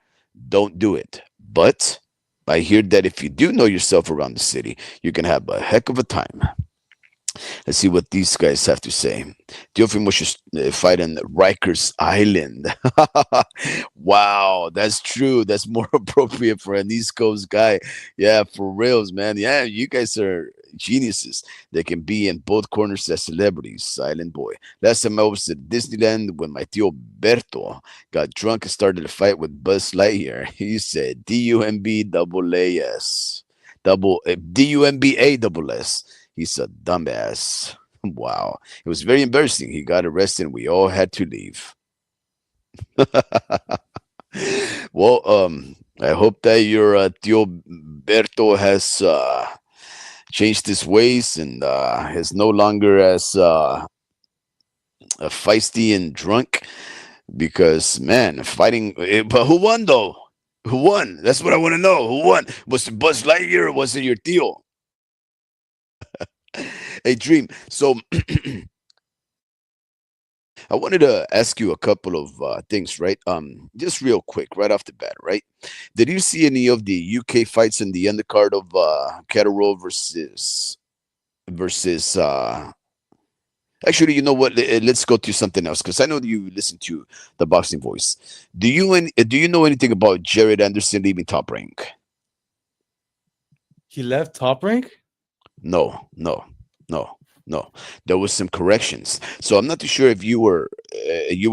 don't do it. But I hear that if you do know yourself around the city, you can have a heck of a time. Let's see what these guys have to say. Teofimo should fight in Rikers Island. Wow, that's true. That's more appropriate for an East Coast guy. Yeah, for reals, man. Yeah, you guys are geniuses. They can be in both corners as celebrities. Silent boy. Last time I was at Disneyland when my tío Berto got drunk and started a fight with Buzz Lightyear. He said D-U-M-B double A-S. D-U-M-B-A double S. He's a dumbass. Wow. It was very embarrassing. He got arrested and we all had to leave. Well, I hope that your Tio Berto has changed his ways and is no longer as feisty and drunk, because, man, fighting. But who won, though? Who won? That's what I want to know. Who won? Was it Buzz Lightyear or was it your Tio? Hey, Dream. So I wanted to ask you a couple of things, right? Just real quick, right off the bat, right? Did you see any of the UK fights in the undercard of Catterall versus? Actually, you know what? Let's go to something else, because I know that you listen to the Boxing Voice. Do you know anything about Jared Anderson leaving Top Rank? He left Top Rank? No, no, no, no. There was some corrections, so I'm not too sure if you were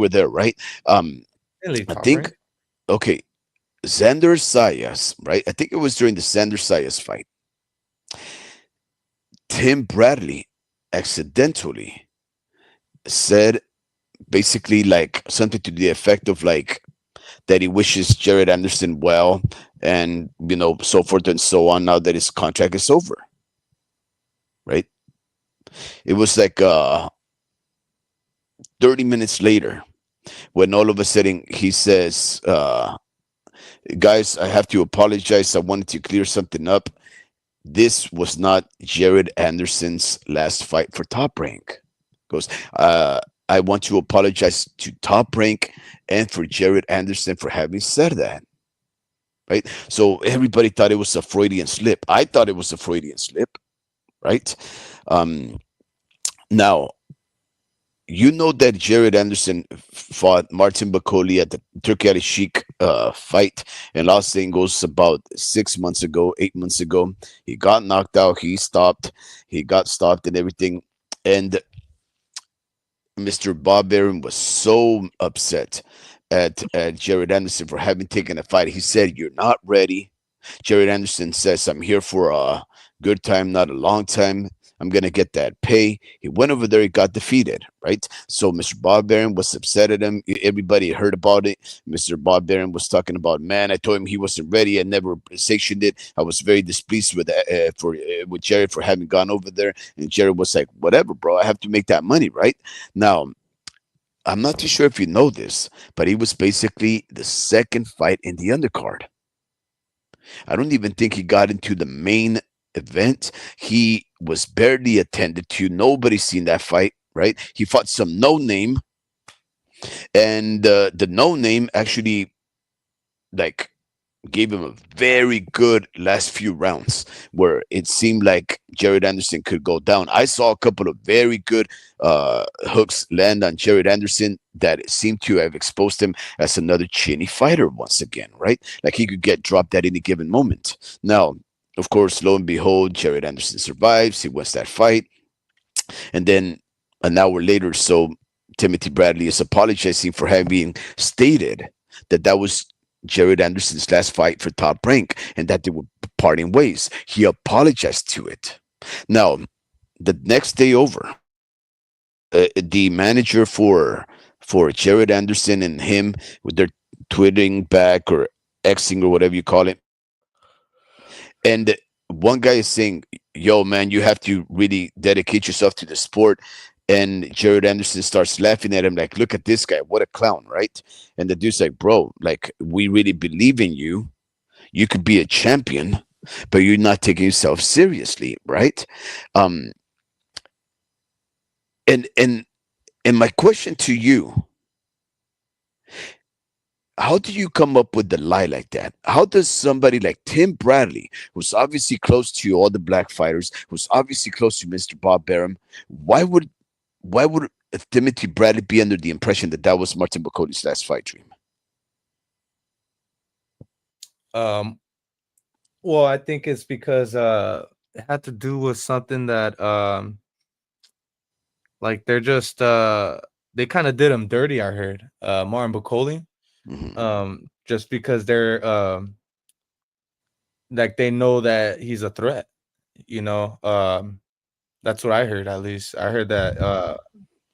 there, right? Really, I Top think Rank? okay, Xander Sayas, right? I think it was during the Xander Sayas fight. Tim Bradley accidentally said basically like something to the effect of like that he wishes Jared Anderson well, and so forth and so on. Now that his contract is over, right? It was like 30 minutes later when all of a sudden he says, guys, I have to apologize. I wanted to clear something up. This was not Jared Anderson's last fight for Top Rank. Goes, I want to apologize to Top Rank and for Jared Anderson for having said that. Right? So everybody thought it was a Freudian slip. I thought it was a Freudian slip, right? Now, you know that Jared Anderson fought Martin Bakoli at the Turkey Ali Sheik fight in Los Angeles about 6 months ago, 8 months ago. He got knocked out. He got stopped and everything. And Mr. Bob Arum was so upset at Jared Anderson for having taken a fight. He said, "You're not ready." Jared Anderson says, "I'm here for a good time, not a long time. I'm gonna get that pay. He went over there, he got defeated, right? So Mr. Bob Barron was upset at him. Everybody heard about it. Mr. Bob Barron was talking about, man, I told him he wasn't ready. I never sanctioned it. I was very displeased with Jared for having gone over there. And Jared was like, whatever, bro. I have to make that money, right? Now, I'm not too sure if you know this, but he was basically the second fight in the undercard. I don't even think he got into the main event. He was barely attended to. Nobody seen that fight, right? He fought some no name, and the no name actually like gave him a very good last few rounds where it seemed like Jared Anderson could go down. I saw a couple of very good hooks land on Jared Anderson that seemed to have exposed him as another chinny fighter once again, right? Like he could get dropped at any given moment. Now, of course, lo and behold, Jared Anderson survives. He wins that fight. And then an hour later, so Timothy Bradley is apologizing for having stated that that was Jared Anderson's last fight for Top Rank and that they were parting ways. He apologized to it. Now, the next day over, the manager for Jared Anderson and him, with their tweeting back or Xing or whatever you call it, and one guy is saying, "Yo, man, you have to really dedicate yourself to the sport." And Jared Anderson starts laughing at him, like, "Look at this guy, what a clown, right?" And the dude's like, "Bro, like, we really believe in you. You could be a champion, but you're not taking yourself seriously, right?" Um, and and my question to you: how do you come up with the lie like that? How does somebody like Tim Bradley, who's obviously close to all the black fighters, who's obviously close to Mr. Bob Barum, why would why would Timothy Bradley be under the impression that that was Martin Bocody's last fight dream? Um, well, I think it's because it had to do with something that like they're just they kind of did him dirty, I heard. Martin Bacoli. Mhm. Just because they're like they know that he's a threat, you know. That's what I heard, at least. I heard that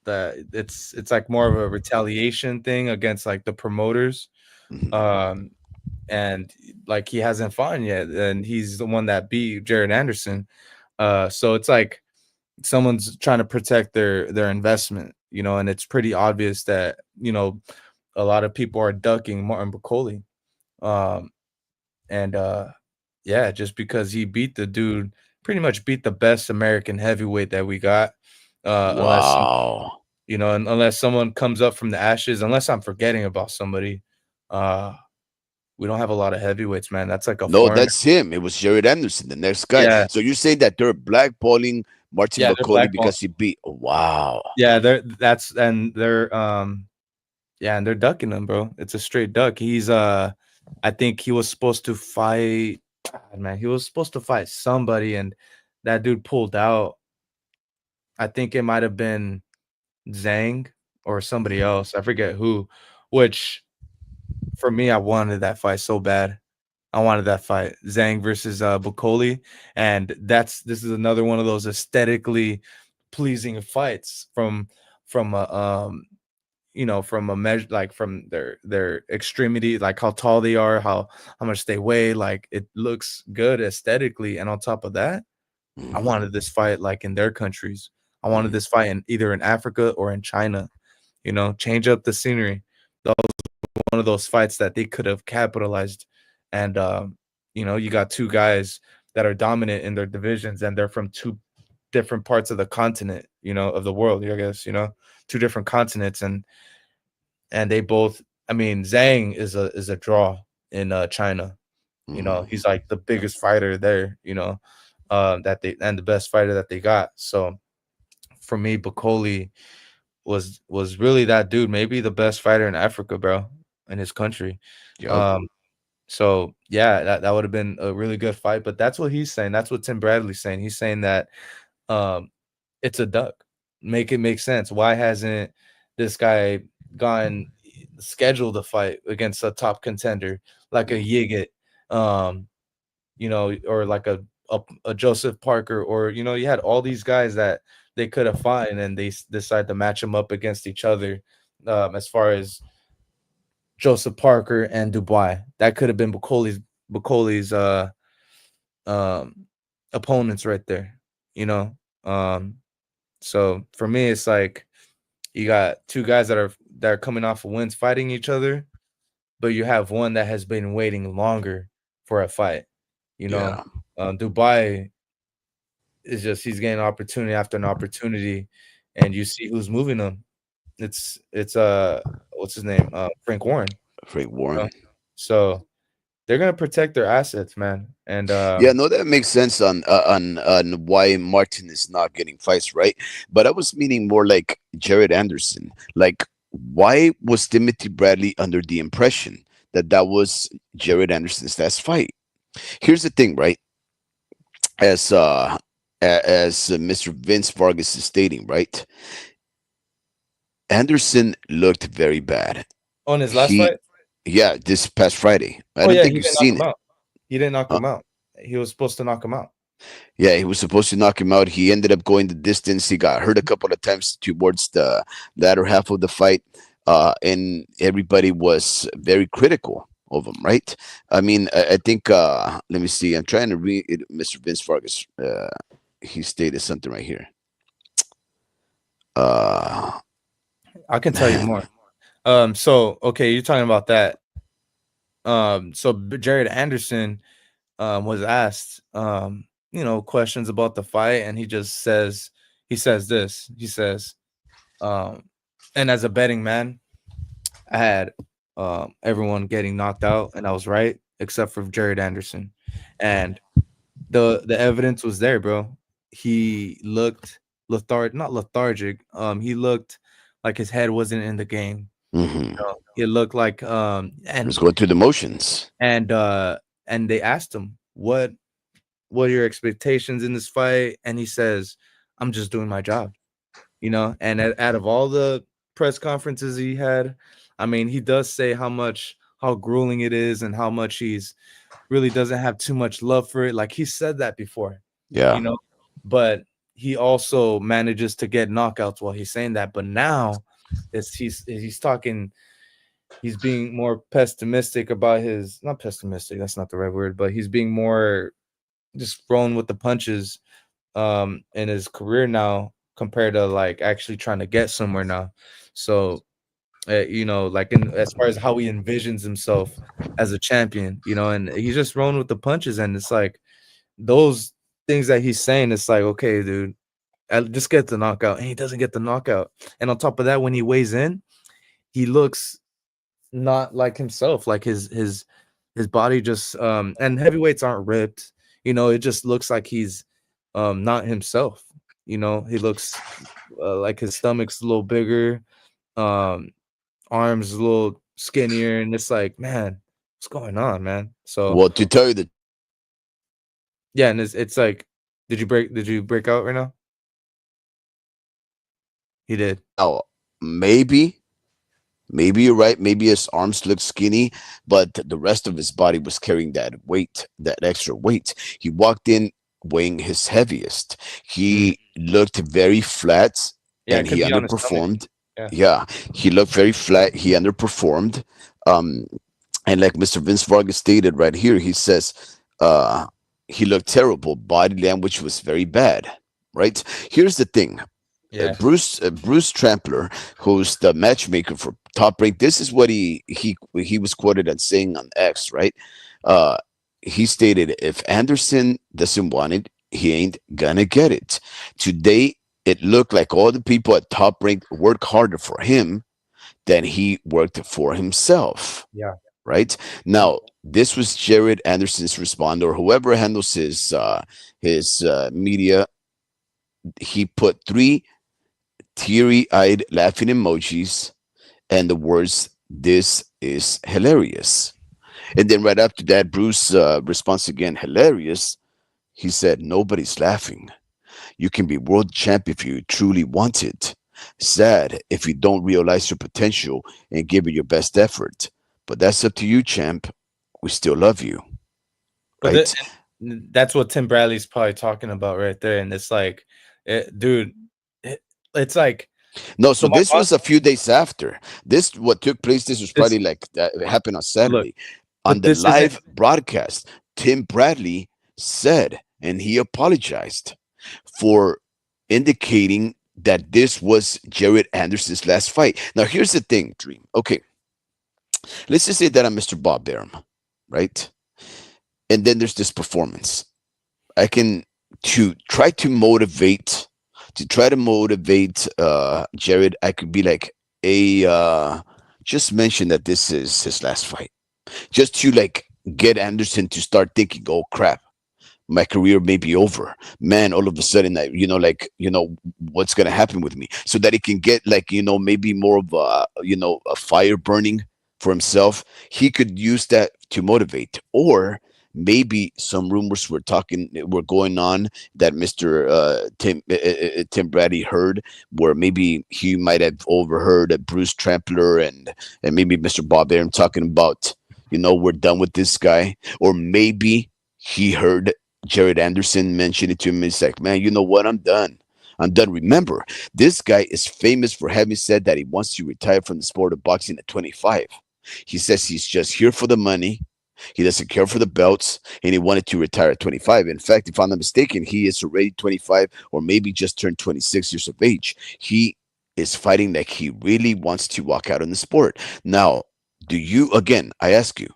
that it's like more of a retaliation thing against like the promoters. Mhm. Um and like he hasn't fought yet, and he's the one that beat Jared Anderson. So it's like someone's trying to protect their investment, you know, and it's pretty obvious that, you know, a lot of people are ducking Martin Bacoli. Um and yeah, just because he beat the dude, pretty much beat the best American heavyweight that we got. Unless Wow. you know, unless someone comes up from the ashes, unless I'm forgetting about somebody, uh, we don't have a lot of heavyweights, man. That's like a No, foreigner. that's him. It was Jared Anderson, the next guy. Yeah, So you say that they're blackballing Martin yeah, they're Boccoli blackball. because he beat. Wow. Yeah, they're yeah, and they're ducking him, bro. It's a straight duck. He's I think he was supposed to fight. God, man, he was supposed to fight somebody, and that dude pulled out. I think it might have been Zhang or somebody Mhm. else. I forget who. Which for me, I wanted that fight so bad. I wanted that fight, Zhang versus Bukoli, and this is another one of those aesthetically pleasing fights from a you know, from a measure, like from their extremity, like how tall they are, how much they weigh, like it looks good aesthetically, and on top of that, I Mhm. wanted this fight like in their countries. I wanted Mhm. this fight in either in Africa or in China. You know, change up the scenery. That was one of those fights that they could have capitalized. And you know, you got two guys that are dominant in their divisions, and they're from two different parts of the continent, you know, of the world. I guess, you know, two different continents, and they both. I mean, Zhang is a draw in China. You know, Mhm. he's like the biggest fighter there. You know, that they and the best fighter that they got. So for me, Bacoli was really that dude, maybe the best fighter in Africa, bro, in his country. Yup. Um, so yeah, that would have been a really good fight. But that's what he's saying. That's what Tim Bradley's saying. He's saying that um it's a duck. Make it make sense. Why hasn't this guy gone scheduled a fight against a top contender like a Mhm. Yigit, um, you know, or like a Joseph Parker, or you had all these guys that they could have fought, and then they decide to match them up against each other. As far as Joseph Parker and Dubois, that could have been Bucoli's um opponents right there. You know, um, so for me, it's like you got two guys that are coming off of wins fighting each other, but you have one that has been waiting longer for a fight. You know, Yeah. Dubai is just he's getting opportunity after an opportunity, and you see who's moving him. It's what's his name? Frank Warren. Frank You know? Warren. So they're gonna protect their assets, man. And Yeah, no, that makes sense on why Martin is not getting fights, right? But I was meaning more like Jared Anderson. Like, why was Timothy Bradley under the impression that that was Jared Anderson's last fight? Here's the thing, right? As Mr. Vince Vargas is stating, right? Anderson looked very bad. on his last He, fight, yeah, this past Friday. I oh don't yeah, think he you've didn't knock seen him it. out. He didn't knock Uh, him out. He was supposed to knock him out. Yeah, he was supposed to knock him out. He ended up going the distance. He got hurt a couple of times towards the latter half of the fight, and everybody was very critical of him. Right? I mean, I think. Let me see. I'm trying to read it, Mr. Vince Vargas. He stated something right here. Uh, I can tell you man, more. So okay, you're talking about that. So Jared Anderson was asked questions about the fight, and he says this. He says, um, and as a betting man, I had everyone getting knocked out, and I was right, except for Jared Anderson. And the evidence was there, bro. He looked not lethargic. He looked like his head wasn't in the game. hmm He looked like Let's go through the motions. and uh and they asked him what are your expectations in this fight, and he says, I'm just doing my job. And out of all the press conferences he had, I mean, he does say how grueling it is, and how much he's really doesn't have too much love for it. Like, he said that before, you Yeah, know but he also manages to get knockouts while he's saying that. But now he's talking, he's being more pessimistic about his, not pessimistic, that's not the right word, but he's being more just thrown with the punches in his career now, compared to like actually trying to get somewhere now. So like, in as far as how he envisions himself as a champion, and he's just thrown with the punches, and it's like those things that he's saying, it's like, okay, dude, just get the knockout, and he doesn't get the knockout. And on top of that, when he weighs in, he looks not like himself. Like his body just and heavyweights aren't ripped. It just looks like he's not himself. He looks like his stomach's a little bigger, um arms a little skinnier, and it's like, man, what's going on, man? So well, to tell you the yeah, and it's like, did you break out right now? He did. now, maybe maybe you're right. Maybe his arms look skinny, but the rest of his body was carrying that weight, that extra weight. He walked in weighing his heaviest. Mm. He looked very flat Yeah, it and could he be on his stomach. underperformed. Yeah. Yeah, he looked very flat. He underperformed. Um, and like Mr. Vince Vargas stated right here, he says he looked terrible. Body language was very bad. Right? Here's the thing. Yeah. Bruce Trampler, who's the matchmaker for Top Rank, this is what he was quoted as saying on X, right? Uh, he stated, "If Anderson doesn't want it, he ain't gonna get it." Today, it looked like all the people at Top Rank worked harder for him than he worked for himself. Yeah. Right now, this was Jared Anderson's respond, or whoever handles his media. He put three teary-eyed laughing emojis and the words, "This is hilarious." And then right after that, Bruce responds again, "Hilarious." He said, "Nobody's laughing. You can be world champ if you truly want it. Sad if you don't realize your potential and give it your best effort. But that's up to you, champ. We still love you." But the, Right? That's what Tim Bradley's probably talking about right there, and it's like, dude, it, it's like No, so so my this boss. was a few days after. This what took place. This was This probably like that it happened on look, Saturday. On but the this isn't. live broadcast, Tim Bradley said, and he apologized for indicating that this was Jared Anderson's last fight. Now, here's the thing, Dream. Okay, let's just say that I'm Mr. Bob Arum, right? And then there's this performance. I can to try to motivate Jared. I could be like a just mention that this is his last fight, just to like get Anderson to start thinking, oh crap, my career may be over, man. All of a sudden, like what's gonna happen with me, so that he can get like maybe more of a fire burning for himself. He could use that to motivate, or maybe some rumors were going on that Mr. Tim Brady heard, where maybe he might have overheard Bruce Trampler and maybe Mr. Bob Arum talking about, we're done with this guy, or maybe he heard Jared Anderson mentioned it to him. He's like, man, you know what? I'm done. I'm done. Remember, this guy is famous for having said that he wants to retire from the sport of boxing at 25. He says he's just here for the money. He doesn't care for the belts, and he wanted to retire at 25. In fact, if I'm not mistaken, he is already 25 or maybe just turned 26 years of age. He is fighting like he really wants to walk out in the sport. Now, again, I ask you,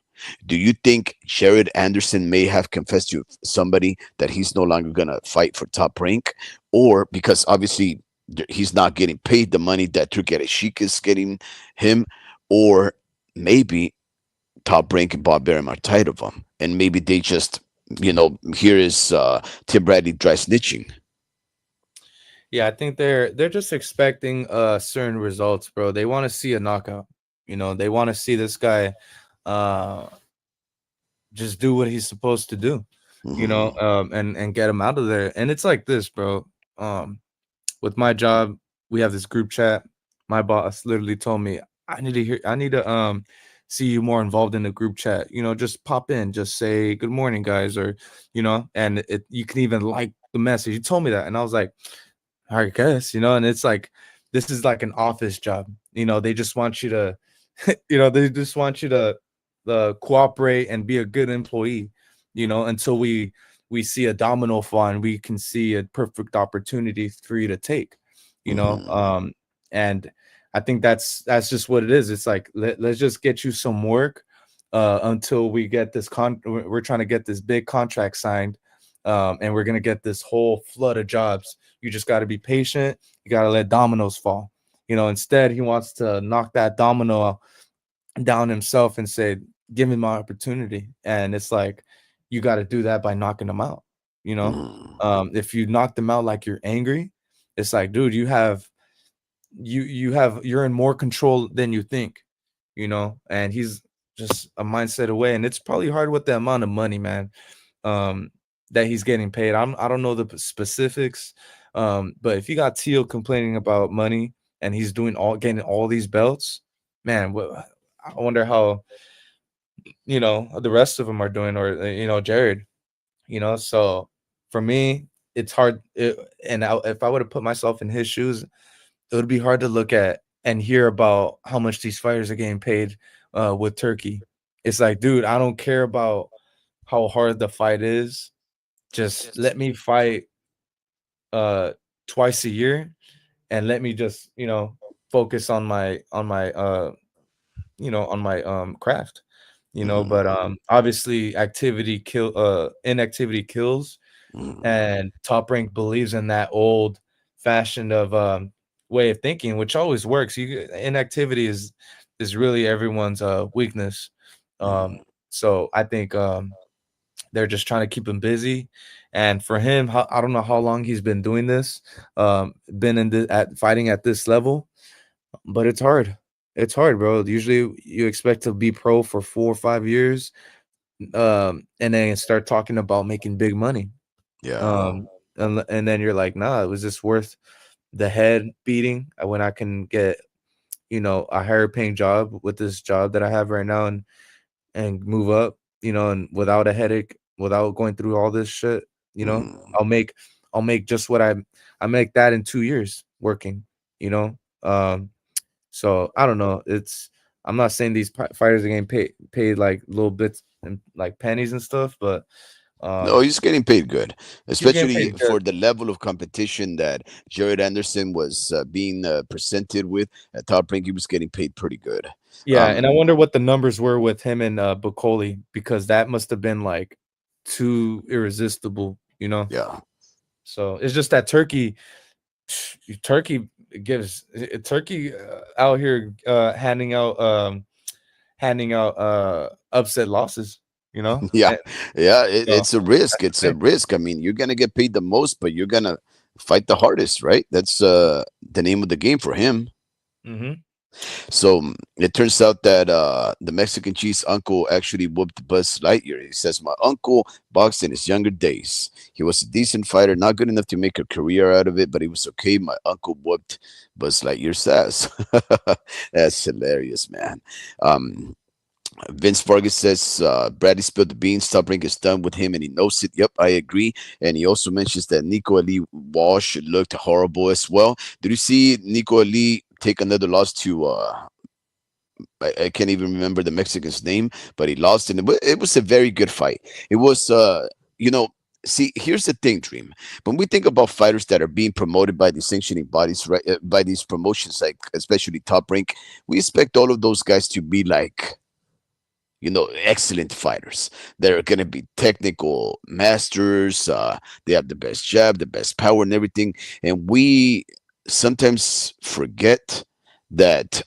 do you think Jared Anderson may have confessed to somebody that he's no longer going to fight for Top Rank? Or because obviously he's not getting paid the money that Turki Sheik is getting him? Or maybe Top Rank and Bob Arum are tired of him, and maybe they just, here is Tim Bradley dry snitching. Yeah, I think they're just expecting certain results, bro. They want to see a knockout. They want to see this guy uh just do what he's supposed to do, Mhm. and get him out of there. And it's like this, bro. With my job, we have this group chat. My boss literally told me, I need to see you more involved in the group chat. Just pop in, just say good morning, guys, or and you can even like the message. He told me that, and I was like, I guess, and it's like this is like an office job. They just want you to, they just want you to cooperate and be a good employee. Until we see a domino fall and we can see a perfect opportunity for you to take. You know, Mhm. um, and I think that's just what it is. It's like let's just get you some work until we get this we're trying to get this big contract signed, and we're gonna get this whole flood of jobs. You just got to be patient. You got to let dominoes fall. Instead, he wants to knock that domino down himself and say, "Give me my opportunity." And it's like you got to do that by knocking them out. You know, Mhm. if you knock them out like you're angry, it's like, dude, you're in more control than you think. And he's just a mindset away, and it's probably hard with the amount of money, man, um, that he's getting paid. I don't know the specifics, but if you got Teal complaining about money and he's getting all these belts, man, I wonder how the rest of them are doing, or Jared. So for me, it's hard. If I would have put myself in his shoes, it would be hard to look at and hear about how much these fighters are getting paid with Turkey. It's like, dude, I don't care about how hard the fight is. Just let me fight uh twice a year, and let me just focus on my craft. But Mhm. obviously inactivity kills, Mhm. and Top Rank believes in that old fashioned of way of thinking, which always works. Inactivity is really everyone's weakness. um Mhm. so I think they're just trying to keep him busy. And for him, I don't know how long he's been doing this, been at fighting at this level, but it's hard, bro. Usually you expect to be pro for 4 or 5 years, and then start talking about making big money. Yeah. And then you're like, nah, was this worth the head beating when I can get a higher paying job with this job that I have right now, and move up, and without a headache, without going through all this shit. You know, Mhm. I'll make I'll make just what I make that in 2 years working. You know, so I don't know. I'm not saying these fighters are getting paid like little bits and like pennies and stuff, but No, um, he's getting paid good, he's getting especially paid good. for the level of competition that Jared Anderson was being presented with at Top Rank. He was getting paid pretty good. Yeah, and I Um, wonder what the numbers were with him and Bacoli because that must have been like too irresistible, you know. yeah, So it's just that Turkey gives Turkey out here handing out upset losses, you know. yeah, And yeah. so It's a risk. that's It's the a thing. risk. I mean, you're gonna get paid the most, but you're gonna fight the hardest, right? That's the name of the game for him. Hmm. So it turns out that the Mexican Chief's uncle actually whooped Buzz Lightyear. He says, "My uncle boxed in his younger days. He was a decent fighter, not good enough to make a career out of it, but he was okay. My uncle whooped Buzz Lightyear's ass." That's hilarious, man. Um, Vince Vargas says Bradley spilled the beans. Top Rank is done with him, and he knows it. Yep, I agree. And he also mentions that Nico Ali Walsh looked horrible as well. Did you see Nico Ali take another loss to I can't even remember the Mexican's name, but he lost, and it was a very good fight. It was, you know, see, here's the thing, Dream. When we think about fighters that are being promoted by these sanctioning bodies, right, by these promotions, like especially Top Rank, we expect all of those guys to be like, excellent fighters. They're going to be technical masters. They have the best jab, the best power, and everything. And we sometimes forget that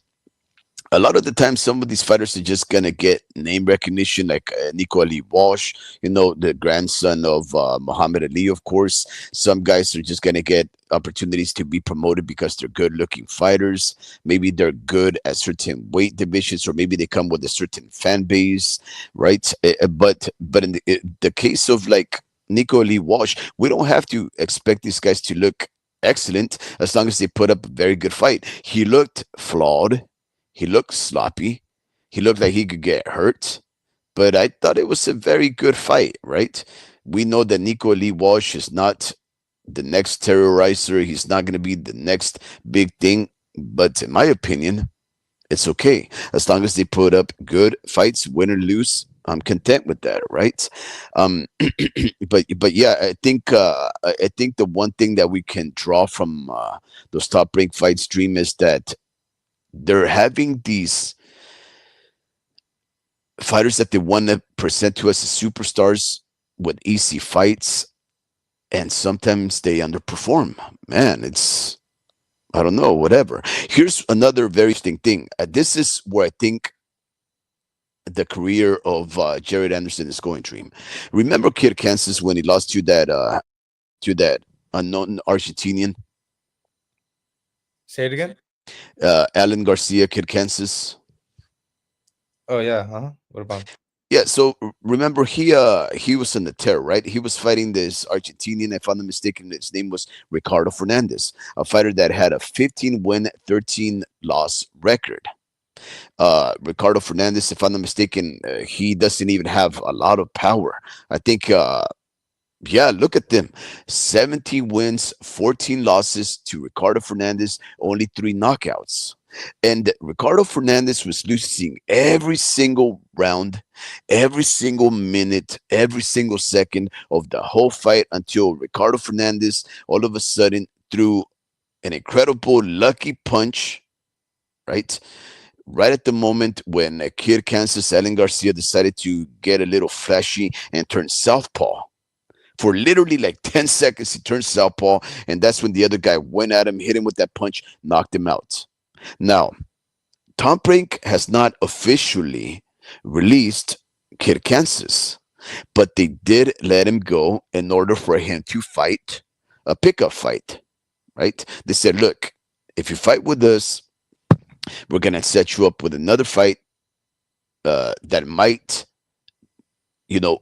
a lot of the time, some of these fighters are just gonna get name recognition, like Nico Ali Walsh, the grandson of Muhammad Ali, of course. Some guys are just gonna get opportunities to be promoted because they're good-looking fighters. Maybe they're good at certain weight divisions, or maybe they come with a certain fan base, right? But in the case of like Nico Ali Walsh, we don't have to expect these guys to look excellent as long as they put up a very good fight. He looked flawed, he looked sloppy. He looked like he could get hurt. But I thought it was a very good fight, right? We know that Nico Lee Walsh is not the next terrorizer. He's not going to be the next big thing. But in my opinion, it's okay. As long as they put up good fights, win or lose, I'm content with that, right? Um, but yeah, I think the one thing that we can draw from those top rank fights, Dream, is that they're having these fighters that they want to present to us as superstars with easy fights, and sometimes they underperform. Man, it's I don't know, whatever. Here's another very interesting thing. This is where I think the career of Jared Anderson is going. Dream. Remember Kid Kansas when he lost to that unknown Argentinian, Say it again. Alan Garcia, Kid Kansas. Oh yeah. What about? Yeah, so remember he was in the terror, right? He was fighting this Argentinian, if I'm not mistaken, his name was Ricardo Fernandez, a fighter that had a 15 win, 13 loss record. Ricardo Fernandez, if I'm not mistaken, he doesn't even have a lot of power. I think yeah, look at them. 17 wins, 14 losses to Ricardo Fernandez, only 3 knockouts. And Ricardo Fernandez was losing every single round, every single minute, every single second of the whole fight until Ricardo Fernandez all of a sudden threw an incredible lucky punch, right? Right at the moment when Kid Kansas, Alan Garcia, decided to get a little flashy and turn southpaw. For literally like 10 seconds, he turned southpaw, and that's when the other guy went at him, hit him with that punch, knocked him out. Now, Tom Brink has not officially released Kid Kansas, but they did let him go in order for him to fight a pickup fight, right? They said, look, if you fight with us, we're going to set you up with another fight that might, you know,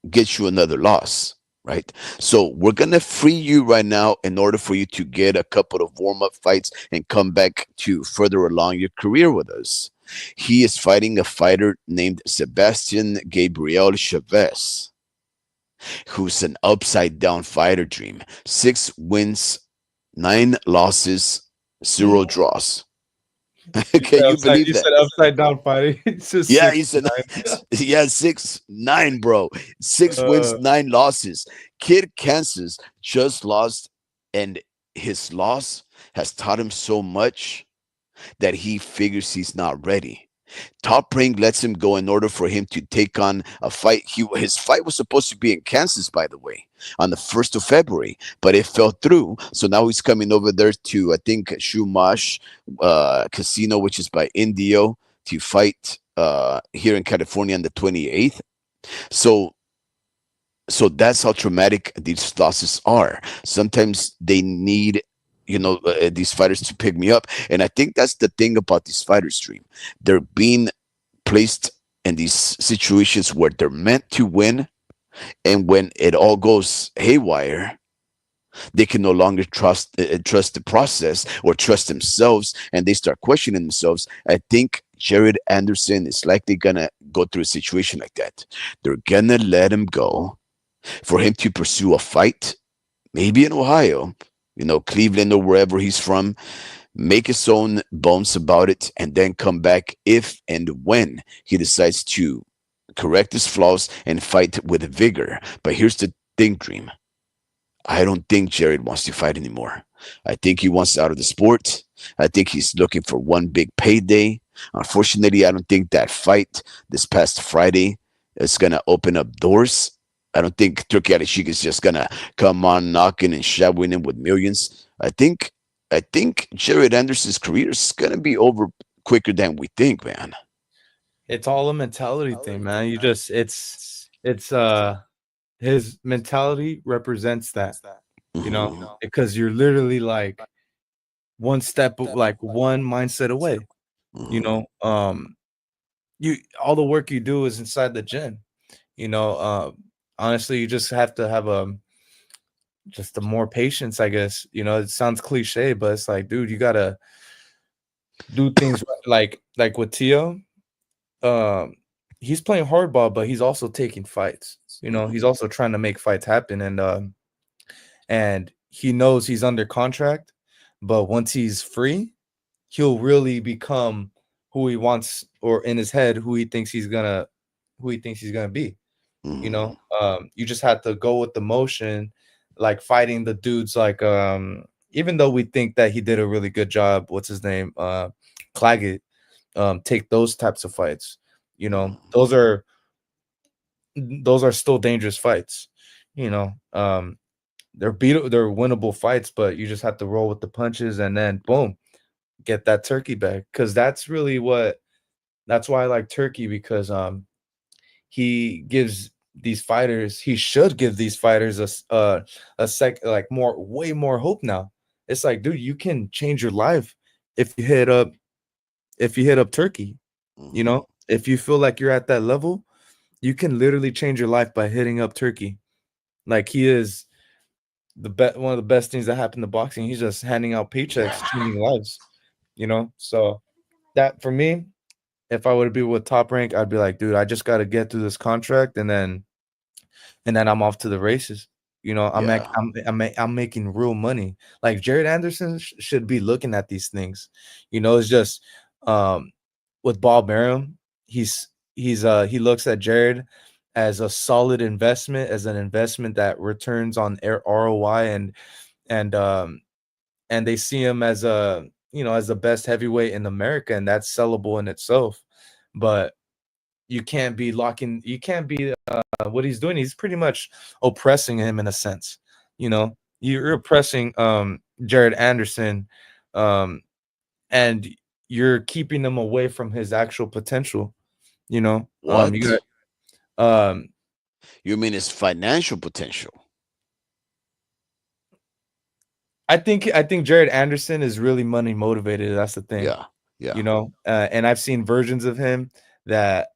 get you another loss, right? So we're gonna free you right now in order for you to get a couple of warm-up fights and come back to further along your career with us. He is fighting a fighter named Sebastian Gabriel Chavez. who's an upside down fighter dream. 6 wins, 9 losses, zero draws. Can you believe You that? said upside down fighting. It's just Yeah, six he said, nine. yeah, 6-9, bro. Six Uh, wins, 9 losses. Kid Kansas just lost, and his loss has taught him so much that he figures he's not ready. Top Rank lets him go in order for him to take on a fight. His fight was supposed to be in Kansas, by the way, on the 1st of February, but it fell through. So now he's coming over there to, I think, Shumash Casino, which is by Indio, to fight here in California on the 28th. So that's how traumatic these losses are. Sometimes they need, these fighters to pick me up, and I think that's the thing about these fighters, Stream. They're being placed in these situations where they're meant to win, and when it all goes haywire, they can no longer trust the process or trust themselves, and they start questioning themselves. I think Jared Anderson is likely gonna go through a situation like that. They're gonna let him go for him to pursue a fight, maybe in Ohio, Cleveland or wherever he's from, make his own bones about it, and then come back if and when he decides to correct his flaws and fight with vigor. But here's the thing, Dream. I don't think Jared wants to fight anymore. I think he wants out of the sport. I think he's looking for one big payday. Unfortunately, I don't think that fight this past Friday is going to open up doors. I don't think Turkey Alishik is just going to come on knocking and showering him with millions. I think Jared Anderson's career is going to be over quicker than we think, man. it's all a mentality thing, man. You just it's his mentality represents that, Mhm. because you're literally like one step like one mindset away, you Mhm. know. You all the work you do is inside the gym, you know. Honestly, you just have to have just the more patience, I guess. It sounds cliche, but it's like, dude, you gotta do things like with Tio. Um, he's playing hardball, but he's also taking fights. He's Mhm. also trying to make fights happen, and he knows he's under contract, but once he's free, he'll really become who he wants, or in his head who he thinks he's gonna be. Mhm. You just have to go with the motion, like fighting the dudes like even though we think that he did a really good job, what's his name? Claggett, take those types of fights. Those are still dangerous fights. You know, they're winnable fights, but you just have to roll with the punches and then boom, get that turkey back. Because that's why I like Turkey, because he should give these fighters like way more hope now. It's like, dude, you can change your life if you hit up Turkey. Mhm. If you feel like you're at that level, you can literally change your life by hitting up Turkey. Like, he is one of the best things that happened to boxing. He's just handing out paychecks, changing lives. So that, for me, if I would be with Top Rank, I'd be like, dude, I just got to get through this contract, and then I'm off to the races. Yeah. I'm making real money. Like, Jared Anderson should be looking at these things. It's just um with Bob Arum, he looks at Jared as a solid investment, as an investment that returns on ROI, and they see him as as the best heavyweight in America, and that's sellable in itself. But you can't be what he's doing. He's pretty much oppressing him in a sense. You're oppressing Jared Anderson, um and you're keeping him away from his actual potential. You What? got You mean his financial potential? I think Jared Anderson is really money motivated. That's the thing. Yeah. Yeah. And I've seen versions of him that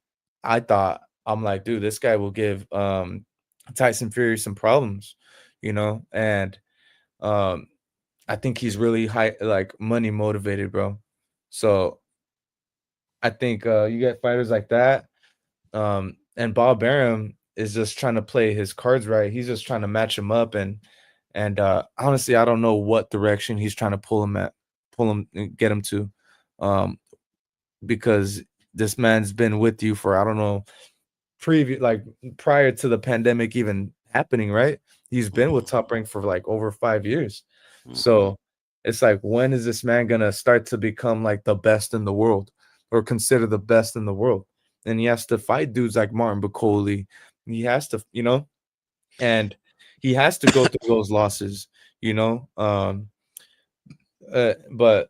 I'm like, dude, this guy will give Tyson Fury some problems, and um I think he's really high, like, money motivated, bro. So I think you get fighters like that. And Bob Arum, is just trying to play his cards right. He's just trying to match him up, and honestly, I don't know what direction he's trying to pull him, and get him to, um, because this man's been with you for I don't know previous like prior to the pandemic even happening, right? He's been with Top Rank for like over 5 years. Mhm. So it's like, when is this man gonna start to become like the best in the world or consider the best in the world? And he has to fight dudes like Martin Bacoli. He has to, and he has to go through those losses, you know. But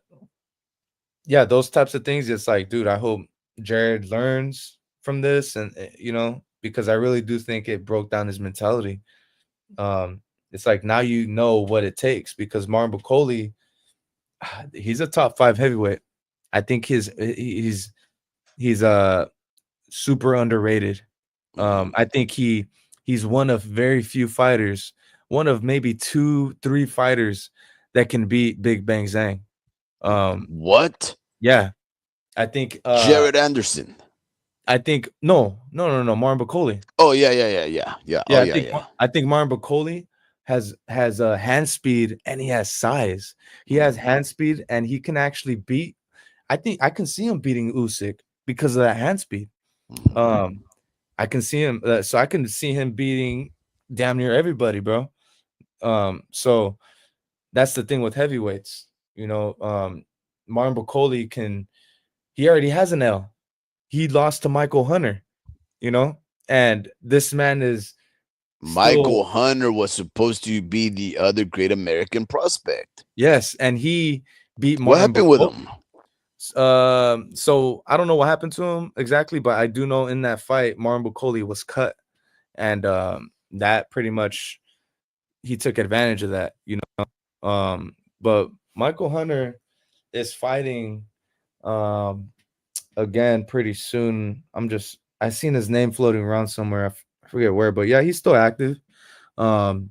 yeah, those types of things. It's like, dude, I hope Jared learns from this, and because I really do think it broke down his mentality. Um, it's like, now you know what it takes, because Martin Bacoli, he's a top 5 heavyweight. I think he's super underrated. Mhm. I think he's one of very few fighters, one of maybe 2, 3 fighters that can beat Big Bang Zhang. Um, What? yeah, I think Jared Anderson. no, Martin Bacoli. Oh yeah, yeah, yeah, yeah, yeah. Oh Yeah, yeah, yeah. I think Martin Bacoli has hand speed, and he has size. He has Mhm. hand speed, and he can actually beat. I think I can see him beating Usyk because of that hand speed. Mhm. Um, I can see him, so I can see him beating damn near everybody, bro. So that's the thing with heavyweights. Martin Bacoli he already has an L. He lost to Michael Hunter, you know, and this man is still. Michael Hunter was supposed to be the other great American prospect. Yes, and he beat What Martin happened with Bacol. him? So I don't know what happened to him exactly, but I do know in that fight, Martin Bacoli was cut, and that pretty much he took advantage of that. But Michael Hunter is fighting um again pretty soon. I seen his name floating around somewhere. I forget where, but yeah, he's still active. Um,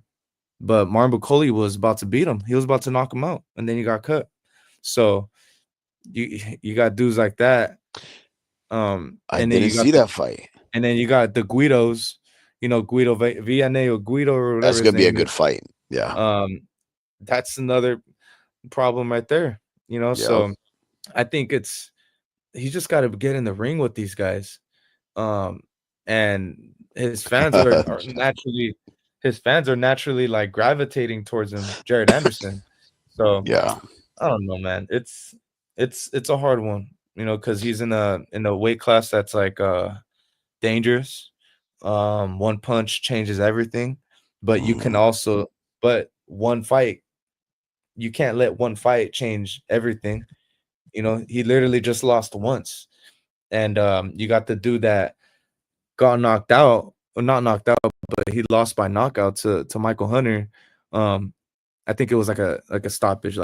but Martin Bacoli was about to beat him. He was about to knock him out, and then he got cut. So you got dudes like that. I And then didn't you got see that fight. the Guidos, Guido Vianney or Guido or That's whatever his gonna be a name is. good fight. Yeah, Um, that's another problem right there. yeah. So I think he's just got to get in the ring with these guys. Um, and his fans are naturally like gravitating towards him, Jared Anderson. So Yeah. I don't know, man. It's a hard one, because he's in a weight class that's like dangerous. One punch changes everything, but you can Mhm. also but one fight, you can't let one fight change everything. He literally just lost once. And you got the dude that got knocked out, or not knocked out, but he lost by knockout to Michael Hunter. Um, I think it was like a stoppage,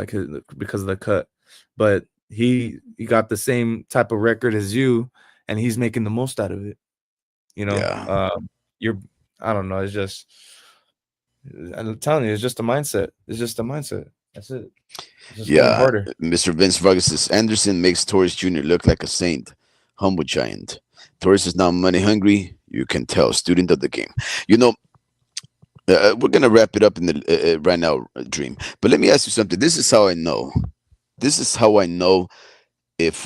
because of the cut. But he got the same type of record as you, and he's making the most out of it. You know, Yeah. you're I don't know. It's just I'm telling you, it's just a mindset. It's just a mindset. That's it. It's just going Yeah. harder. Mr. Vince Vargas says Anderson makes Torres Jr. look like a saint, humble giant. Torres is not money hungry. You can tell, student of the game. You know, we're gonna wrap it up in the right now, Dream. But let me ask you something. This is how I know. This is how I know if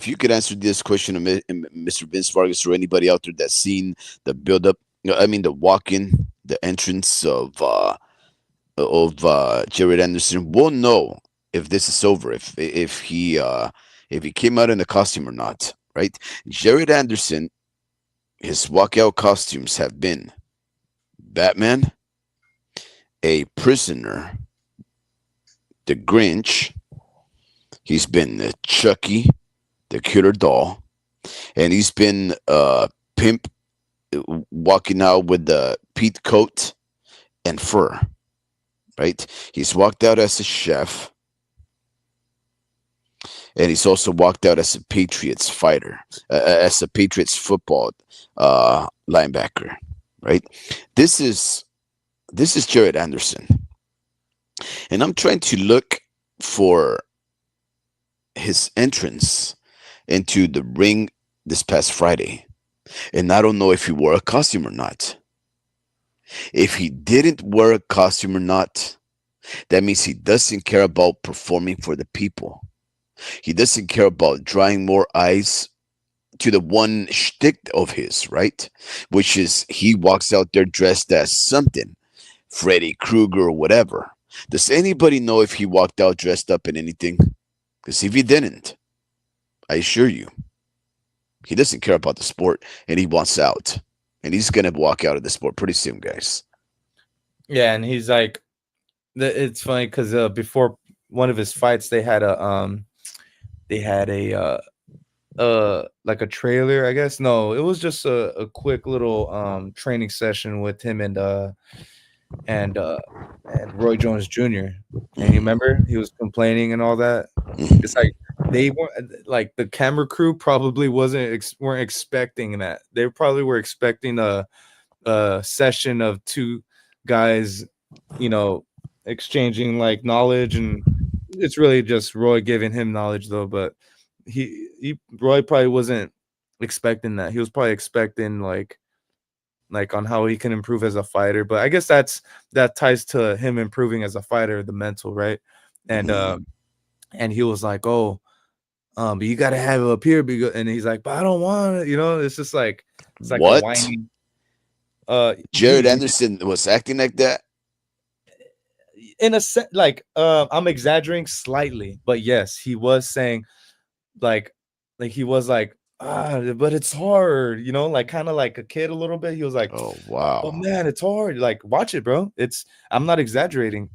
you could answer this question, Mr. Vince Vargas, or anybody out there that's seen the build up. I mean, the walk in, the entrance of Jared Anderson, we'll know if this is over, if he came out in a costume or not, right? Jared Anderson, his walkout costumes have been Batman, a prisoner, the Grinch. He's been Chucky, the killer doll, and he's been Pimp, walking out with the Pete coat and fur, right? He's walked out as a chef, and he's also walked out as a Patriots fighter, as a Patriots football linebacker, right? This is this is Jared Anderson, and I'm trying to look for his entrance into the ring this past Friday. And I don't know if he wore a costume or not. If he didn't wear a costume or not, that means he doesn't care about performing for the people. He doesn't care about drawing more eyes to the one shtick of his, right? Which is he walks out there dressed as something, Freddy Krueger or whatever. Does anybody know if he walked out dressed up in anything? Because if he didn't, I assure you, he doesn't care about the sport and he wants out. And he's going to walk out of the sport pretty soon, guys. Yeah, and he's like, it's funny because before one of his fights, they had a like a trailer, I guess. No, it was just a quick little training session with him and Roy Jones Jr. And you remember he was complaining and all that. It's like they weren't like the camera crew probably weren't expecting that. They probably were expecting a session of two guys, you know, exchanging like knowledge, and it's really just Roy giving him knowledge though. But Roy probably wasn't expecting that. He was probably expecting like on how he can improve as a fighter. But I guess that ties to him improving as a fighter, the mental, right? And he was like, oh, but you gotta have it up here, and he's like, but I don't want it, it's just like it's like a What? whiny. Jared Anderson was acting like that? In a set, like I'm exaggerating slightly, but yes, he was saying like he was like, but it's hard, like kind of like a kid a little bit. He was like, Oh, oh wow. man, it's hard. Like, watch it, bro. I'm not exaggerating.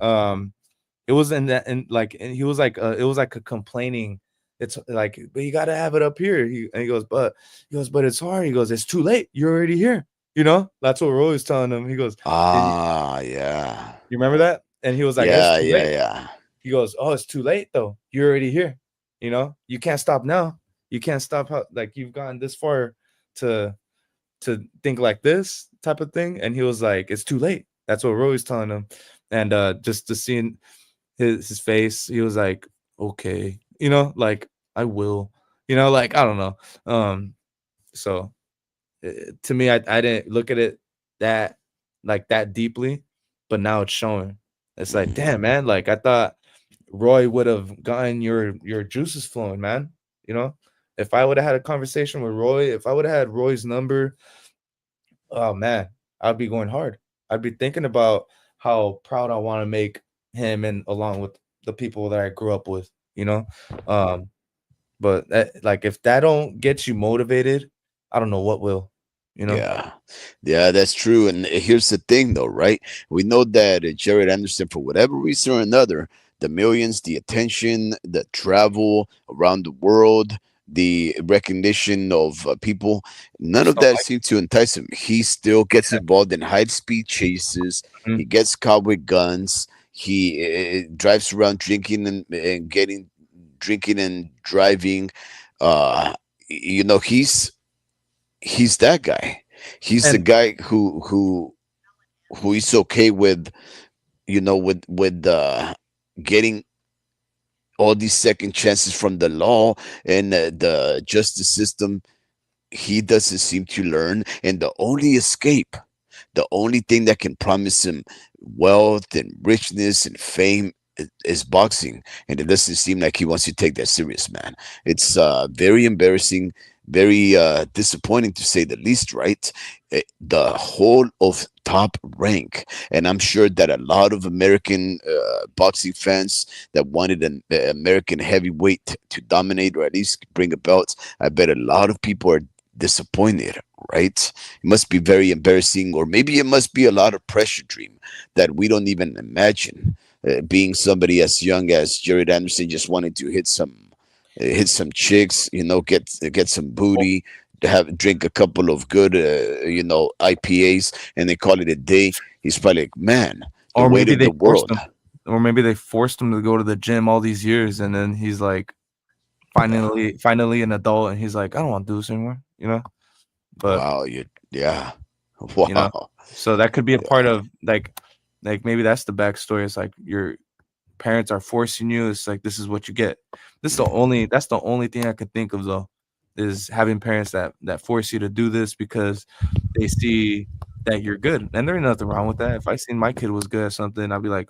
It was in that, and like, and he was like, it was like a complaining. It's like, but you gotta have it up here. He goes, but it's hard. He goes, it's too late. You're already here. That's what Roy was telling him. He goes, Yeah. you remember that? And he was like, it's Yeah, too yeah, late. yeah. He goes, oh, it's too late though. You're already here. You can't stop now. You can't stop. Like you've gotten this far to think like this type of thing. And he was like, it's too late. That's what Roy's telling him. And just to seeing his face, he was like, okay, like I will, like I don't know. So to me, I didn't look at it that deeply, but now it's showing. It's like, damn, man, like I thought Roy would have gotten your juices flowing, man. If I would have had a conversation with Roy, if I would have had Roy's number, oh man, I'd be going hard. I'd be thinking about how proud I want to make him, and along with the people that I grew up with, but like if that don't get you motivated, I don't know what will. Yeah. Yeah, that's true. And here's the thing, though, right? We know that Jared Anderson, for whatever reason or another, the millions, the attention, the travel around the world, the recognition of people, none Just of don't that like seemed to entice him. He still gets involved in high speed chases. Mhm. He gets caught with guns. He drives around drinking and drinking and driving. Uh, he's that guy. He's the And guy who is okay with getting all these second chances from the law and the justice system. He doesn't seem to learn, and the only escape, the only thing that can promise him wealth and richness and fame is boxing, and it doesn't seem like he wants to take that serious, man. It's very embarrassing, very disappointing to say the least, right? The whole of Top Rank, and I'm sure that a lot of American boxing fans that wanted an American heavyweight to dominate or at least bring a belt, I bet a lot of people are disappointed, right? It must be very embarrassing, or maybe it must be a lot of pressure dream that we don't even imagine. Being somebody as young as Jared Anderson, just wanted to hit some chicks, get some booty, drink a couple of good, IPAs, and they call it a day. He's probably like, man, the or weight maybe of they the forced world. him, to go to the gym all these years, and then he's like Yeah. finally an adult, and he's like, I don't want to do this anymore, But Wow. Yeah. you know, Wow. so that could be a part Yeah. of like maybe that's the backstory. It's like your parents are forcing you. It's like this is what you get. That's the only thing I could think of though. is having parents that force you to do this because they see that you're good, and there ain't nothing wrong with that. If I seen my kid was good at something, I'd be like,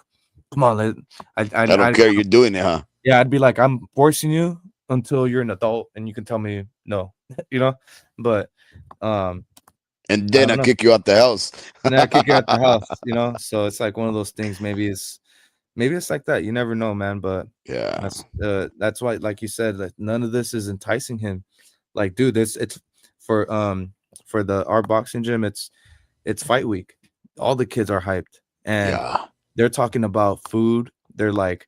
"Come on, I don't I care. You're doing it, huh? yeah, I'd be like, I'm forcing you until you're an adult, and you can tell me no, you know." But um, And I then I don't know. kick you out the house. And then I kick you out the house, you know. So it's like one of those things. Maybe it's like that. You never know, man. But Yeah. that's why, like you said, that none of this is enticing him. Like, dude, this it's for the our boxing gym. It's fight week. All the kids are hyped, and Yeah. they're talking about food. They're like,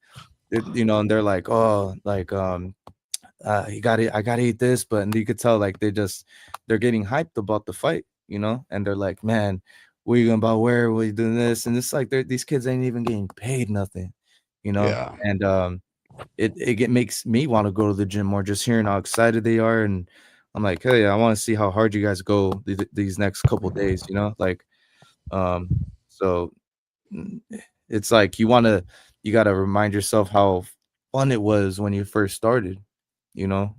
you know, and they're like, oh, like you gotta I gotta eat this, but and you could tell like they're getting hyped about the fight, you know, and they're like, man, what are you gonna about where we doing this? And it's like these kids ain't even getting paid nothing, you know, Yeah. and makes me want to go to the gym more just hearing how excited they are, and I'm like, hey, I want to see how hard you guys go these next couple days, you know, like um so mm, it's like you gotta remind yourself how fun it was when you first started, you know.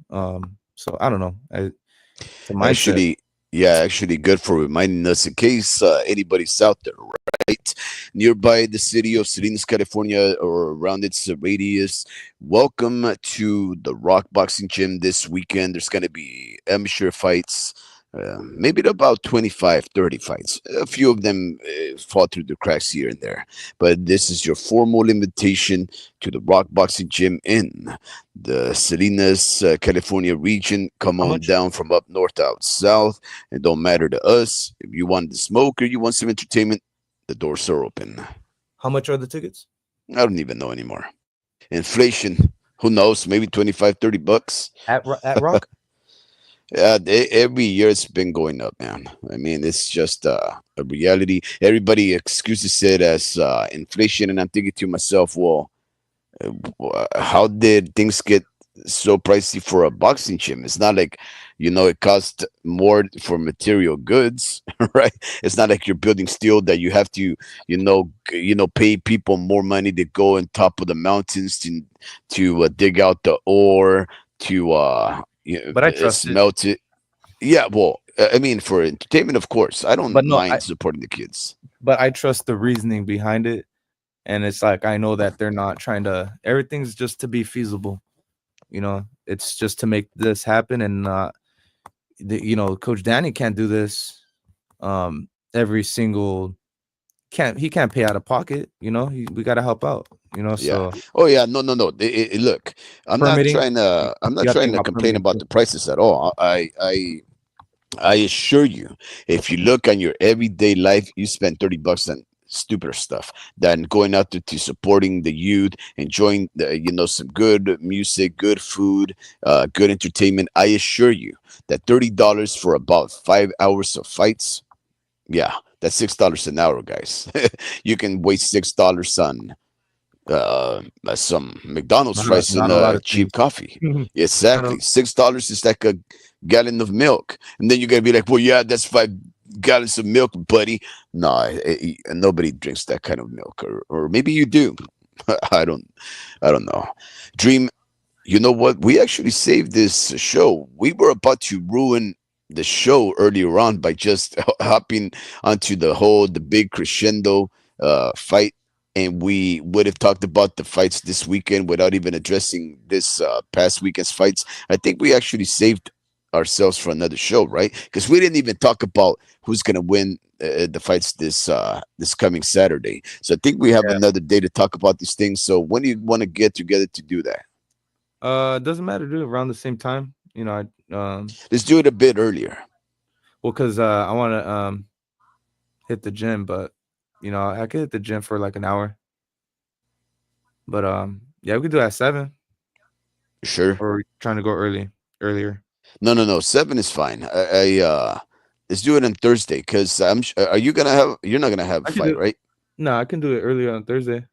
So I don't know. It's a mindset. Actually, yeah, actually, good for reminding us in case anybody's out there, right? Nearby the city of Salinas, California, or around its radius. Welcome to the Rock Boxing Gym this weekend. There's going to be amateur fights. Maybe about 25, 30 fights. A few of them fall through the cracks here and there. But this is your formal invitation to the Rock Boxing Gym in the Salinas, California region. Come How on much? down from up north out south. It don't matter to us. If you want to smoke or you want some entertainment, the doors are open. How much are the tickets I don't even know anymore. Inflation, who knows? Maybe 25, 30 bucks. at Rock? Every year it's been going up, man. I mean, it's just a reality. Everybody excuses it as inflation, and I'm thinking to myself, well, how did things get so pricey for a boxing gym? It's not like, it costs more for material goods, right? It's not like you're building steel that you have to, pay people more money to go on top of the mountains to dig out the ore to But I trust it. smelt it. Yeah, well, I mean, for entertainment, of course, I don't But no, mind supporting the kids. I trust the reasoning behind it, and it's like I know that they're not trying to. Everything's just to be feasible. You know, it's just to make this happen, and Coach Danny can't do this. Every single he can't pay out of pocket. You know, we got to help out. You know, Yeah. so Oh yeah. No. No. No. Look, I'm not permitting. trying to. I'm You not got to trying think to about complain permitting about too. the prices at all. I assure you, if you look on your everyday life, you spend 30 bucks on stupider stuff than going out to supporting the youth, enjoying some good music, good food, good entertainment. I assure you that $30 for about 5 hours of fights, yeah, that's $6 an hour, guys. You can waste $6 on some McDonald's fries and Not a lot of cheap things. coffee. Not a- Exactly, $6 is like a gallon of milk, and then you gotta be like, well, yeah, that's 5 gallons of milk, buddy. No, nobody drinks that kind of milk, or maybe you do. I don't, I don't know. Dream, you know what? We actually saved this show. We were about to ruin the show earlier on by just hopping onto the big crescendo fight, and we would have talked about the fights this weekend without even addressing this past weekend's fights. I think we actually saved ourselves for another show, right? Because we didn't even talk about who's going to win the fights this coming Saturday. So I think we have yeah. another day to talk about these things. So when do you want to get together to do that? Doesn't matter, dude. Around the same time, you know. Let's do it a bit earlier. Well, cause I want to hit the gym, but I could hit the gym for like an hour. But yeah, we could do it at 7, Sure. or trying to go earlier. No, no, no. 7 is fine. Let's do it on Thursday because are you gonna have? You're not gonna have a I could fight, do right? No, I can do it earlier on Thursday.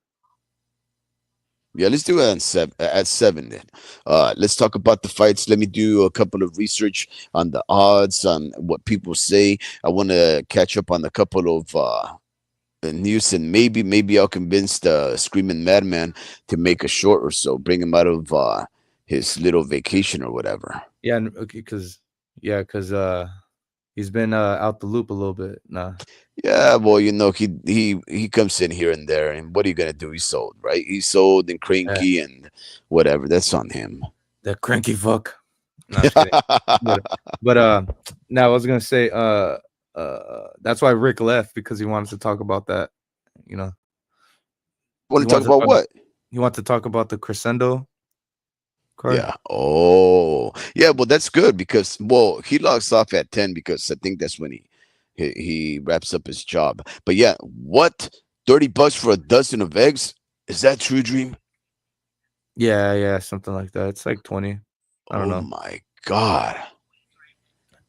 Yeah, let's do it on 7 at 7 then. Let's talk about the fights. Let me do a couple of research on the odds, on what people say. I want to catch up on a couple of news, and maybe I'll convince the screaming madman to make a short or so, bring him out of his little vacation or whatever. Yeah, okay, because he's been out the loop a little bit. Nah, Yeah, well, he comes in here and there, and what are you gonna do? He's sold, right? He's sold and yeah, cranky and whatever. That's on him. that cranky fuck. No, I'm just kidding. But now I was gonna say that's why Rick left because he wanted to talk about that. You know, he Want to talk wants to about talk. what? He wants to talk about the crescendo card. Yeah. Oh, yeah. Well, that's good because he logs off at 10 because I think that's when he wraps up his job. But yeah, what $30 for a dozen of eggs? Is that true, Dream? Yeah, something like that. It's like 20. I don't Oh know. my God.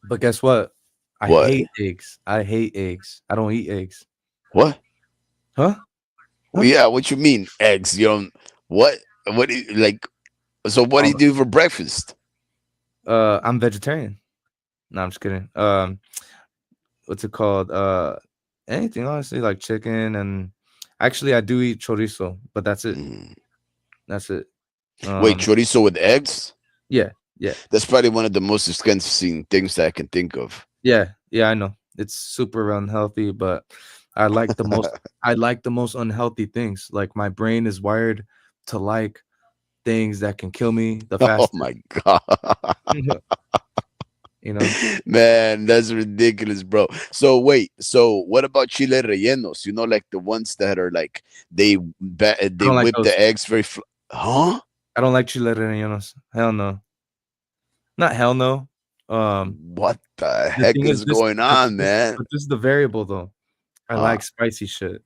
But guess what? I What? hate eggs. I hate eggs. I don't eat eggs. What? Huh? Well, Huh? yeah. What you mean eggs? You don't what? What do you, like? So what do you Um, do for breakfast? I'm vegetarian. No, I'm just kidding. What's it called? Anything honestly, like chicken and actually I do eat chorizo, but that's it. Mm. That's it. Wait, Um, chorizo with eggs? yeah, yeah, That's probably one of the most expensive things that I can think of. yeah. I know it's super unhealthy, but I like the most. I like the most unhealthy things. Like my brain is wired to like things that can kill me the Oh fastest. my God. You know? Man, that's ridiculous, bro. So wait, so what about chile rellenos? You know, like the ones that are like I they don't like whip those. the eggs huh? I don't like chile rellenos. Hell no. Not hell no. Um, What the the heck thing is is this, going on, man? but this is the variable though. I Uh like spicy shit.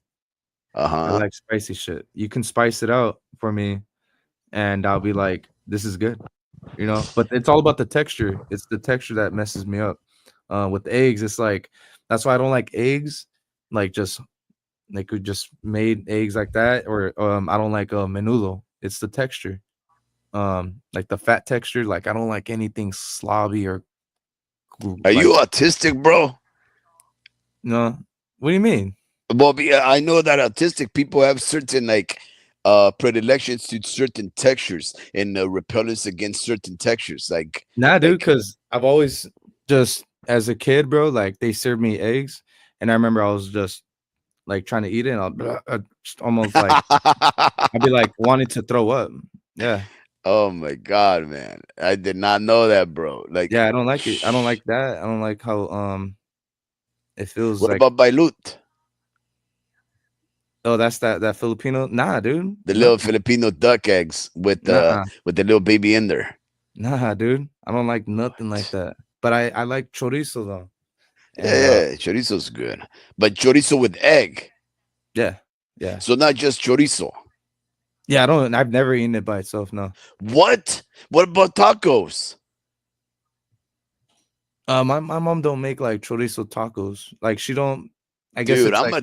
I uh-huh. like spicy shit. You can spice it out for me, and I'll be like, "This is good," you know. But it's all about the texture. It's the texture that messes me up. With eggs, it's like that's why I don't like eggs. Like just like we just made eggs like that, or I don't like menudo. It's the texture. Like the fat texture. Like I don't like anything slobby or Are you like autistic, bro? no. What do you mean? Well, I know that autistic people have certain like predilections to certain textures and repellence against certain textures. Nah, dude, Like because I've always just as a kid, bro, like they served me eggs, and I remember I was just like trying to eat it, and just almost like I'd be like wanting to throw up. Yeah, Oh my God, man. I did not know that, bro. Like, yeah, I don't like it. I don't like that. I don't like how it feels what like. about Bailut? Oh, that's that Filipino. Nah, dude, The little nothing. Filipino duck eggs Nah, with the little baby in there. nah, dude. I don't like nothing like What? that. But I like chorizo though, Yeah, and yeah, chorizo's good. But chorizo with egg. yeah, yeah, So not just chorizo. yeah. I don't. I've never eaten it by itself. No. What? What about tacos? My mom don't make like chorizo tacos. Like she don't. I guess Dude, it's like,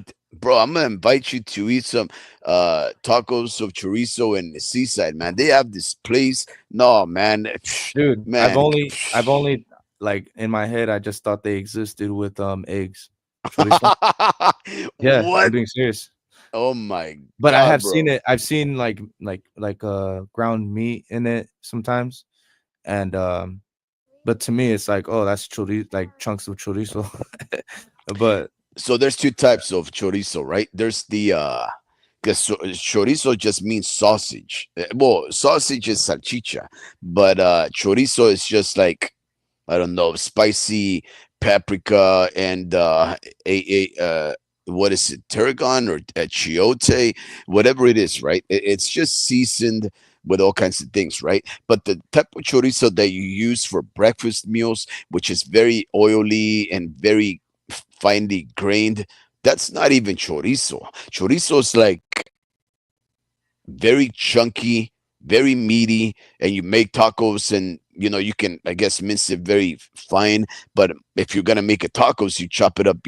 I'm gonna invite you to eat some tacos of chorizo in the seaside, man. They have this place. No, man. dude. Man. I've only like in my head. I just thought they existed with eggs, chorizo. Yeah, I'm What? being serious. Oh my But I God, have seen bro. it. I've seen ground meat in it sometimes, and but to me it's like, oh, that's chorizo, like chunks of chorizo. But So there's two types of chorizo, right? There's the because chorizo just means sausage. Well, sausage is salchicha, but chorizo is just like I don't know, spicy paprika and what is it, tarragon or chiote, whatever it is, right? It's just seasoned with all kinds of things, right? But the type of chorizo that you use for breakfast meals, which is very oily and very finely grained, that's not even chorizo. Chorizo is like very chunky, very meaty, and you make tacos and you can I guess mince it very fine. But if you're gonna make a tacos, you chop it up,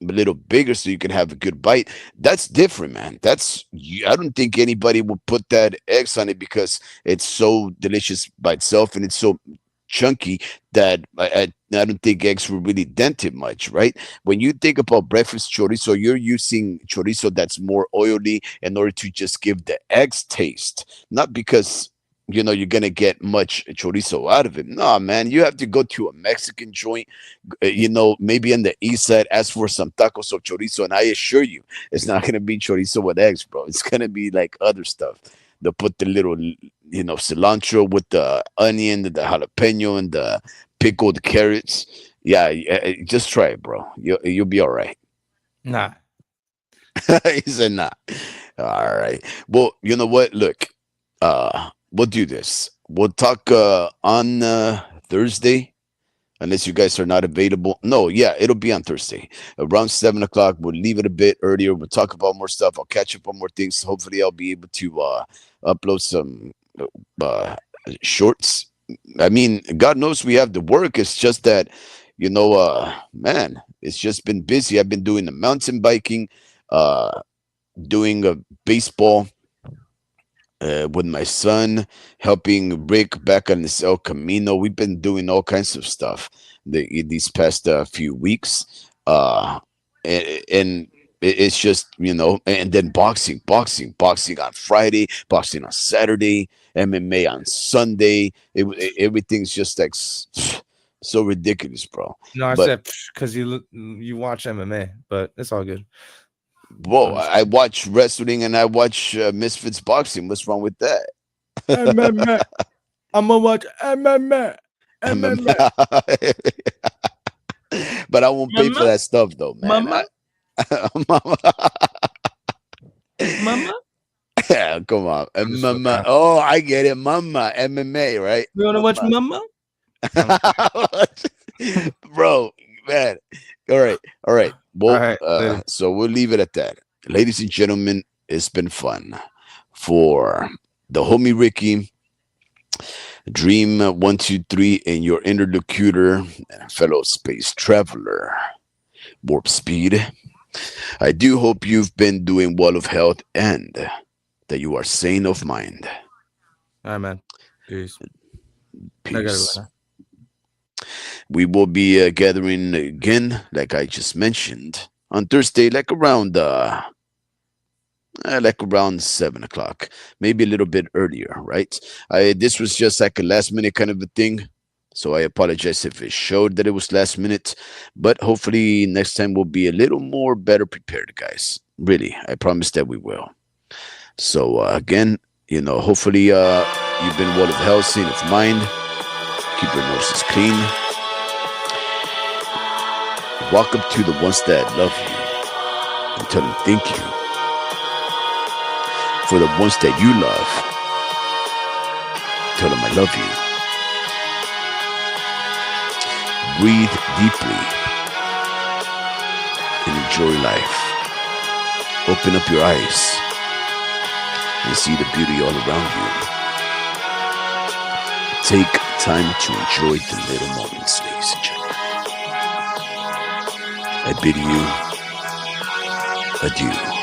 a little bigger so you can have a good bite. That's different, man. I don't think anybody would put that eggs on it because it's so delicious by itself and it's so chunky that I don't think eggs will really dent it much, right? When you think about breakfast chorizo, you're using chorizo that's more oily in order to just give the eggs taste, not because you're gonna get much chorizo out of it. No, man, you have to go to a Mexican joint, maybe on the east side, ask for some tacos of chorizo, and I assure you, it's not gonna be chorizo with eggs, bro. It's gonna be like other stuff. They'll put the little, cilantro with the onion, the jalapeno, and the pickled carrots. Yeah, just try it, bro. You'll be all right. Nah. He said, "Nah." All right. Well, you know what? Look, we'll do this. We'll talk on Thursday, unless you guys are not available. No, yeah, it'll be on Thursday around 7 o'clock. We'll leave it a bit earlier. We'll talk about more stuff. I'll catch up on more things. Hopefully, I'll be able to upload some uh, shorts. I mean, God knows we have the work. It's just that, man, it's just been busy. I've been doing the mountain biking, doing a baseball with my son, helping Rick back on his El Camino. We've been doing all kinds of stuff these past few weeks. And it's just, and then boxing on Friday, boxing on Saturday, MMA on Sunday. Everything's just like so ridiculous, bro. No, I But said because you watch MMA, but it's all good. whoa, I watch wrestling and I watch Misfits boxing. What's wrong with that? MMA. I'm gonna watch MMA. But I won't pay for Mama? that stuff though, man. Mama? Mama. Mama, Yeah, come on. I'm just Mama. fucking Oh, I get it. Mama. MMA, right? you wanna watch Mama? Bro, man. All right. Well, All right, later. so we'll leave it at that. Ladies and gentlemen, it's been fun. For the homie Ricky, Dream 123, and your interlocutor and fellow space traveler, Warp Speed. I do hope you've been doing well of health and that you are sane of mind. All right, man. Peace. I gotta go Peace. now. We will be gathering again, like I just mentioned, on Thursday, like around 7 o'clock, maybe a little bit earlier, right? This was just like a last minute kind of a thing, so I apologize if it showed that it was last minute, but hopefully next time we'll be a little more better prepared, guys. Really, I promise that we will. So again, hopefully you've been well of health, sane of mind. Keep your noses clean. Walk up to the ones that love you and tell them thank you. For the ones that you love, tell them I love you. Breathe deeply and enjoy life. Open up your eyes and see the beauty all around you. Take time to enjoy the little moments, ladies and gentlemen. I bid you adieu.